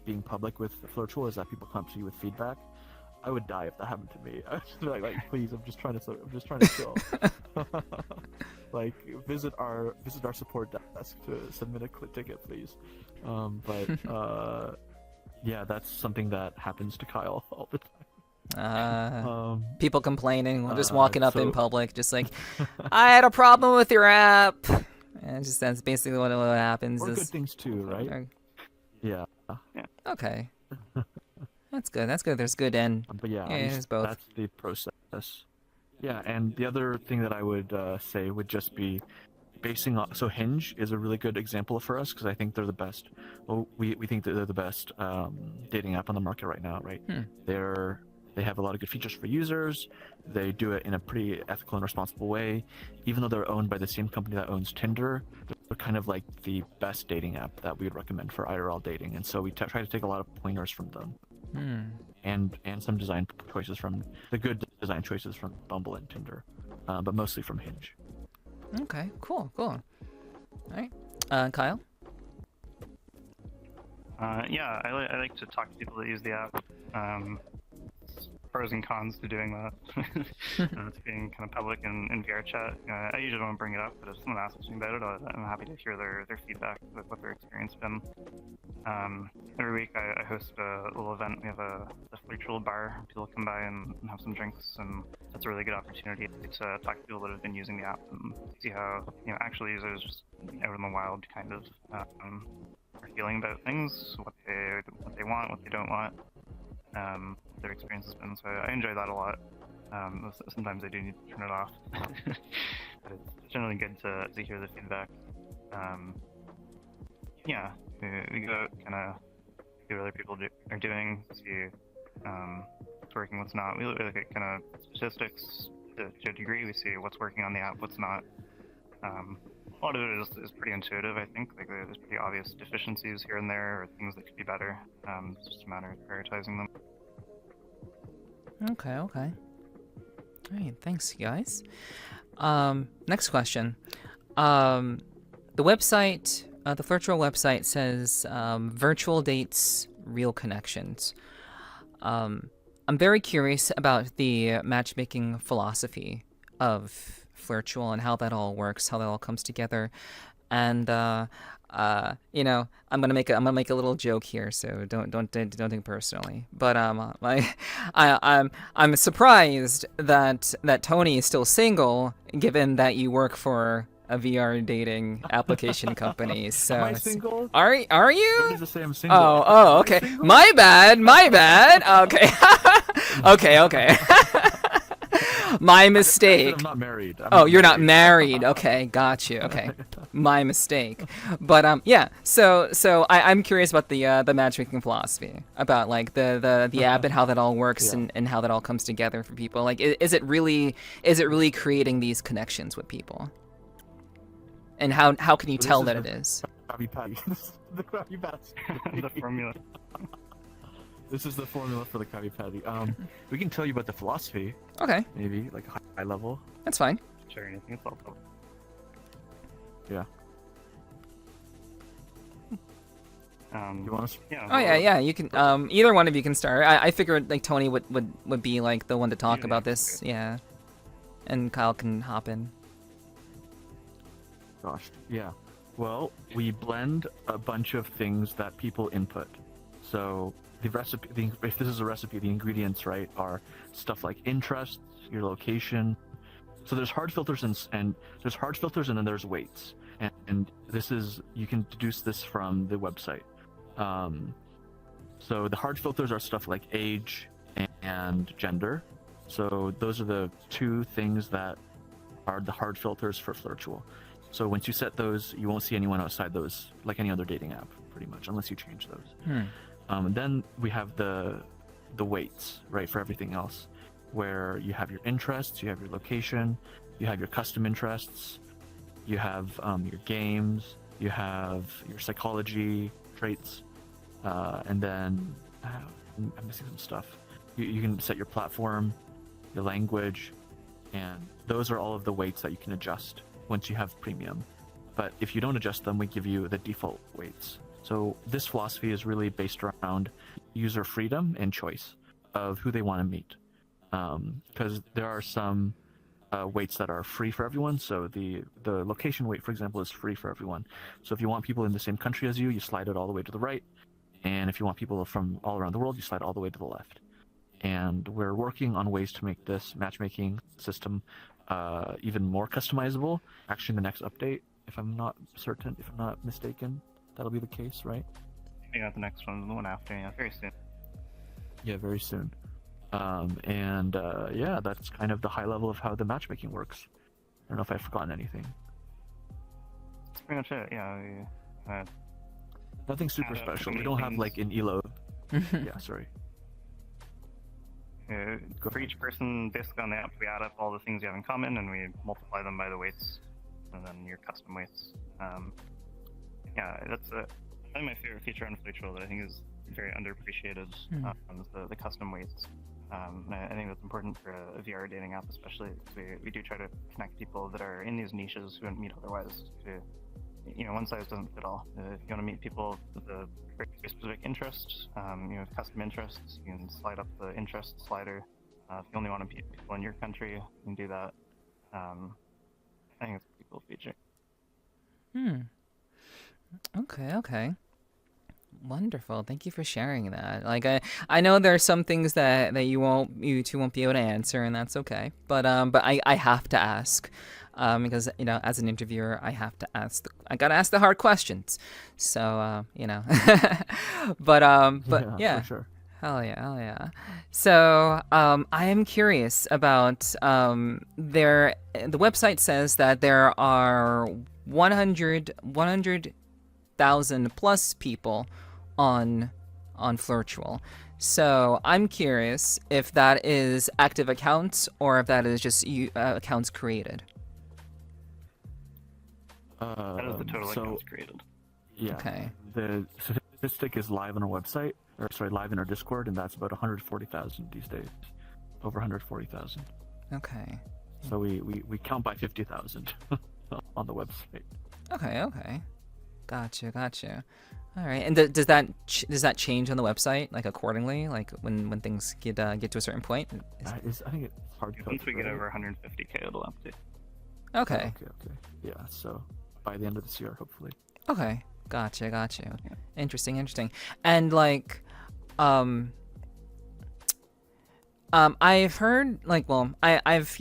being public with FLIRTUAL is that people come to you with feedback. I would die if that happened to me. I was just like, please, I'm just trying to chill. Like visit our support desk to submit a ticket, please. Yeah, that's something that happens to Kyle all the time. People complaining, just walking up in public, just like, I had a problem with your app. And that's basically what happens. Or good things too, right? Yeah. Okay. That's good. There's good and but yeah, there's both. That's the process. Yeah, and the other thing that I would say would just be basing on. So Hinge is a really good example for us because I think they're the best. Well, we think that they're the best dating app on the market right now, right? They have a lot of good features for users. They do it in a pretty ethical and responsible way. Even though they're owned by the same company that owns Tinder, they're kind of like the best dating app that we would recommend for IRL dating. And so we try to take a lot of pointers from them. And some design choices from the good design choices from Bumble and Tinder, but mostly from Hinge. Okay, cool. All right, Kyle. Yeah, I like to talk to people that use the app. Pros and cons to doing that. To being kind of public in VRChat. I usually don't bring it up, but if someone asks me about it, I'm happy to hear their feedback with what their experience been. Every week I host a little event. We have a FLIRTUAL bar. People come by and have some drinks, and that's a really good opportunity to talk to people that have been using the app and see how actual users out in the wild kind of are feeling about things, what they want, what they don't want, their experience has been. So I enjoy that a lot. Sometimes I do need to turn it off, but it's generally good to hear the feedback. Yeah, we go out, kind of see what other people are doing, see what's working, what's not. We look at kind of statistics to a degree. We see what's working on the app, what's not. A lot of it is pretty intuitive, I think. Like there's pretty obvious deficiencies here and there, or things that could be better. It's just a matter of prioritizing them. Okay. All right, thanks, guys. Next question. The website, the FLIRTUAL website says virtual dates, real connections. I'm very curious about the matchmaking philosophy of FLIRTUal and how that all works, how that all comes together, and you know, I'm gonna make a little joke here, so don't think personally. But I'm surprised that Tony is still single, given that you work for a VR dating application company. So Am I single? Are you? Where does it say I'm single? Oh, okay. My bad. Okay. Okay. My mistake. I'm not married. You're not married. Okay, got you. Okay, my mistake. But yeah. So I'm curious about the matchmaking philosophy, about like the app and how that all works, Yeah. and how that all comes together for people. Like, is it really creating these connections with people? And how can you tell that it is? Krabby Patty. The Krabby Patty. The formula. This is the formula for the Krabby Patty. We can tell you about the philosophy, Okay, maybe, like high level. that's fine. Sure, anything it's all public. Yeah. You want to? Yeah. Oh yeah. You can. Either one of you can start. I figured like Tony would be like the one to talk Yeah, about this. Yeah, and Kyle can hop in. Gosh. Yeah. Well, we blend a bunch of things that people input. So the recipe, if this is a recipe, the ingredients, right, are stuff like interests, your location. So there's hard filters and there's hard filters, and then there's weights. And this is, you can deduce this from the website. So the hard filters are stuff like age and gender. So those are the two things that are the hard filters for FLIRTUal. So once you set those, you won't see anyone outside those, like any other dating app, pretty much, unless you change those. Then we have the weights, right, for everything else, where you have your interests, you have your location, you have your custom interests, you have your games, you have your psychology traits, and then I'm missing some stuff. You can set your platform, your language, and those are all of the weights that you can adjust once you have premium. But if you don't adjust them, we give you the default weights. So this philosophy is really based around user freedom and choice of who they want to meet. Because there are some weights that are free for everyone. So the location weight, for example, is free for everyone. So if you want people in the same country as you, you slide it all the way to the right. And if you want people from all around the world, you slide all the way to the left. And we're working on ways to make this matchmaking system even more customizable. Actually, in the next update, if I'm not mistaken, that'll be the case, right? I got the next one, the one after, yeah, very soon. Yeah, very soon. Yeah, that's kind of the high level of how the matchmaking works. I don't know if I've forgotten anything. That's pretty much it, yeah. Nothing super so special. We many don't have things. like an ELO. Yeah, sorry. For each person, basically on the app, we add up all the things you have in common, and we multiply them by the weights, and then your custom weights. Yeah, that's probably my favorite feature on FLIRTUal that I think is very underappreciated, is the custom weights. And I think that's important for a VR dating app, especially because we do try to connect people that are in these niches who wouldn't meet otherwise. One size doesn't fit all. If you want to meet people with a very specific interest, custom interests, you can slide up the interest slider. If you only want to meet people in your country, you can do that. I think it's a pretty cool feature. Okay. Wonderful. Thank you for sharing that. Like I know there are some things that you two won't be able to answer, and that's okay. But I have to ask. because as an interviewer, I gotta ask the hard questions. So but yeah. For sure. Hell yeah, hell yeah. So, I am curious about the website says that there are 100,000 plus people on FLIRTUal. So, I'm curious if that is active accounts or if that is just accounts created. That is the total accounts created. Yeah. Okay. The statistic is live on our website, live in our Discord, and that's about 140,000 these days. Over 140,000. Okay. So we count by 50,000 on the website. Okay. Gotcha. All right. And does that change on the website like accordingly, like when things get to a certain point? I think it's hard to. Once we get over 150K, it'll update. Okay. Okay. Yeah. So by the end of this year, hopefully. Okay. Gotcha. Yeah. Interesting. And like, I've heard like, well, I've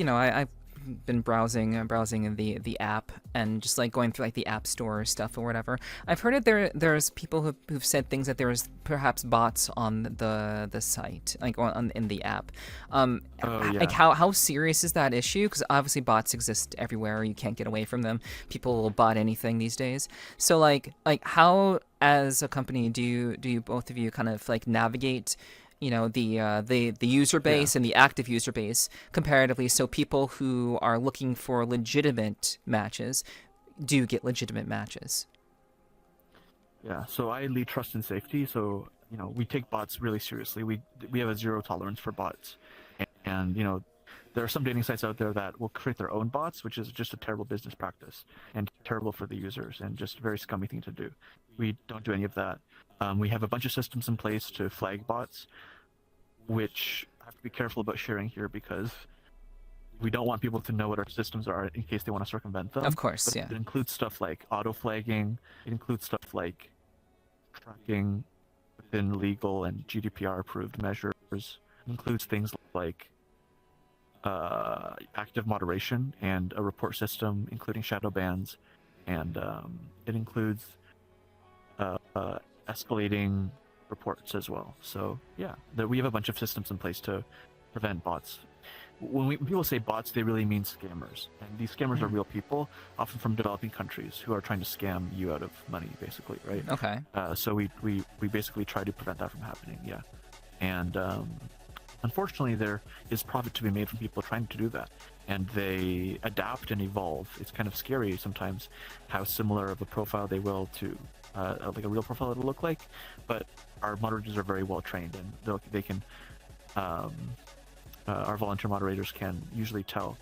been browsing the app and just like going through like the app store stuff or whatever. I've heard that there's people who've said things that there's perhaps bots on the site, like in the app. Like how serious is that issue? Because obviously bots exist everywhere. You can't get away from them. People will bot anything these days. So like how, as a company, do you both of you kind of like navigate the user base and the active user base comparatively, so people who are looking for legitimate matches do get legitimate matches? Yeah, so I lead trust and safety, so we take bots really seriously. We have a zero tolerance for bots, and there are some dating sites out there that will create their own bots, which is just a terrible business practice and terrible for the users and just a very scummy thing to do. We don't do any of that. We have a bunch of systems in place to flag bots, which I have to be careful about sharing here because we don't want people to know what our systems are in case they want to circumvent them. Of course, but yeah. It includes stuff like auto flagging. It includes stuff like tracking within legal and GDPR approved measures. It includes things like active moderation and a report system, including shadow bans, and it includes escalating reports as well. So yeah, we have a bunch of systems in place to prevent bots. When people say bots, they really mean scammers, and these scammers are real people, often from developing countries, who are trying to scam you out of money, basically, right? Okay. So we basically try to prevent that from happening. Yeah, and unfortunately, there is profit to be made from people trying to do that, and they adapt and evolve. It's kind of scary sometimes how similar of a profile they will to like a real profile it'll look like, but our moderators are very well trained, and they can our volunteer moderators can usually tell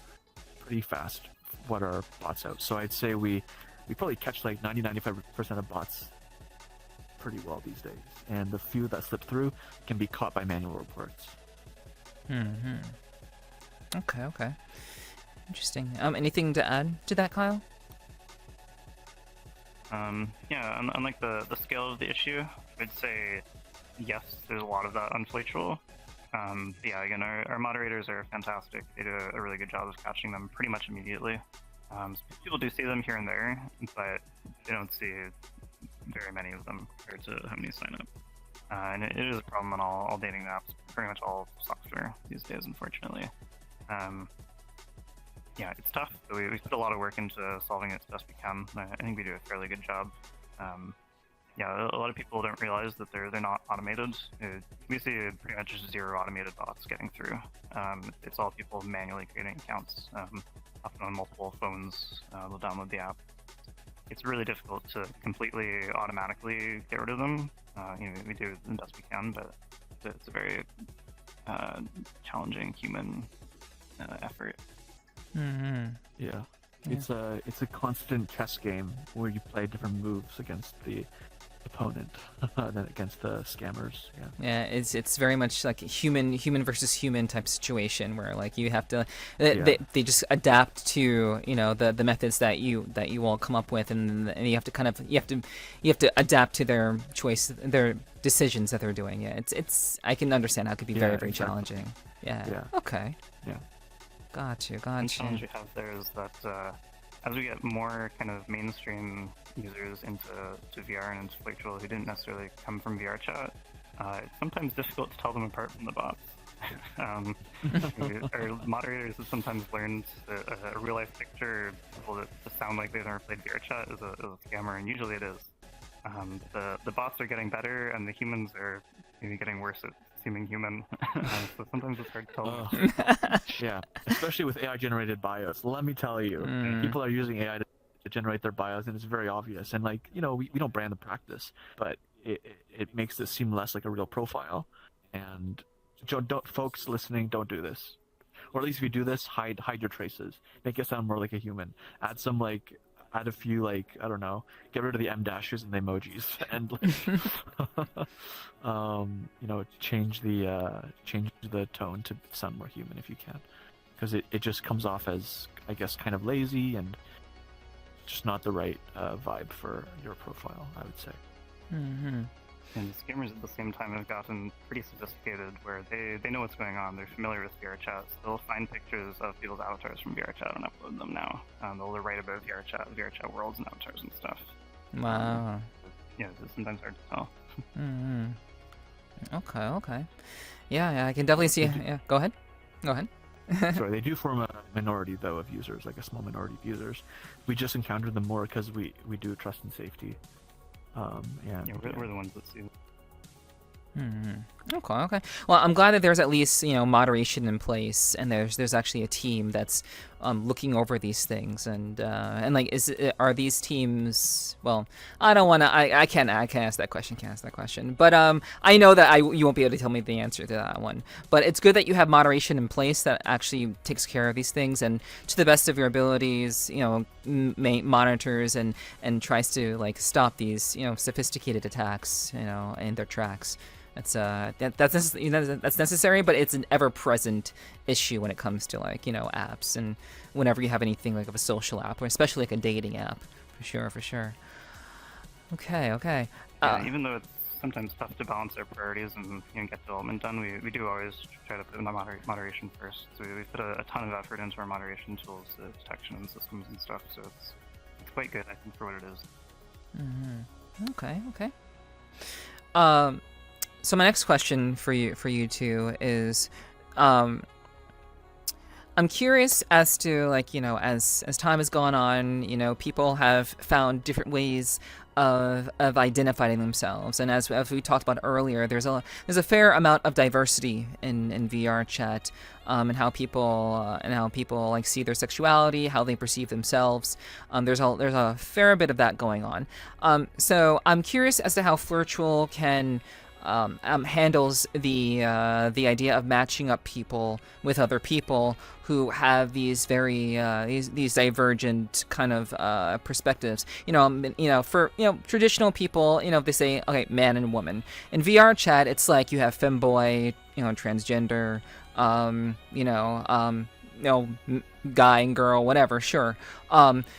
pretty fast what are bots out. So I'd say we probably catch like 90-95% of bots pretty well these days, and the few that slip through can be caught by manual reports. Okay. Interesting. Anything to add to that, Kyle? Yeah, unlike the scale of the issue, I'd say yes, there's a lot of that on FLIRTUal. Yeah, again, our moderators are fantastic. They do a really good job of catching them pretty much immediately. People do see them here and there, but they don't see very many of them compared to how many sign up. And it is a problem on all dating apps, pretty much all software these days, unfortunately. Yeah, it's tough, but we put a lot of work into solving it as best we can. I think we do a fairly good job. Yeah, a lot of people don't realize that they're not automated. We see pretty much zero automated bots getting through. It's all people manually creating accounts, often on multiple phones. They'll download the app. It's really difficult to completely automatically get rid of them. We do the best we can, but it's a very challenging human effort. Yeah. It's a constant chess game where you play different moves against the opponent than against the scammers. Yeah, it's very much like a human versus human type situation where like you have to they just adapt to the methods that you all come up with, and you have to adapt to their their decisions that they're doing. Yeah, it's I can understand how it could be very exactly. challenging. Yeah. Okay. Yeah. Got you. One challenge we have there is that as we get more kind of mainstream users into VR and into FLIRTUal who didn't necessarily come from VRChat, it's sometimes difficult to tell them apart from the bots. Our moderators have sometimes learned that a real-life picture of people that sound like they've never played VRChat is a scammer, and usually it is. The bots are getting better, and the humans are maybe getting worse at seeming human. So sometimes it's hard to tell. Yeah, especially with AI-generated bios. Let me tell you, people are using AI to generate their bios, and it's very obvious. And like, you know, we don't brand the practice, but it makes this seem less like a real profile. And don't folks listening, don't do this. Or at least if you do this, hide your traces. Make it sound more like a human. Add a few, like, I don't know, get rid of the M dashes and the emojis, and like, you know, change the tone to sound more human if you can, because it just comes off as, I guess, kind of lazy and just not the right vibe for your profile, I would say. Mm-hmm. And scammers at the same time have gotten pretty sophisticated, where they know what's going on. They're familiar with VRChat, so they'll find pictures of people's avatars from VRChat and upload them now. They'll write about VRChat worlds and avatars and stuff. Wow. Yeah, it's sometimes hard to tell. Mm-hmm. Okay. Yeah, I can definitely see. Yeah, go ahead. Sorry, they do form a minority, though, of users, like a small minority of users. We just encounter them more because we do trust and safety. We're the ones that see them. Okay. Well, I'm glad that there's at least, you know, moderation in place, and there's actually a team that's looking over these things, and like, are these teams? Well, I don't want to. I can't ask that question. But I know that you won't be able to tell me the answer to that one. But it's good that you have moderation in place that actually takes care of these things, and to the best of your abilities, you know, monitors and tries to like stop these, you know, sophisticated attacks, you know, in their tracks. That's necessary, but it's an ever-present issue when it comes to, like, you know, apps, and whenever you have anything like of a social app, or especially like a dating app, for sure. Okay. Yeah, even though it's sometimes tough to balance our priorities and get development done, we do always try to put in the moderation first. So we put a ton of effort into our moderation tools, detection and systems and stuff. So it's quite good, I think, for what it is. Mm-hmm. Okay. So my next question for you two is, I'm curious as to, like, you know, as time has gone on, you know, people have found different ways of identifying themselves, and as we talked about earlier, there's a fair amount of diversity in VRChat, and how people like see their sexuality, how they perceive themselves. There's a fair bit of that going on. So I'm curious as to how FLIRTUal can handles the idea of matching up people with other people who have these very these divergent kind of perspectives. For traditional people, they say, okay, man and woman. In VRChat, it's like you have femboy, transgender, guy and girl, whatever. Sure.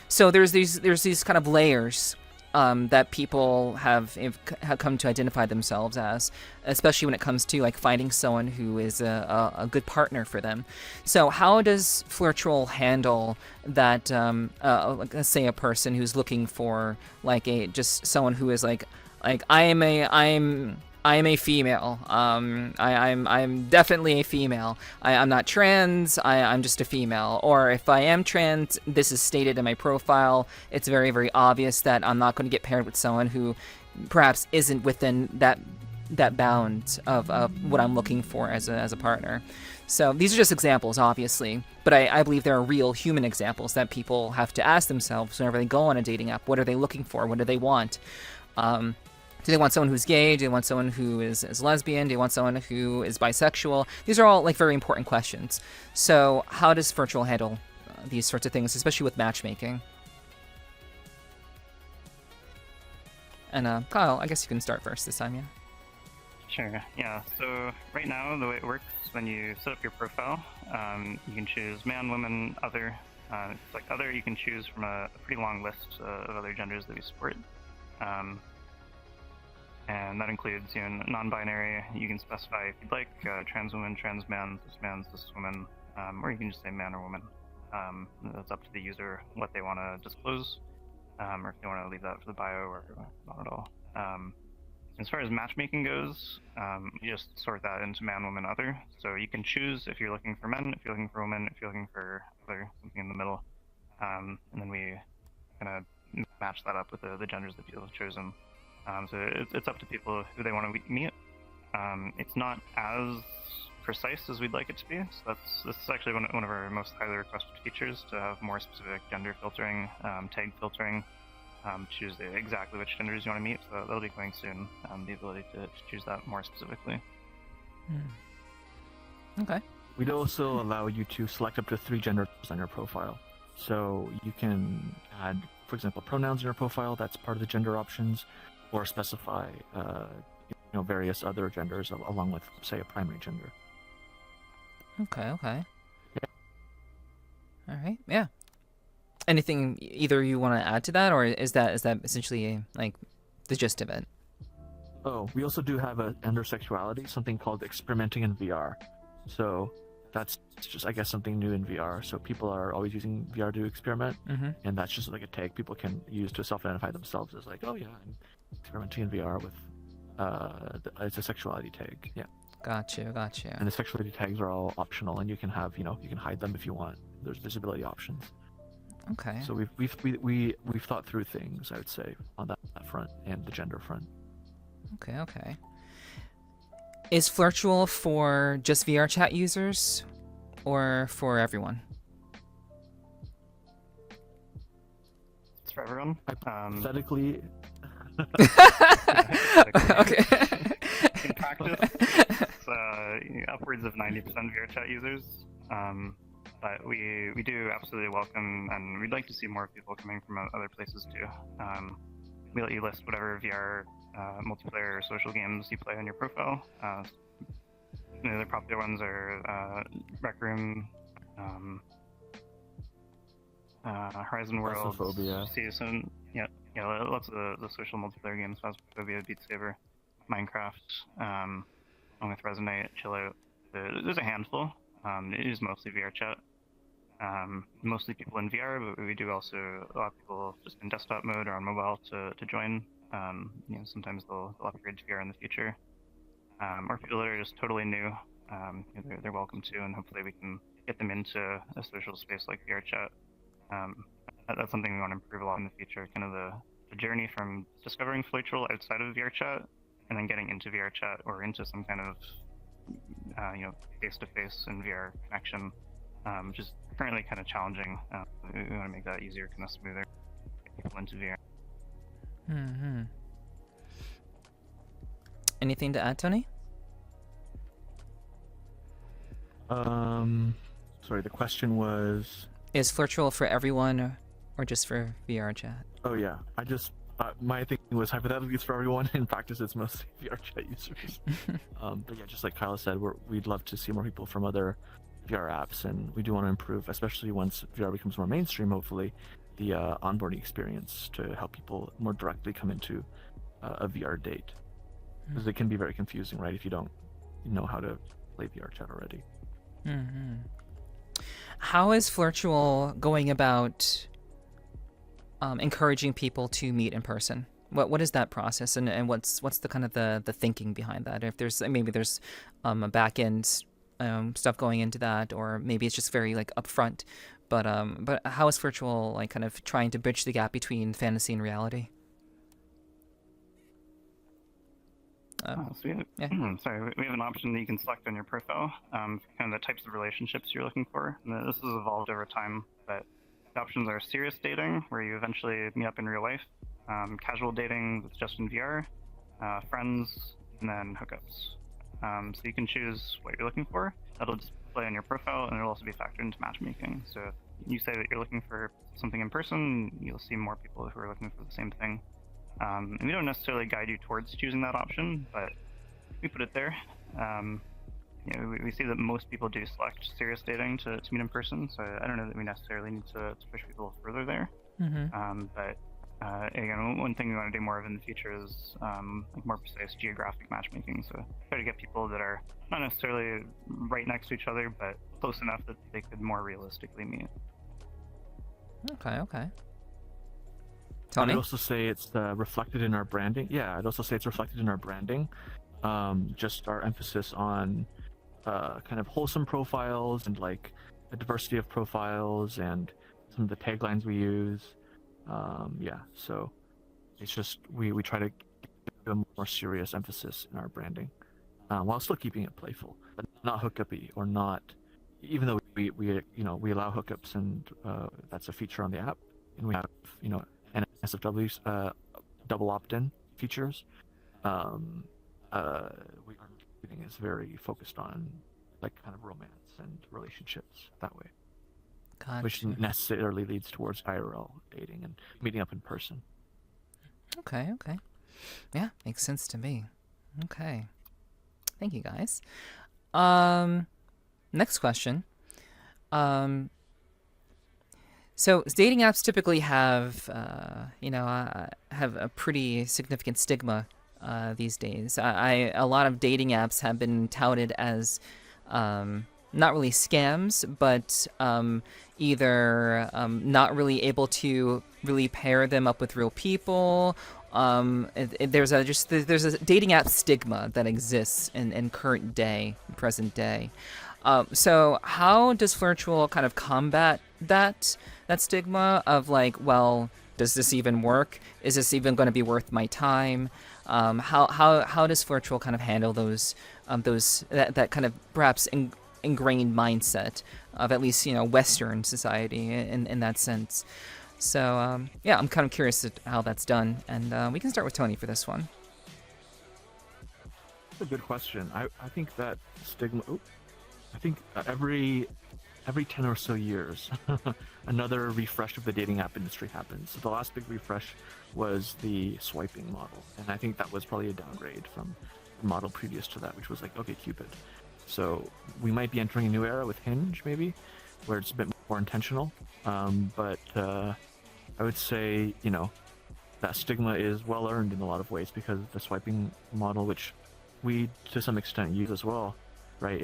So there's these kind of layers that people have come to identify themselves as, especially when it comes to like finding someone who is a good partner for them. So how does FLIRTUal handle that? Let's say a person who's looking for like just someone who is like I am a female. I'm definitely a female. I'm not trans. I'm just a female. Or if I am trans, this is stated in my profile. It's very, very obvious that I'm not going to get paired with someone who perhaps isn't within that bound of what I'm looking for as a partner. So these are just examples, obviously, but I believe there are real human examples that people have to ask themselves whenever they go on a dating app. What are they looking for? What do they want? Do they want someone who's gay? Do they want someone who is lesbian? Do they want someone who is bisexual? These are all like very important questions. So how does FLIRTUal handle these sorts of things, especially with matchmaking? And Kyle, I guess you can start first this time, yeah? Sure, yeah. So right now, the way it works, when you set up your profile, you can choose man, woman, other. It's like other, you can choose from a pretty long list of other genders that we support. And that includes non-binary. You can specify if you'd like trans woman, trans man, cis woman, or you can just say man or woman. That's up to the user what they want to disclose, or if they want to leave that for the bio or not at all. As far as matchmaking goes, you just sort that into man, woman, other. So you can choose if you're looking for men, if you're looking for women, if you're looking for other, something in the middle. And then we kind of match that up with the genders that people have chosen. So it's up to people who they want to meet. It's not as precise as we'd like it to be. So this is actually one of our most highly requested features, to have more specific gender filtering, tag filtering, choose exactly which genders you want to meet. So that'll be coming soon. The ability to choose that more specifically. Okay. We'd also allow you to select up to 3 genders on your profile. So you can add, for example, pronouns in your profile. That's part of the gender options, or specify, various other genders along with, say, a primary gender. Okay. Yeah. All right. Yeah. Anything either you want to add to that, or is that essentially like the gist of it? Oh, we also do have a gender sexuality, something called experimenting in VR. So that's just, I guess, something new in VR. So people are always using VR to experiment, and that's just like a tag people can use to self-identify themselves as like, oh yeah, I'm experimenting in VR with, it's a sexuality tag. Yeah. Gotcha. And the sexuality tags are all optional, and you can have, you can hide them if you want. There's visibility options. Okay. So we've thought through things, I would say, on that front and the gender front. Okay. Is FLIRTUal for just VRChat users, or for everyone? It's for everyone. Hypothetically. Okay. In practice, it's upwards of 90% VRChat users. But we do absolutely welcome, and we'd like to see more people coming from other places too. We let you list whatever VR multiplayer or social games you play on your profile. The popular ones are Rec Room, Horizon Worlds, Phasmophobia. Season. Yeah, lots of the social multiplayer games: Phasmophobia, Beat Saber, Minecraft, along with Resonate, Chill Out. There's a handful. It is mostly VRChat. Mostly people in VR, but we do also a lot of people just in desktop mode or on mobile to join. Sometimes they'll upgrade to VR in the future. Or people that are just totally new, they're welcome too, and hopefully we can get them into a social space like VRChat. That's something we want to improve a lot in the future. Kind of the journey from discovering FLIRTUal outside of VRChat and then getting into VRChat or into some kind of face-to-face and VR connection, which is currently kind of challenging. We want to make that easier, kind of smoother, get people into VR. Anything to add, Tony? Sorry, the question was... Is FLIRTUal for everyone, or just for VRChat? Oh yeah, my thinking was hypothetically it's for everyone. In practice, it's mostly VRChat users. But yeah, just like Kyle said, we'd love to see more people from other VR apps, and we do want to improve, especially once VR becomes more mainstream, hopefully, the onboarding experience to help people more directly come into a VR date. Because it can be very confusing, right, if you don't know how to play VRChat already. How is FLIRTUal going about encouraging people to meet in person? What is that process, and what's the kind of the thinking behind that? If there's a back end stuff going into that, or maybe it's just very like upfront. But how is FLIRTUal like kind of trying to bridge the gap between fantasy and reality? We have an option that you can select on your profile, kind of the types of relationships you're looking for. And this has evolved over time, but the options are serious dating, where you eventually meet up in real life, casual dating that's just in VR, friends, and then hookups. So you can choose what you're looking for. That'll display on your profile, and it'll also be factored into matchmaking. So if you say that you're looking for something in person, you'll see more people who are looking for the same thing. And we don't necessarily guide you towards choosing that option, but we put it there. We see that most people do select serious dating to meet in person, so I don't know that we necessarily need to push people further there. But again, one thing we want to do more of in the future is more precise geographic matchmaking. So try to get people that are not necessarily right next to each other, but close enough that they could more realistically meet. Okay. I'd also say it's reflected in our branding. Yeah, I'd also say it's reflected in our branding. Just our emphasis on kind of wholesome profiles and like a diversity of profiles and some of the taglines we use. Yeah, so it's just we try to give a more serious emphasis in our branding while still keeping it playful, but not hookup-y or not. Even though we allow hookups and that's a feature on the app, and we have NSFWs double opt-in features. Our marketing is very focused on like kind of romance and relationships that way. Gotcha. Which necessarily leads towards IRL dating and meeting up in person. Okay. Yeah, makes sense to me. Okay. Thank you, guys. Next question. So dating apps typically have a pretty significant stigma these days. A lot of dating apps have been touted as not really scams, but either not really able to really pair them up with real people. There's a dating app stigma that exists in present day. So how does FLIRTUAL kind of combat that stigma of like, well, does this even work? Is this even going to be worth my time? How does FLIRTUAL kind of handle that kind of perhaps ingrained mindset of at least Western society in that sense? So yeah, I'm kind of curious how that's done, and we can start with Tony for this one. That's a good question. I think that stigma. I think every 10 or so years, another refresh of the dating app industry happens. So the last big refresh was the swiping model, and I think that was probably a downgrade from the model previous to that, which was like OkCupid. So we might be entering a new era with Hinge, maybe, where it's a bit more intentional. But I would say, that stigma is well earned in a lot of ways because the swiping model, which we to some extent use as well, right?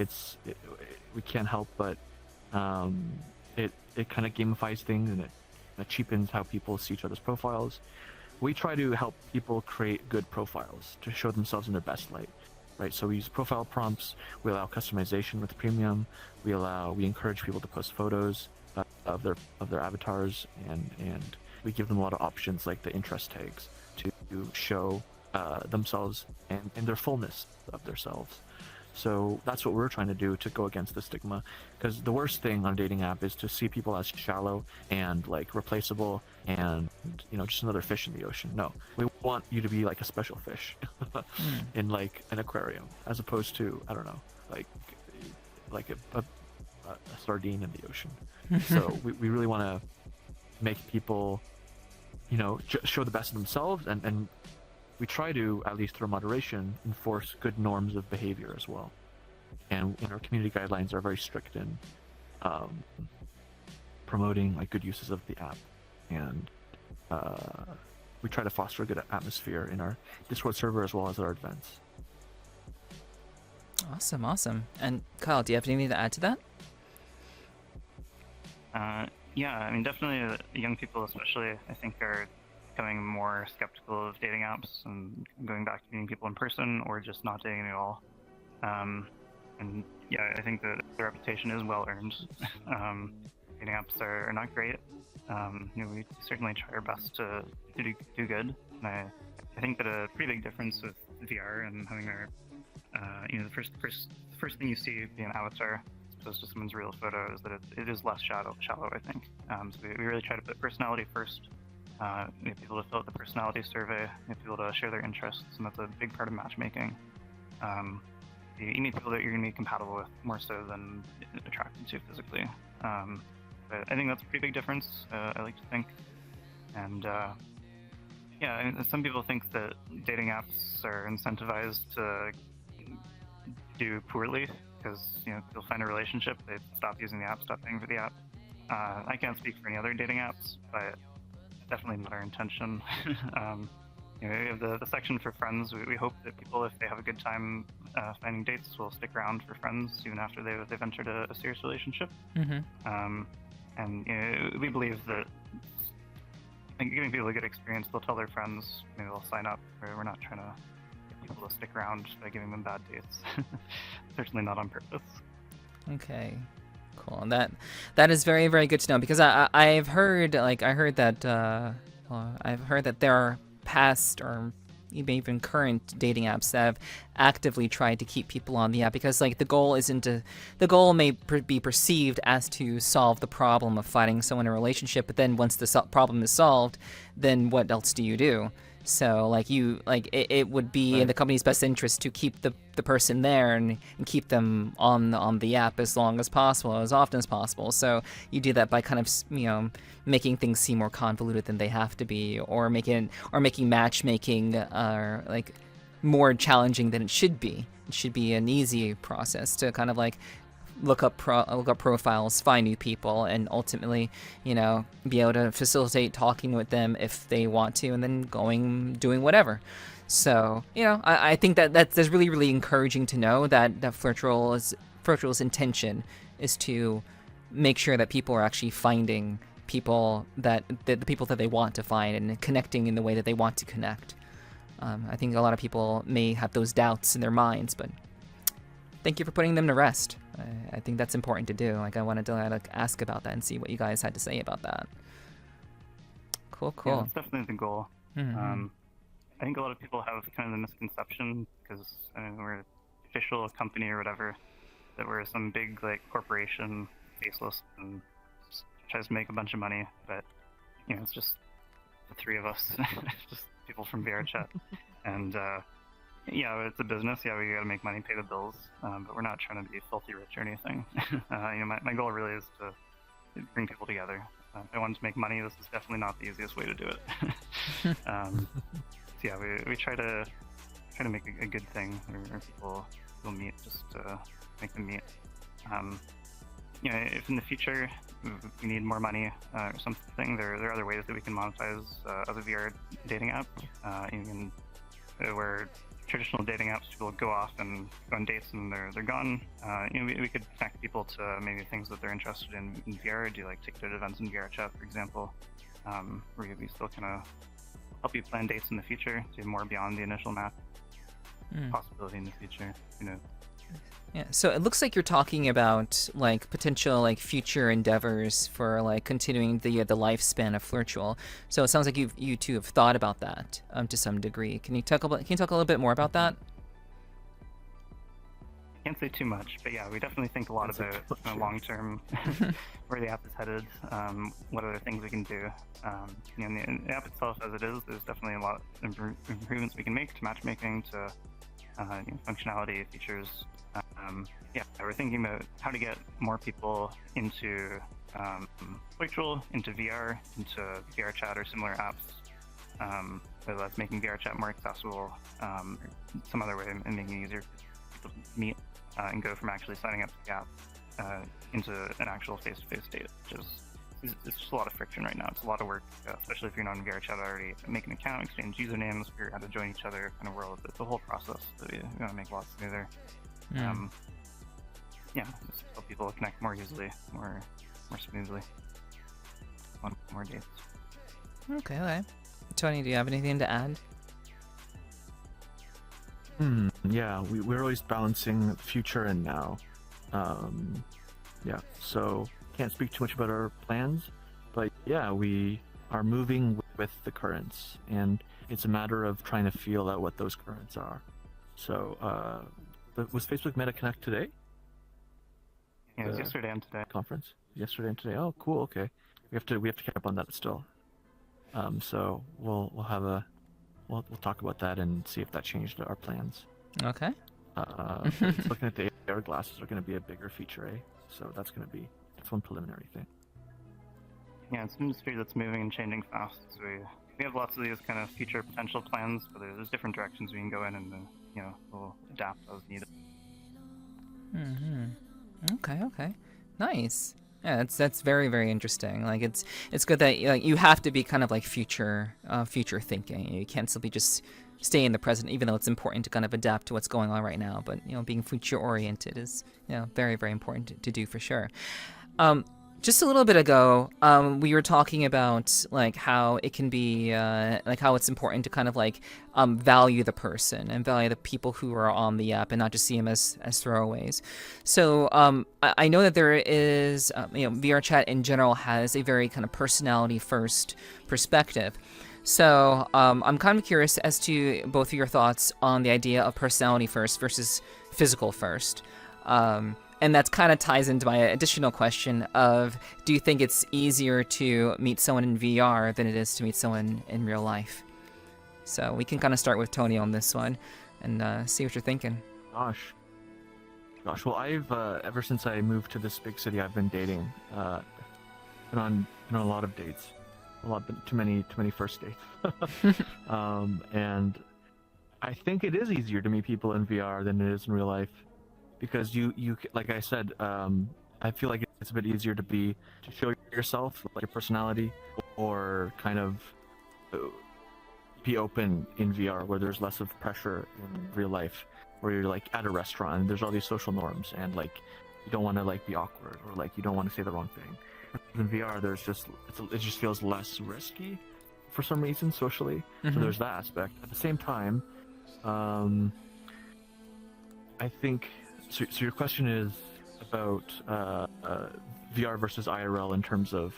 We can't help but it kind of gamifies things, and it cheapens how people see each other's profiles. We try to help people create good profiles to show themselves in their best light, right? So we use profile prompts. We allow customization with premium. We encourage people to post photos of their avatars, and we give them a lot of options like the interest tags to show themselves and their fullness of themselves. So that's what we're trying to do to go against the stigma, because the worst thing on a dating app is to see people as shallow and like replaceable and just another fish in the ocean. No, we want you to be like a special fish in like an aquarium, as opposed to, I don't know, like a sardine in the ocean. So we really want to make people show the best of themselves, and we try to, at least through moderation, enforce good norms of behavior as well. And our community guidelines are very strict in promoting like good uses of the app, and we try to foster a good atmosphere in our Discord server as well as our events. Awesome. And Kyle, do you have anything to add to that? Yeah, I mean, definitely young people especially, I think, are becoming more skeptical of dating apps and going back to meeting people in person or just not dating at all. And yeah, I think that the reputation is well earned. Dating apps are not great. We certainly try our best to do good. And I think that a pretty big difference with VR and having the first thing you see be an avatar as opposed to someone's real photo is that it is less shallow, I think. So we really try to put personality first. We have people to fill out the personality survey. We have people to share their interests, and that's a big part of matchmaking. You need people that you're going to be compatible with more so than attracted to physically. But I think that's a pretty big difference, I like to think. And yeah, some people think that dating apps are incentivized to do poorly because they'll find a relationship, they stop using the app, stop paying for the app. I can't speak for any other dating apps, but definitely not our intention. you know, we have the section for friends. We hope that people, if they have a good time finding dates, will stick around for friends even after they've entered a serious relationship. And you know, we believe that giving people a good experience, they'll tell their friends, maybe they'll sign up. We're not trying to get people to stick around by giving them bad dates. Certainly not on purpose. Okay, cool. And that is very, very good to know, because I've heard that there are past or even current dating apps that have actively tried to keep people on the app, because like the goal may be perceived as to solve the problem of finding someone in a relationship, but then once the problem is solved, then what else do you do? So it would be in the company's best interest to keep the person there and keep them on the app as long as possible, as often as possible. So you do that by kind of making things seem more convoluted than they have to be, or making matchmaking like more challenging than it should be. It should be an easy process to kind of like look up profiles, find new people, and ultimately, be able to facilitate talking with them if they want to, and then doing whatever. So, I think that's really, really encouraging to know that FLIRTUAL's intention is to make sure that people are actually finding people the people that they want to find, and connecting in the way that they want to connect. I think a lot of people may have those doubts in their minds, but thank you for putting them to rest. I think that's important to do. I wanted to ask about that and see what you guys had to say about that. Cool. Yeah, that's definitely the goal. I think a lot of people have kind of the misconception, because we're an official company or whatever, that we're some big corporation, faceless, and just tries to make a bunch of money. But it's just the three of us, just people from VRChat, and it's a business. Yeah, we gotta make money, pay the bills, but we're not trying to be filthy rich or anything. My goal really is to bring people together. If I wanted to make money, this is definitely not the easiest way to do it. We try to make a good thing where people will meet, just to make them meet. If in the future we need more money or something, there are other ways that we can monetize as a VR dating app. Where traditional dating apps, people go off and go on dates and they're gone. We could connect people to maybe things that they're interested in VR, do ticketed events in VRChat, for example, where we still kind of help you plan dates in the future, do more beyond the initial match. Possibility in the future, Yeah, so it looks like you're talking about potential future endeavors for continuing the lifespan of FLIRTUAL. So it sounds like you two have thought about that to some degree. Can you talk a little bit more about that? Can't say too much, but yeah, we definitely think a lot about long term, where the app is headed, what other things we can do. The app itself as it is, there's definitely a lot of improvements we can make to matchmaking, to functionality, features. We're thinking about how to get more people into FLIRTUAL, into VR, into VRChat or similar apps. Whether that's making VRChat more accessible, or some other way, and making it easier for people to meet and go from actually signing up to the app into an actual face-to-face date, which is it's just a lot of friction right now. It's a lot of work, especially if you're not in VRChat already. Make an account, exchange usernames, figure out how to join each other, kind of world. It's a whole process that we want to make a lot smoother. Just help people connect more easily, more smoothly on more dates. Okay. Tony, do you have anything to add? Yeah, we're always balancing future and now. So can't speak too much about our plans, but yeah, we are moving with the currents, and it's a matter of trying to feel out what those currents are. So, was Facebook Meta Connect today? Yeah, it was yesterday and today. Conference yesterday and today. Oh, cool. Okay, we have to catch up on that still. So we'll talk about that and see if that changed our plans. Okay. Looking at the AR glasses are going to be a bigger feature, So that's one preliminary thing. Yeah, it's an industry that's moving and changing fast. So we have lots of these kind of future potential plans, but there's different directions we can go in, and we'll adapt as needed. Okay. Nice. Yeah, that's very, very interesting. Like it's good that like, you have to be kind of like future thinking. You can't simply just stay in the present, even though it's important to kind of adapt to what's going on right now. But being future oriented is very, very important to do for sure. Just a little bit ago, we were talking about like how it can be like how it's important to kind of like value the person and value the people who are on the app and not just see them as throwaways. So I know that there is VRChat in general has a very kind of personality first perspective. So I'm kind of curious as to both of your thoughts on the idea of personality first versus physical first. And that kind of ties into my additional question of, do you think it's easier to meet someone in VR than it is to meet someone in real life? So we can kind of start with Tony on this one and see what you're thinking. Gosh. Well, I've ever since I moved to this big city, I've been dating. Been on a lot of dates, too many first dates. And I think it is easier to meet people in VR than it is in real life. Because you like I said, I feel like it's a bit easier to show yourself, like your personality, or kind of be open in VR, where there's less of pressure in real life, where you're like at a restaurant and there's all these social norms, and like you don't want to like be awkward, or like you don't want to say the wrong thing. In VR, it just feels less risky for some reason socially. Mm-hmm. So there's that aspect. At the same time, I think. So your question is about VR versus IRL in terms of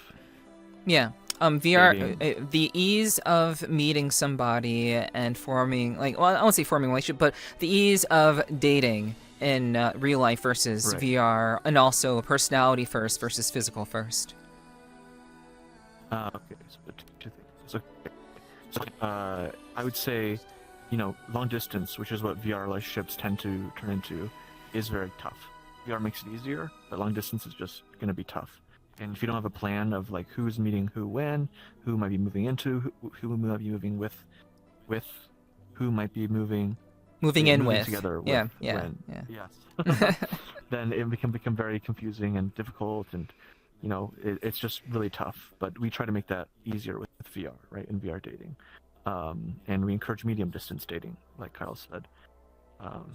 VR, the ease of meeting somebody and forming I won't say forming a relationship, but the ease of dating in real life versus right. VR, and also personality first versus physical first. Okay, so two things. So I would say, long distance, which is what VR relationships tend to turn into, is very tough. VR makes it easier, but long distance is just going to be tough. And if you don't have a plan of like who's meeting who when, who might be moving into, who might be moving with, who might be moving in with together. Yeah. Yes. Then it can become very confusing and difficult, and it's just really tough. But we try to make that easier with VR, right? In VR dating, and we encourage medium distance dating, like Kyle said.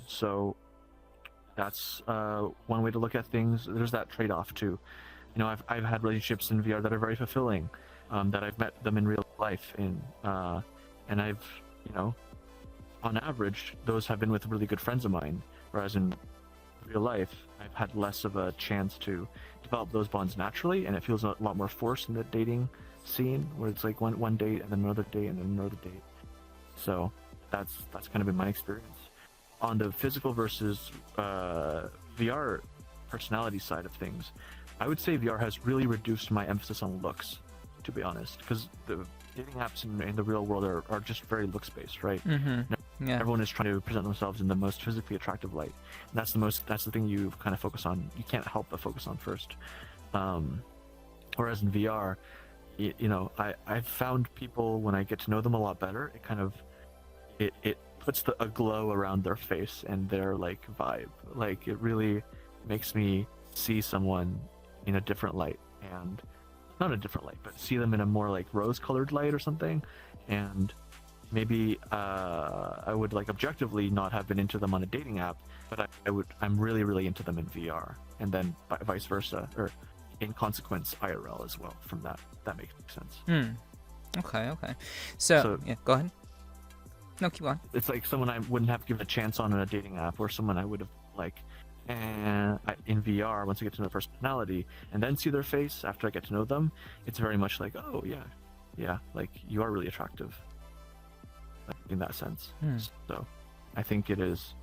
So that's one way to look at things. There's that trade-off too. I've had relationships in VR that are very fulfilling, that I've met them in real life, and I've on average those have been with really good friends of mine. Whereas in real life, I've had less of a chance to develop those bonds naturally, and it feels a lot more forced in the dating scene, where it's like one date and then another date and then another date. So that's kind of been my experience. On the physical versus VR personality side of things, I would say VR has really reduced my emphasis on looks, to be honest, because the dating apps in the real world are just very looks-based, right? Mm-hmm. Yeah. Everyone is trying to present themselves in the most physically attractive light. And that's the thing you kind of focus on. You can't help but focus on first. Whereas in VR, I've found people, when I get to know them a lot better, it puts a glow around their face and their like vibe. Like it really makes me see someone in a different light, and not a different light, but see them in a more like rose-colored light or something. And maybe I would like objectively not have been into them on a dating app, but I'm really, really into them in VR, and then vice versa, or in consequence IRL as well. From that makes sense. Okay. So yeah, go ahead. No, keep on. It's like someone I wouldn't have given a chance on a dating app, or someone I would have like, in VR, once I get to know their personality and then see their face after I get to know them, it's very much like, oh yeah, like you are really attractive, like, in that sense. So I think it is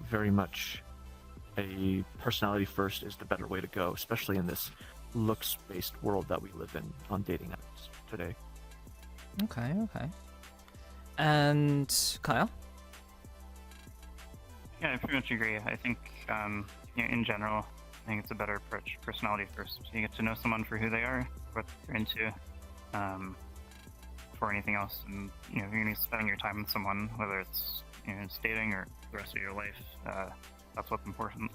very much a personality first is the better way to go, especially in this looks-based world that we live in on dating apps today. Okay. And Kyle? Yeah, I pretty much agree. I think, in general, I think it's a better approach, personality first. So you get to know someone for who they are, what they're into, before anything else. And, you're going to be spending your time with someone, whether it's, it's dating or the rest of your life. that's what's important,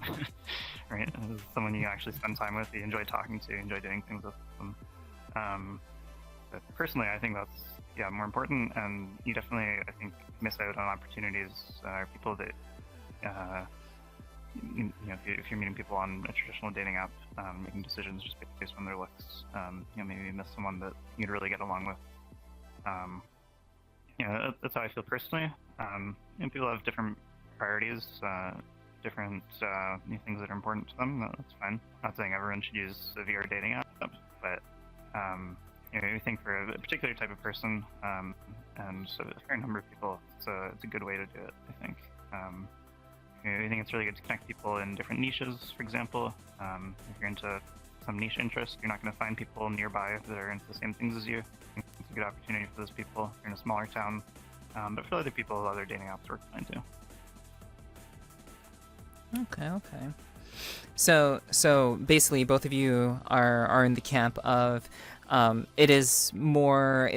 right? Is someone you actually spend time with, you enjoy talking to, you enjoy doing things with them. But personally, I think that's more important, and you definitely, I think, miss out on opportunities. People that if you're meeting people on a traditional dating app, making decisions just based on their looks, maybe you miss someone that you'd really get along with. That's how I feel personally. People have different priorities, different things that are important to them. That's fine. Not saying everyone should use a VR dating app, but I think for a particular type of person, and so a fair number of people, it's a good way to do it, I think. I think it's really good to connect people in different niches, for example. If you're into some niche interest, you're not going to find people nearby that are into the same things as you. I think it's a good opportunity for those people. If you're in a smaller town. But for other people, other dating apps work fine too. Okay. So basically, both of you are in the camp of it is more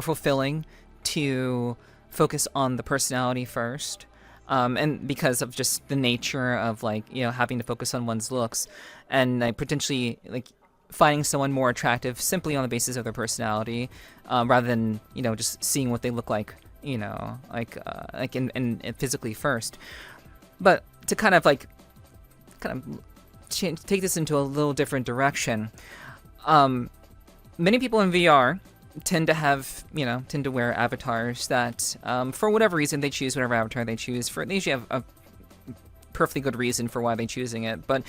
fulfilling to focus on the personality first. And because of just the nature of having to focus on one's looks, and potentially finding someone more attractive simply on the basis of their personality, rather than just seeing what they look like, and physically first. But to kind of take this into a little different direction, many people in VR tend to wear avatars that, for whatever reason, they choose whatever avatar they choose. They usually have a perfectly good reason for why they're choosing it. But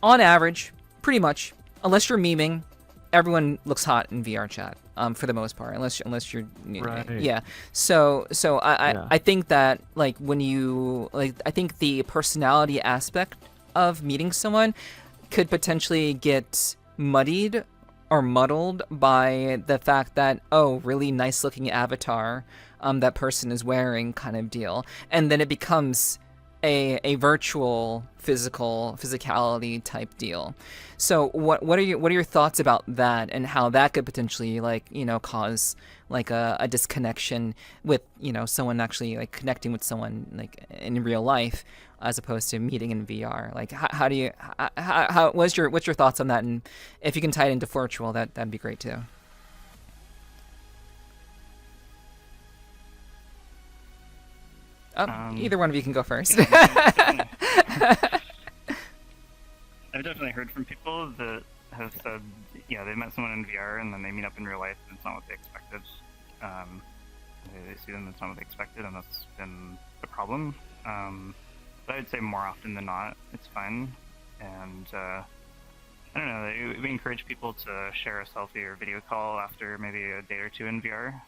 on average, pretty much, unless you're memeing, everyone looks hot in VRChat, for the most part. Unless you're, right. Yeah. So I think that I think the personality aspect of meeting someone could potentially get muddied or muddled by the fact that, really nice looking avatar that person is wearing, kind of deal, and then it becomes a virtual physicality type deal. So what are your thoughts about that, and how that could potentially cause a disconnection with someone actually connecting with someone in real life, as opposed to meeting in VR? What's your thoughts on that? And if you can tie it into FLIRTUal, that'd be great too. Either one of you can go first. I've definitely heard from people that have said, they met someone in VR and then they meet up in real life and it's not what they expected. They see them, it's not what they expected, and that's been the problem. But I'd say more often than not, it's fine. And I don't know, we encourage people to share a selfie or video call after maybe a day or two in VR.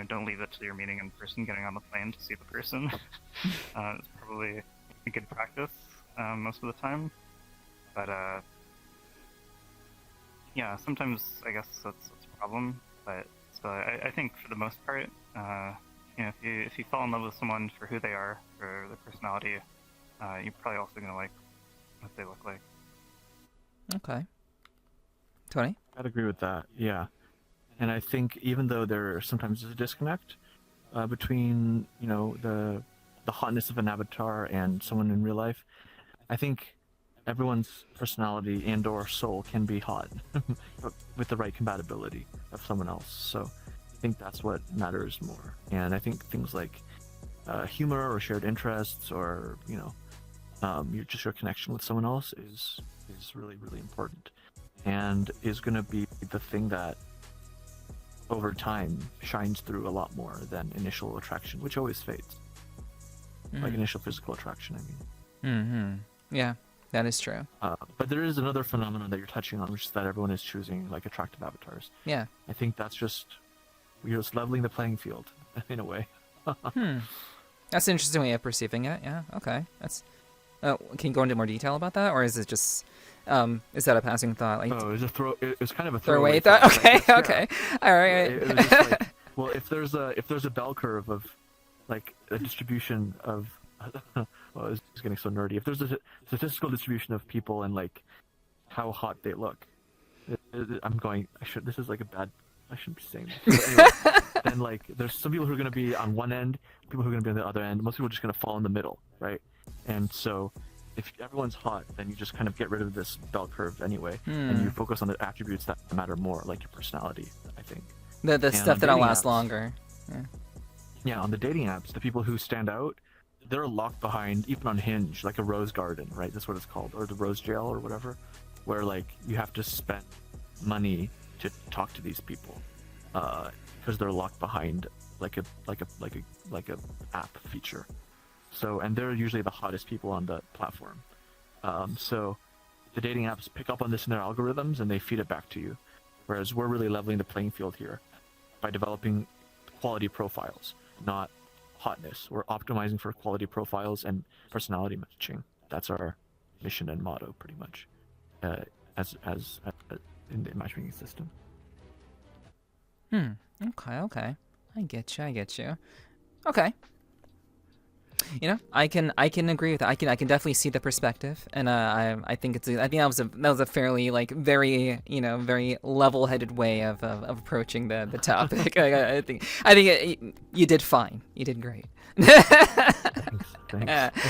Don't leave it to your meeting in person, getting on the plane to see the person. It's probably a good practice most of the time. But sometimes I guess that's a problem. But so I think for the most part, if you fall in love with someone for who they are, for their personality, you're probably also gonna like what they look like. Okay. Tony? I'd agree with that. Yeah. And I think even though there sometimes is a disconnect between, the hotness of an avatar and someone in real life, I think everyone's personality and or soul can be hot with the right compatibility of someone else. So I think that's what matters more. And I think things like humor or shared interests, or your connection with someone else is really, really important, and is going to be the thing that over time shines through a lot more than initial attraction, which always fades. Like initial physical attraction, I mean. Yeah, that is true. But there is another phenomenon that you're touching on, which is that everyone is choosing attractive avatars. Yeah. I think that's we're just leveling the playing field in a way. That's an interesting way of perceiving it. Yeah. Okay. That's. Can you go into more detail about that, or is it just? Is that a passing thought? It was kind of a throwaway thought. Okay. Yeah. Okay. All right. It was just well, if there's a bell curve of a distribution of well, it's getting so nerdy. If there's a statistical distribution of people and how hot they look, I'm going. This is a bad. I shouldn't be saying this. But then like there's some people who are going to be on one end, people who are going to be on the other end. Most people are just going to fall in the middle, right? And so if everyone's hot, then you just kind of get rid of this bell curve anyway, and you focus on the attributes that matter more, like your personality, I think. The stuff that'll last longer. Yeah, on the dating apps, the people who stand out, they're locked behind, even on Hinge, like a rose garden, right? That's what it's called, or the rose jail or whatever, where like you have to spend money to talk to these people, because they're locked behind like a app feature. So, and they're usually the hottest people on the platform. So the dating apps pick up on this in their algorithms and they feed it back to you. Whereas we're really leveling the playing field here by developing quality profiles, not hotness. We're optimizing for quality profiles and personality matching. That's our mission and motto, pretty much, as in the matchmaking system. Okay. I get you. Okay. You know, I can agree with that. I can definitely see the perspective, and I think that was a fairly like very very level-headed way of approaching the topic. I think you did fine. You did great. Thanks.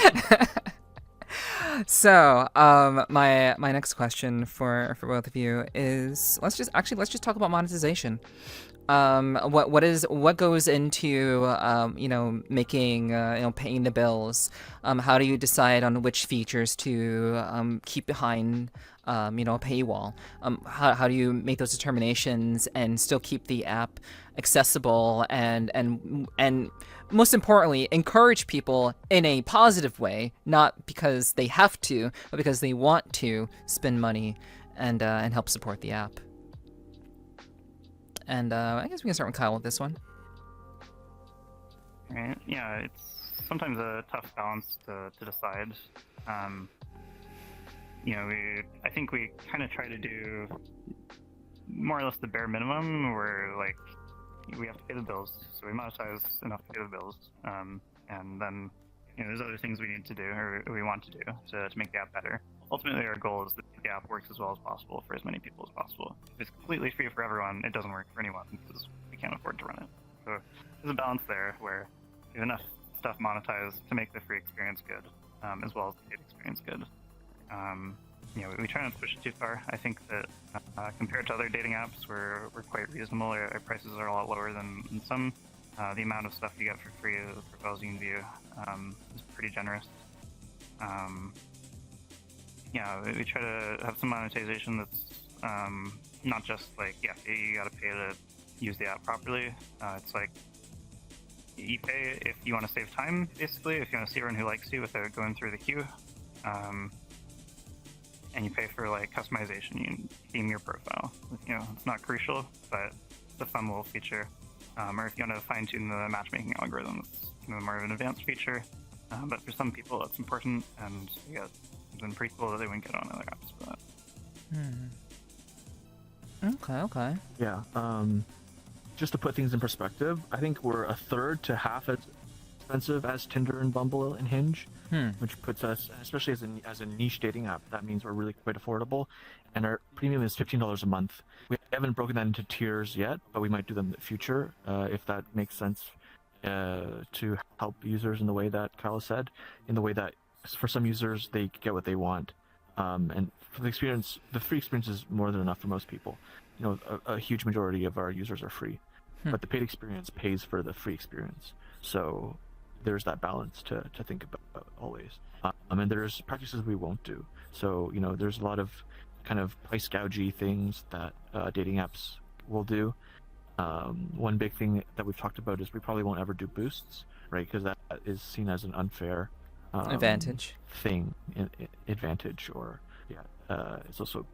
So, my next question for both of you is let's just talk about monetization. What goes into making paying the bills? How do you decide on which features to keep behind a paywall? How do you make those determinations and still keep the app accessible and most importantly, encourage people in a positive way, not because they have to, but because they want to spend money and help support the app? And I guess we can start with Kyle with this one. Right. Yeah, it's sometimes a tough balance to decide. I think we kind of try to do more or less the bare minimum, where like we have to pay the bills, so we monetize enough to pay the bills, and then there's other things we need to do or we want to do to make the app better. Ultimately, our goal is that the app works as well as possible for as many people as possible. If it's completely free for everyone, it doesn't work for anyone because we can't afford to run it. So there's a balance there where we have enough stuff monetized to make the free experience good, as well as the paid experience good. We try not to push it too far. I think that compared to other dating apps, we're quite reasonable. Our prices are a lot lower than some. The amount of stuff you get for free, the profiles you can view, is pretty generous. We try to have some monetization that's not just like, you gotta pay to use the app properly. It's like, you pay if you want to save time, basically, if you want to see everyone who likes you without going through the queue. And you pay for like customization. You can theme your profile. It's not crucial, but it's a fun little feature. Or if you want to fine-tune the matchmaking algorithm, it's kind of more of an advanced feature. But for some people, that's important, and it's been pretty cool that they wouldn't get on other apps for that. Okay. Yeah. Just to put things in perspective, I think we're a third to half as expensive as Tinder and Bumble and Hinge, which puts us, especially as a niche dating app, that means we're really quite affordable, and our premium is $15 a month. We haven't broken that into tiers yet, but we might do them in the future if that makes sense, to help users in the way that Kyle said, in the way that for some users they get what they want, and for the experience, the free experience is more than enough for most people. A huge majority of our users are free, but the paid experience pays for the free experience. So there's that balance to think about always. And there's practices we won't do. So, there's a lot of kind of price gougey things that dating apps will do. One big thing that we've talked about is we probably won't ever do boosts, right? Because that is seen as an unfair advantage advantage, or it's also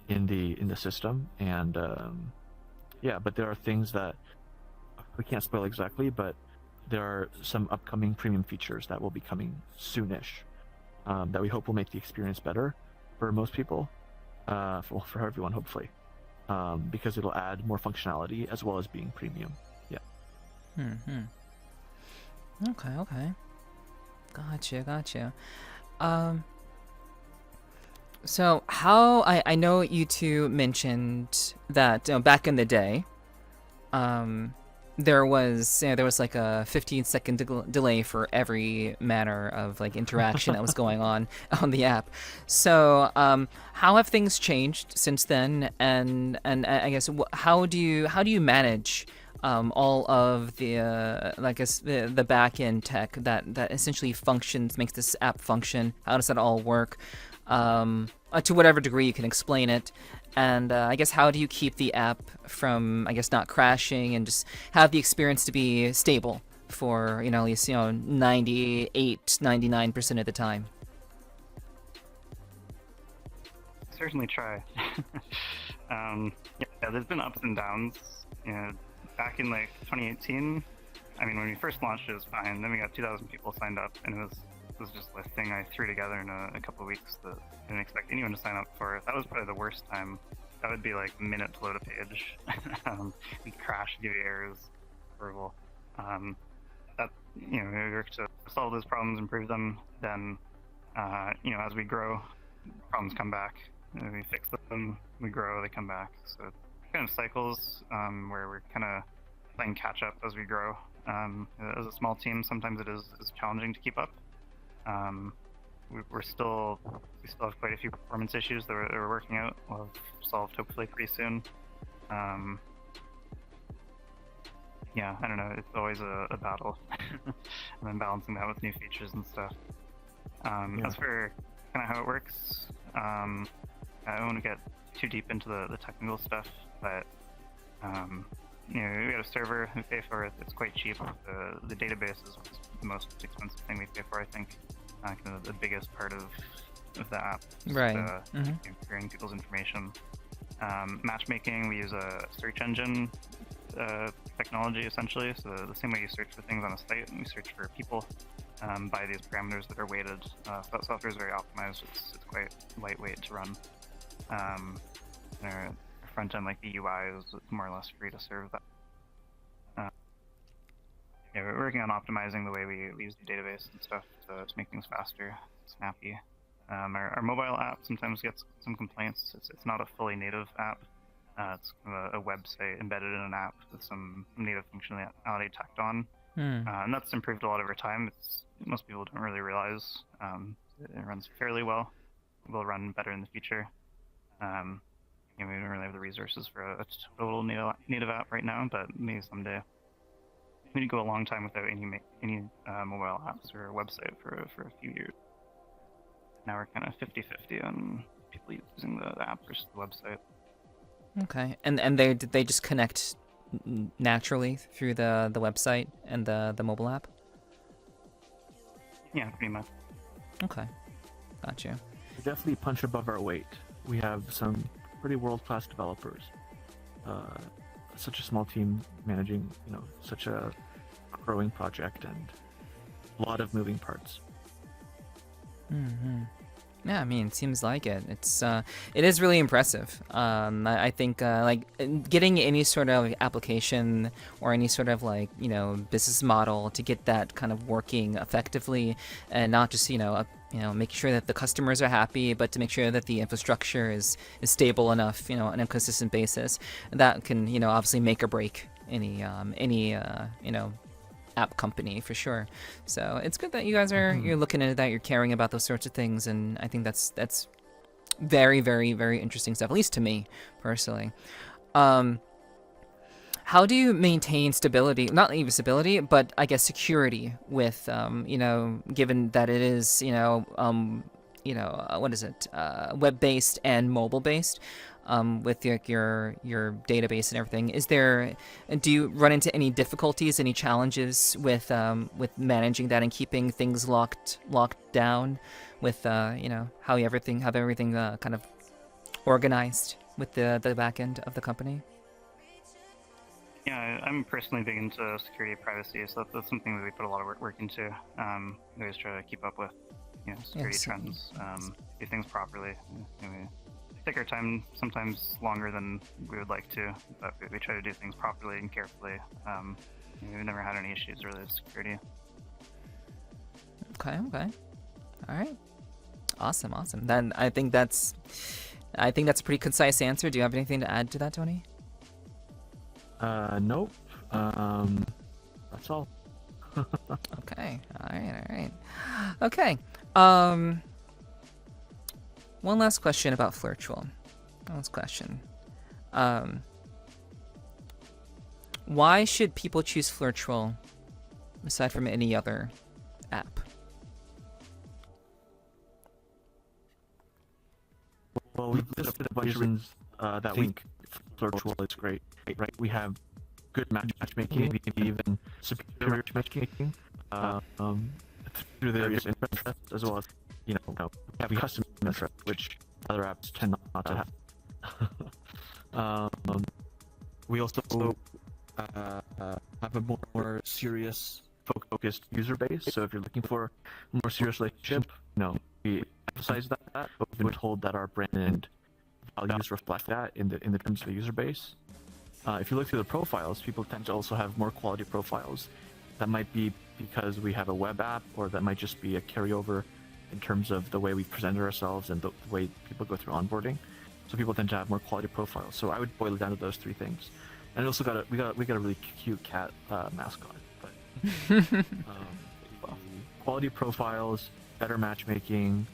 in the system, and but there are things that we can't spoil exactly, but there are some upcoming premium features that will be coming soonish, that we hope will make the experience better for most people, for everyone, hopefully, because it'll add more functionality as well as being premium. Okay. Gotcha. So how I know you two mentioned that back in the day, there was like a 15-second delay for every manner of like interaction that was going on the app. So how have things changed since then? And I guess how do you manage all of the the back end tech that essentially makes this app function? How does that all work? To whatever degree you can explain it. And I guess how do you keep the app from, I guess, not crashing and just have the experience to be stable for, at least, 98, 99% of the time? Certainly try. Yeah, there's been ups and downs. Back in like 2018, I mean, when we first launched, it was fine. Then we got 2,000 people signed up, and it was just a thing I threw together in a couple of weeks that I didn't expect anyone to sign up for. That was probably the worst time. That would be like a minute to load a page. It'd crash, give you errors. Horrible. That we work to solve those problems, improve them. Then, as we grow, problems come back. We fix them, we grow, they come back. So kind of cycles where we're kind of playing catch up as we grow. As a small team, sometimes it is challenging to keep up. We still have quite a few performance issues that we're working out. We'll have solved hopefully pretty soon. Yeah, I don't know. It's always a battle, and then balancing that with new features and stuff. As for kind of how it works, I don't want to get too deep into the technical stuff, but we got a server we pay for it. It's quite cheap. The database is the most expensive thing we pay for, I think. Kind of the biggest part of the app. Right. Comparing people's information. Matchmaking, we use a search engine technology essentially. So the same way you search for things on a site, and we search for people by these parameters that are weighted. That software is very optimized. It's quite lightweight to run. Our front end, like the UI, is more or less free to serve that. We're working on optimizing the way we use the database and stuff to make things faster, snappy. Our mobile app sometimes gets some complaints. It's not a fully native app. It's kind of a website embedded in an app with some native functionality tacked on. And that's improved a lot over time. Most people don't really realize it runs fairly well. It will run better in the future. We don't really have the resources for a total native app right now, but maybe someday. We did go a long time without any mobile apps or a website for a few years. Now we're kind of 50-50 on people using the app versus the website. Okay, and they just connect naturally through the website and the mobile app? Yeah, pretty much. Okay, gotcha. We definitely punch above our weight. We have some pretty world-class developers. Such a small team managing, such a growing project and a lot of moving parts. Mm-hmm. Yeah, I mean, it seems like it. It is really impressive. I think like getting any sort of application or any sort of business model to get that kind of working effectively, and not just making sure that the customers are happy, but to make sure that the infrastructure is stable enough, on a consistent basis. That can obviously make or break any app company for sure. So it's good that you guys are you're looking into that, you're caring about those sorts of things, and I think that's very, very, very interesting stuff, at least to me personally. How do you maintain stability, not even stability, but I guess security with given that it is what is it, web-based and mobile-based, with your database and everything? Do you run into any difficulties, any challenges with managing that and keeping things locked down with how everything kind of organized with the back end of the company? Yeah, I'm personally big into security and privacy, so that's something that we put a lot of work into. We always try to keep up with security trends, do things properly. We take our time, sometimes longer than we would like to, but we try to do things properly and carefully. We've never had any issues related to security. Okay. All right. Awesome. Then I think that's a pretty concise answer. Do you have anything to add to that, Tony? Nope. That's all. Okay. All right. Okay. One last question about FLIRTUal. Last question. Why should people choose FLIRTUal aside from any other app? Well, we listed a bunch of reasons that we think FLIRTUal is great, right? We have good matchmaking, maybe even superior matchmaking through the various interests, as well as, having custom interests, which other apps tend not to have. We also have a more serious, focused user base. So if you're looking for a more serious relationship, we emphasize that. But we've been told that our brand and values reflect that in the terms of the user base. If you look through the profiles, people tend to also have more quality profiles. That might be because we have a web app, or that might just be a carryover in terms of the way we presented ourselves and the way people go through onboarding. So people tend to have more quality profiles. So I would boil it down to those three things. And also we got a really cute cat mascot. But quality profiles, better matchmaking,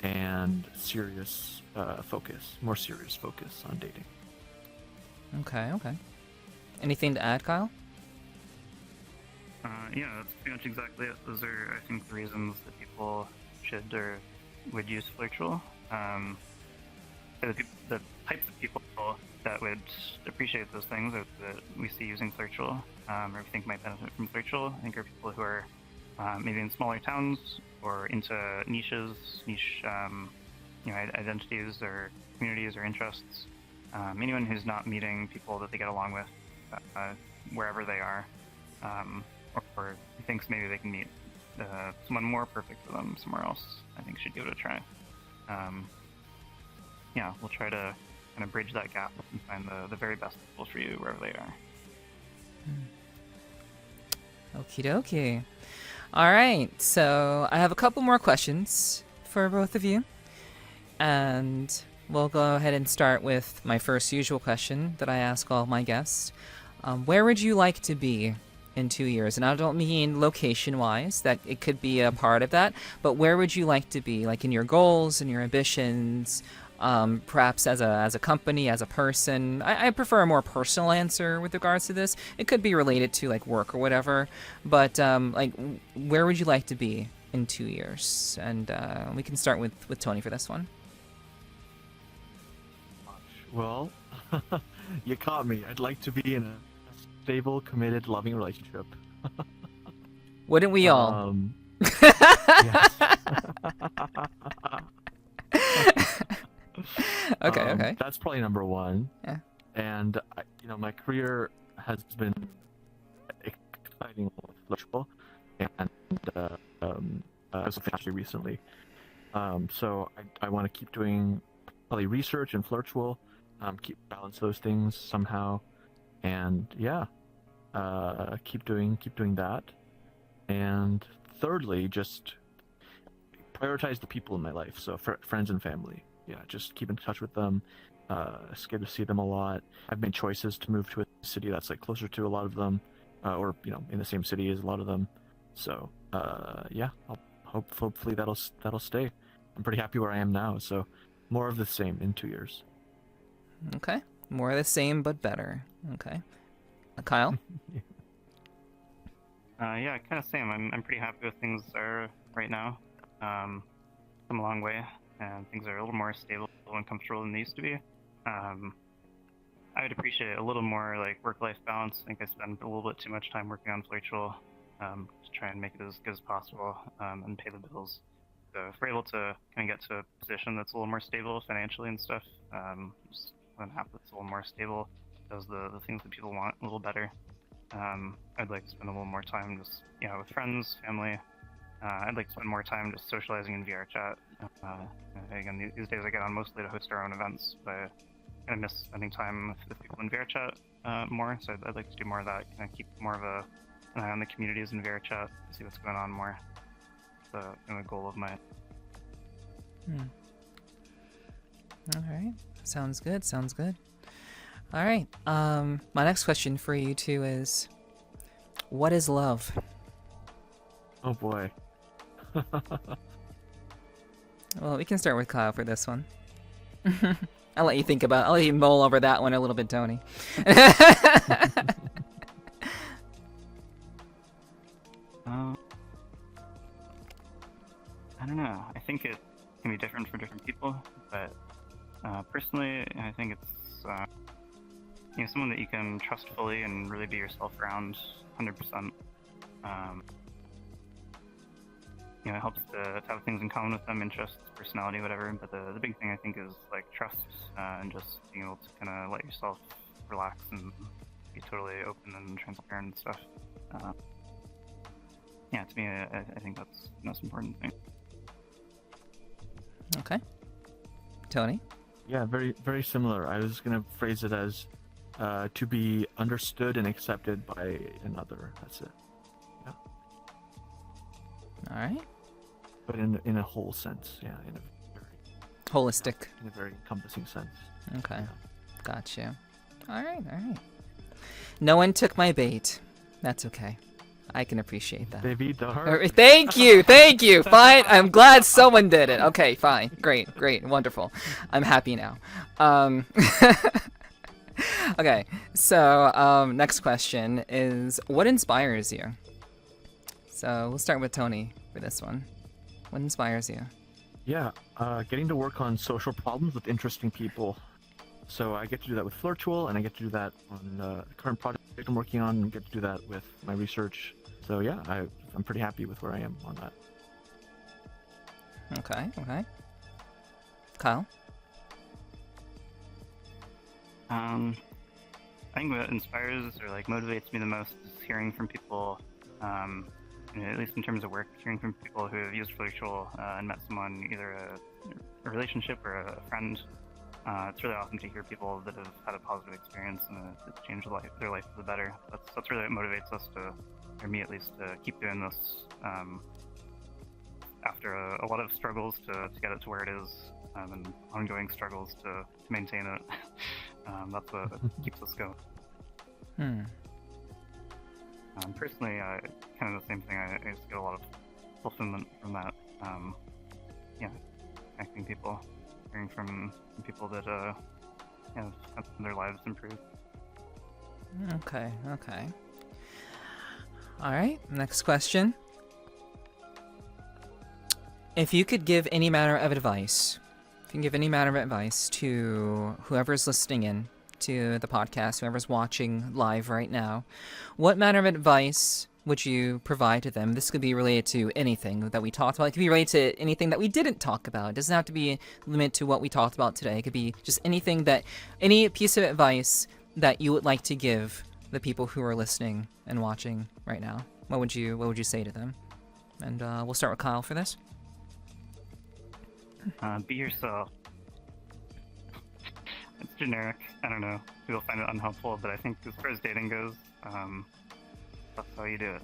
and more serious focus on dating. Okay. Anything to add, Kyle? Yeah, that's pretty much exactly it. Those are, I think, the reasons that people should or would use FLIRTUal. The types of people that would appreciate those things or that we see using FLIRTUal, or we think might benefit from FLIRTUal, I think are people who are maybe in smaller towns or into niche identities or communities or interests. Anyone who's not meeting people that they get along with wherever they are, or thinks maybe they can meet someone more perfect for them somewhere else, I think should give it a try. We'll try to kind of bridge that gap and find the very best people for you wherever they are. Okie dokie. All right, so I have a couple more questions for both of you. And we'll go ahead and start with my first usual question that I ask all my guests. Where would you like to be in 2 years? And I don't mean location-wise, that it could be a part of that, but where would you like to be, like in your goals and your ambitions, perhaps as a company, as a person? I prefer a more personal answer with regards to this. It could be related to like work or whatever, but where would you like to be in 2 years? And we can start with Tony for this one. Well, you caught me. I'd like to be in a stable, committed, loving relationship. Wouldn't we all? Yes. Okay. That's probably number one. Yeah. And my career has been exciting, flexible, and especially recently. So I want to keep doing probably research and FLIRTUal, balance those things somehow, and keep doing that. And thirdly, just prioritize the people in my life. So friends and family. Yeah, just keep in touch with them. Scared to see them a lot. I've made choices to move to a city that's like closer to a lot of them, or in the same city as a lot of them. So I'll hopefully that'll stay. I'm pretty happy where I am now. So more of the same in 2 years. Okay, more of the same but better. Okay, Kyle. Kind of same. I'm pretty happy with things are right now. Come a long way, and things are a little more stable and comfortable than they used to be. I would appreciate a little more like work-life balance. I think I spend a little bit too much time working on FLIRTUal to try and make it as good as possible and pay the bills. So if we're able to kind of get to a position that's a little more stable financially and stuff, just an app that's a little more stable, does the things that people want a little better. I'd like to spend a little more time just with friends, family. I'd like to spend more time just socializing in VRChat. Again, these days I get on mostly to host our own events, but I kind of miss spending time with people in VRChat more. So I'd like to do more of that. Kind of keep more of an eye on the communities in VRChat, see what's going on more. It's a goal of mine. All right, sounds good. All right. My next question for you two is, What is love? Oh boy. Well, we can start with Kyle for this one. I'll let you think about. I'll let you mull over that one a little bit, Tony. I don't know. I think it can be different for different people, but personally, I think it's someone that you can trust fully and really be yourself around 100%. It helps to have things in common with them, interests, personality, whatever. But the big thing I think is like trust and just being able to kind of let yourself relax and be totally open and transparent and stuff. Yeah, to me, I think that's the most important thing. Okay. Tony? Yeah, very, very similar. I was going to phrase it as to be understood and accepted by another. That's it. Yeah. All right. But in a whole sense, yeah, in a Holistic. in a very encompassing sense. Okay. Yeah. Gotcha. All right. No one took my bait. That's okay. I can appreciate that. Baby, the heart. Thank you. Fine. I'm glad someone did it. Okay, fine. Great. Wonderful. I'm happy now. Okay, so next question is, what inspires you? So we'll start with Tony for this one. What inspires you? Yeah, getting to work on social problems with interesting people. So I get to do that with FLIRTUal, and I get to do that on the current project I'm working on, and get to do that with my research. So yeah, I'm pretty happy with where I am on that. Okay. Kyle? I think what inspires or like motivates me the most is hearing from people, at least in terms of work, hearing from people who have used FLIRTUal and met someone, either a relationship or a friend. It's really awesome to hear people that have had a positive experience and it's changed their life for the better. That's really what motivates us to, or me at least, to keep doing this after a lot of struggles to get it to where it is, and ongoing struggles to maintain it. That's what keeps us going. Personally, kind of the same thing. I just get a lot of fulfillment from that. Connecting people, hearing from people that have their lives improved. Okay. All right, next question. If you could give any manner of advice, to whoever's listening in to the podcast, whoever's watching live right now, what manner of advice would you provide to them? This could be related to anything that we talked about. It could be related to anything that we didn't talk about. It doesn't have to be limited to what we talked about today. It could be just any piece of advice that you would like to give the people who are listening and watching right now. What would you say to them? And we'll start with Kyle for this. Be yourself. It's generic. I don't know. People find it unhelpful, but I think as far as dating goes, that's how you do it.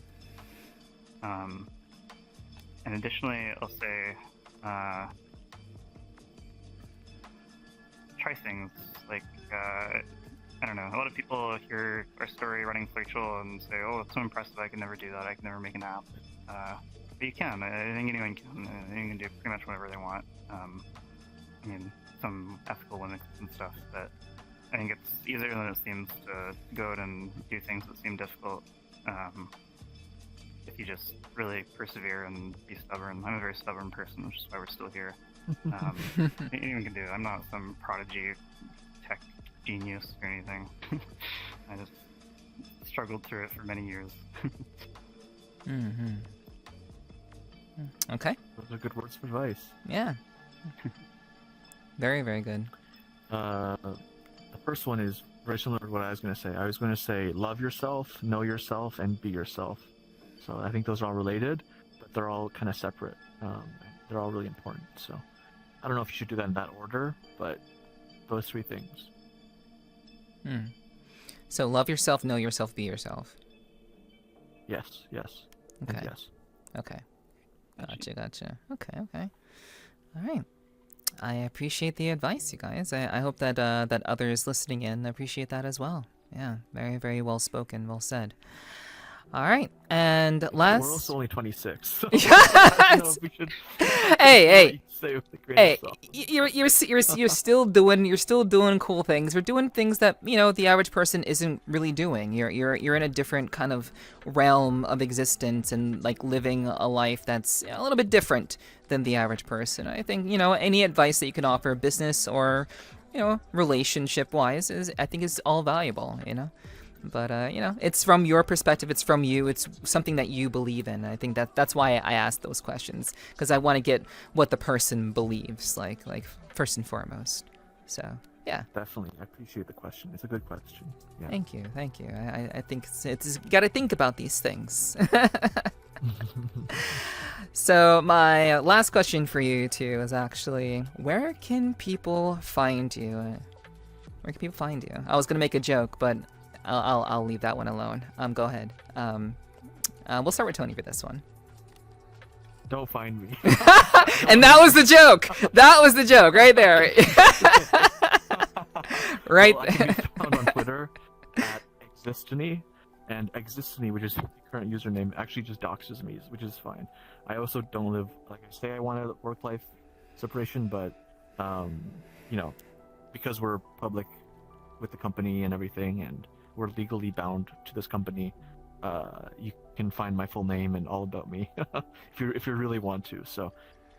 And additionally, I'll say, try things. Like, I don't know. A lot of people hear our story running FLIRTUal and say, "Oh, it's so impressive! I could never do that. I could never make an app." But you can. I think anyone can. Anyone can do pretty much whatever they want. Some ethical limits and stuff, but I think it's easier than it seems to go out and do things that seem difficult. If you just really persevere and be stubborn. I'm a very stubborn person, which is why we're still here. Anyone can do it. I'm not some prodigy tech genius or anything. I just struggled through it for many years. Okay. Those are good words of advice. Yeah. Very, very good. The first one is very similar to what I was going to say. I was going to say love yourself, know yourself, and be yourself. So I think those are all related, but they're all kind of separate. They're all really important. So I don't know if you should do that in that order, but those three things. So love yourself, know yourself, be yourself. Yes. Okay. And yes. Okay. Gotcha. Okay. All right. I appreciate the advice, you guys. I hope that that others listening in appreciate that as well. Yeah, very, very well spoken, well said. All right, and We're last. also only 26. So I don't know if we should Hey, say with a grain hey, of salt. you're still doing cool things. We're doing things that the average person isn't really doing. You're in a different kind of realm of existence and like living a life that's a little bit different than the average person. I think any advice that you can offer, business or relationship wise, is all valuable. But it's from your perspective. It's from you. It's something that you believe in. I think that's why I asked those questions, because I want to get what the person believes, like first and foremost. So yeah. Definitely, I appreciate the question. It's a good question. Yeah. Thank you. I think it's got to think about these things. So my last question for you too is actually, where can people find you? Where can people find you? I was gonna make a joke, but I'll leave that one alone. Go ahead. We'll start with Tony for this one. Don't find me. And that was the joke. That was the joke right there. Right Well, I can there. be found on Twitter at Existiny, and Existiny, which is the current username, actually just doxes me, which is fine. I also don't live, like I say, I want a work-life separation, but because we're public with the company and everything, and we're legally bound to this company, you can find my full name and all about me if you really want to. So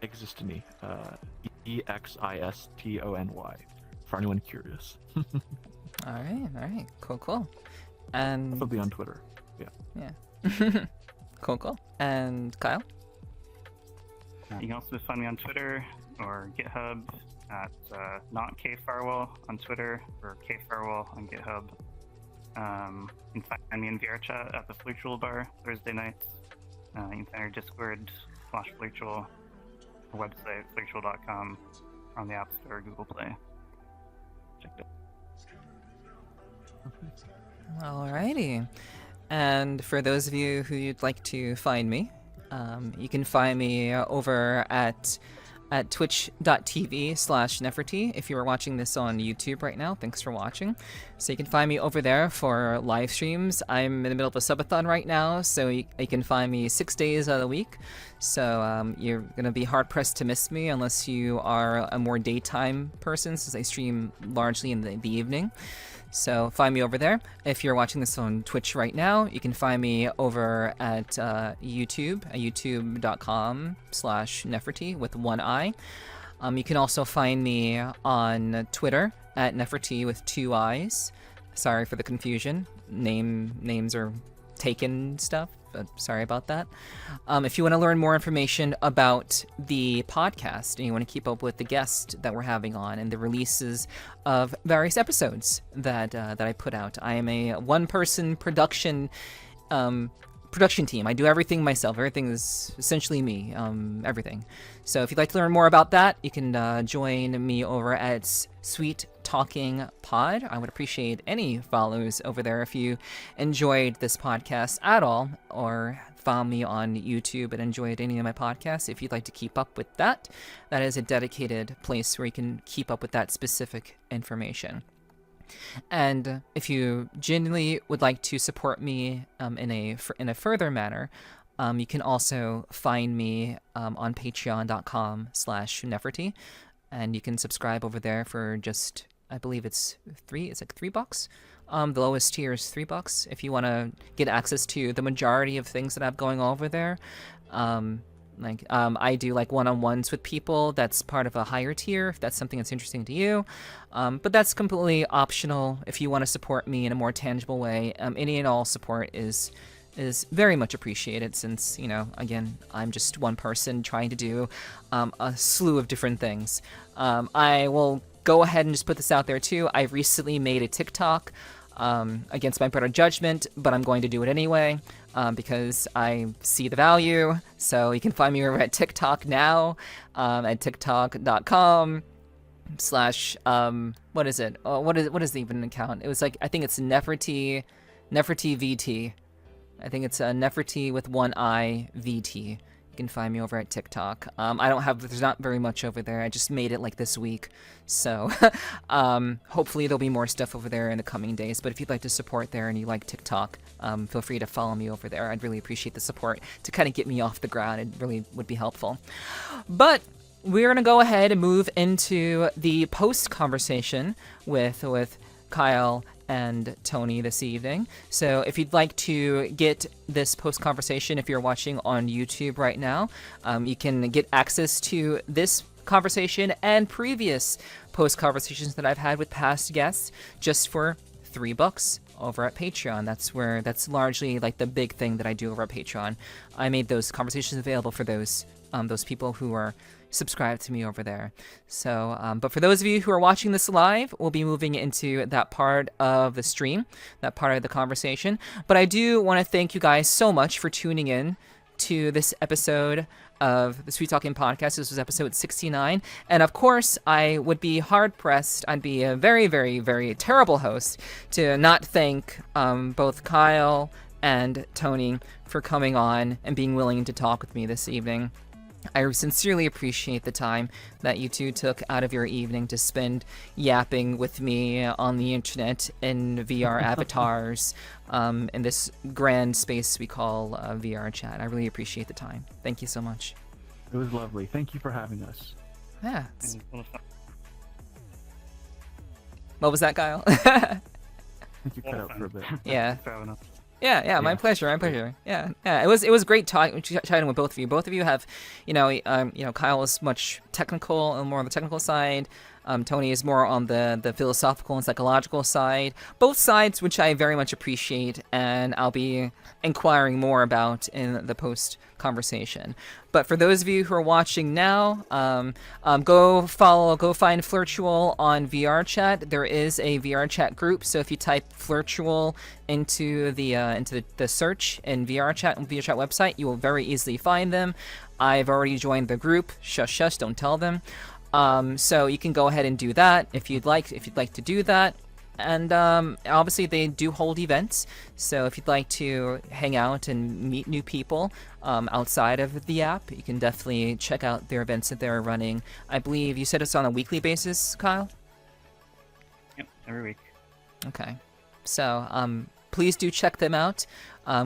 Existony, EXISTONY, for anyone curious. All right, cool. And Probably on Twitter. yeah. Cool. And Kyle? You can also find me on Twitter or GitHub at not kfarwell on Twitter or kfarwell on GitHub. You can find me in VRChat at the FLIRTUal bar Thursday nights. You can find our Discord /FLIRTUal, our website flirtual.com, on the App Store or Google Play. Check it out. Alrighty. And for those of you who you'd like to find me, you can find me over at twitch.tv/Nepherti. If you are watching this on YouTube right now, thanks for watching. So you can find me over there for live streams. I'm in the middle of a subathon right now, so you can find me 6 days out of the week. So you're going to be hard-pressed to miss me unless you are a more daytime person, since I stream largely in the evening. So find me over there. If you're watching this on Twitch right now, you can find me over at YouTube, at youtube.com/Nepherti with one I. You can also find me on Twitter at Nepherti with two I's. Sorry for the confusion. Names are taken stuff. Sorry about that. If you want to learn more information about the podcast and you want to keep up with the guests that we're having on and the releases of various episodes that I put out, I am a one-person production team. I do everything myself. Everything is essentially me. Everything. So if you'd like to learn more about that, you can join me over at Sweet Talking Pod. I would appreciate any follows over there if you enjoyed this podcast at all, or found me on YouTube and enjoyed any of my podcasts. If you'd like to keep up with that, that is a dedicated place where you can keep up with that specific information. And if you genuinely would like to support me in a further manner, you can also find me on patreon.com/Nepherti, and you can subscribe over there for just, I believe it's $3. The lowest tier is $3 if you want to get access to the majority of things that I have going on over there. I do like one-on-ones with people. That's part of a higher tier if that's something that's interesting to you. But that's completely optional if you want to support me in a more tangible way. Any and all support is very much appreciated, since, again, I'm just one person trying to do a slew of different things. I will go ahead and just put this out there too. I recently made a TikTok against my better judgment, but I'm going to do it anyway because I see the value. So you can find me over at TikTok now at tiktok.com/ what is it? What is the even account? It was I think it's Nepherti VT. I think it's Nepherti with one I VT. You You can find me over at TikTok. There's not very much over there. I just made it like this week. So hopefully there'll be more stuff over there in the coming days. But if you'd like to support there and you like TikTok, feel free to follow me over there. I'd really appreciate the support to kind of get me off the ground. It really would be helpful. But we're going to go ahead and move into the post conversation with Kyle and Tony this evening. So if you'd like to get this post conversation, if you're watching on YouTube right now, you can get access to this conversation and previous post conversations that I've had with past guests just for $3 over at Patreon. That's largely like the big thing that I do over at Patreon. I made those conversations available for those people who are subscribe to me over there. So, but for those of you who are watching this live, we'll be moving into that part of the stream, that part of the conversation. But I do want to thank you guys so much for tuning in to this episode of the Sweet Talking Podcast. This was episode 69. And of course, I would be hard-pressed. I'd be a very, very, very terrible host to not thank both Kyle and Tony for coming on and being willing to talk with me this evening. I sincerely appreciate the time that you two took out of your evening to spend yapping with me on the internet in VR avatars in this grand space we call VRChat. I really appreciate the time. Thank you so much. It was lovely. Thank you for having us. Yeah. What was that, Kyle? I think you cut out for a bit. Yeah. Fair enough. Yeah, my pleasure. Yeah. It was great chatting with both of you. Both of you have, Kyle is much technical and more on the technical side. Tony is more on the philosophical and psychological side. Both sides, which I very much appreciate, and I'll be inquiring more about in the post conversation. But for those of you who are watching now, go find FLIRTUAL on VRChat. There is a VRChat group, so if you type FLIRTUAL into the search in VRChat on VRChat website, you will very easily find them. I've already joined the group. Shush, don't tell them. So you can go ahead and do that if you'd like to do that. And obviously they do hold events, so if you'd like to hang out and meet new people outside of the app, you can definitely check out their events that they're running. I believe you said it's on a weekly basis, Kyle? Yep, every week. Okay. So please do check them out.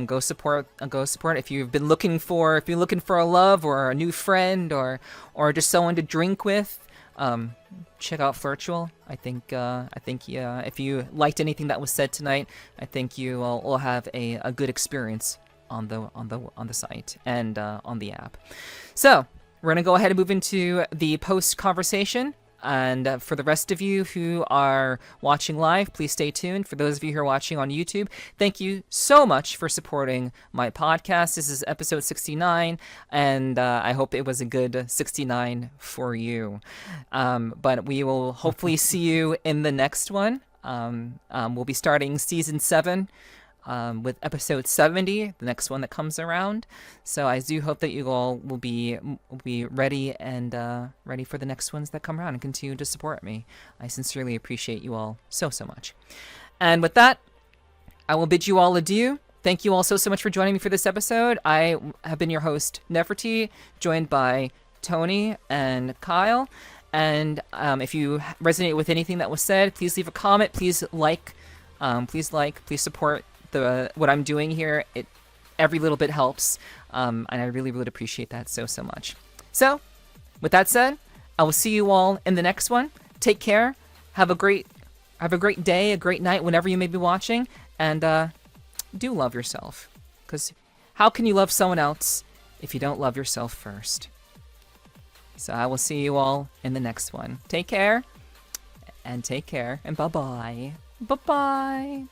Go support. If you've been looking for a love or a new friend or just someone to drink with, check out FLIRTUAL. I think if you liked anything that was said tonight, I think you will have a good experience on the site and on the app. So we're gonna go ahead and move into the post conversation. And for the rest of you who are watching live, please stay tuned. For those of you who are watching on YouTube, thank you so much for supporting my podcast. This is episode 69, and I hope it was a good 69 for you. But we will hopefully see you in the next one. We'll be starting season 7. With episode 70, the next one that comes around. So I do hope that you all will be ready and ready for the next ones that come around and continue to support me. I sincerely appreciate you all so much. And with that, I will bid you all adieu. Thank you all so much for joining me for this episode. I have been your host, Nepherti, joined by Tony and Kyle. And if you resonate with anything that was said, please leave a comment. Please support what I'm doing here. Every little bit helps, and I really appreciate that so much. So with that said, I will see you all in the next one. Take care, have a great day, a great night whenever you may be watching, and do love yourself, because how can you love someone else if you don't love yourself first? So I will see you all in the next one. Take care, and bye-bye. Bye-bye.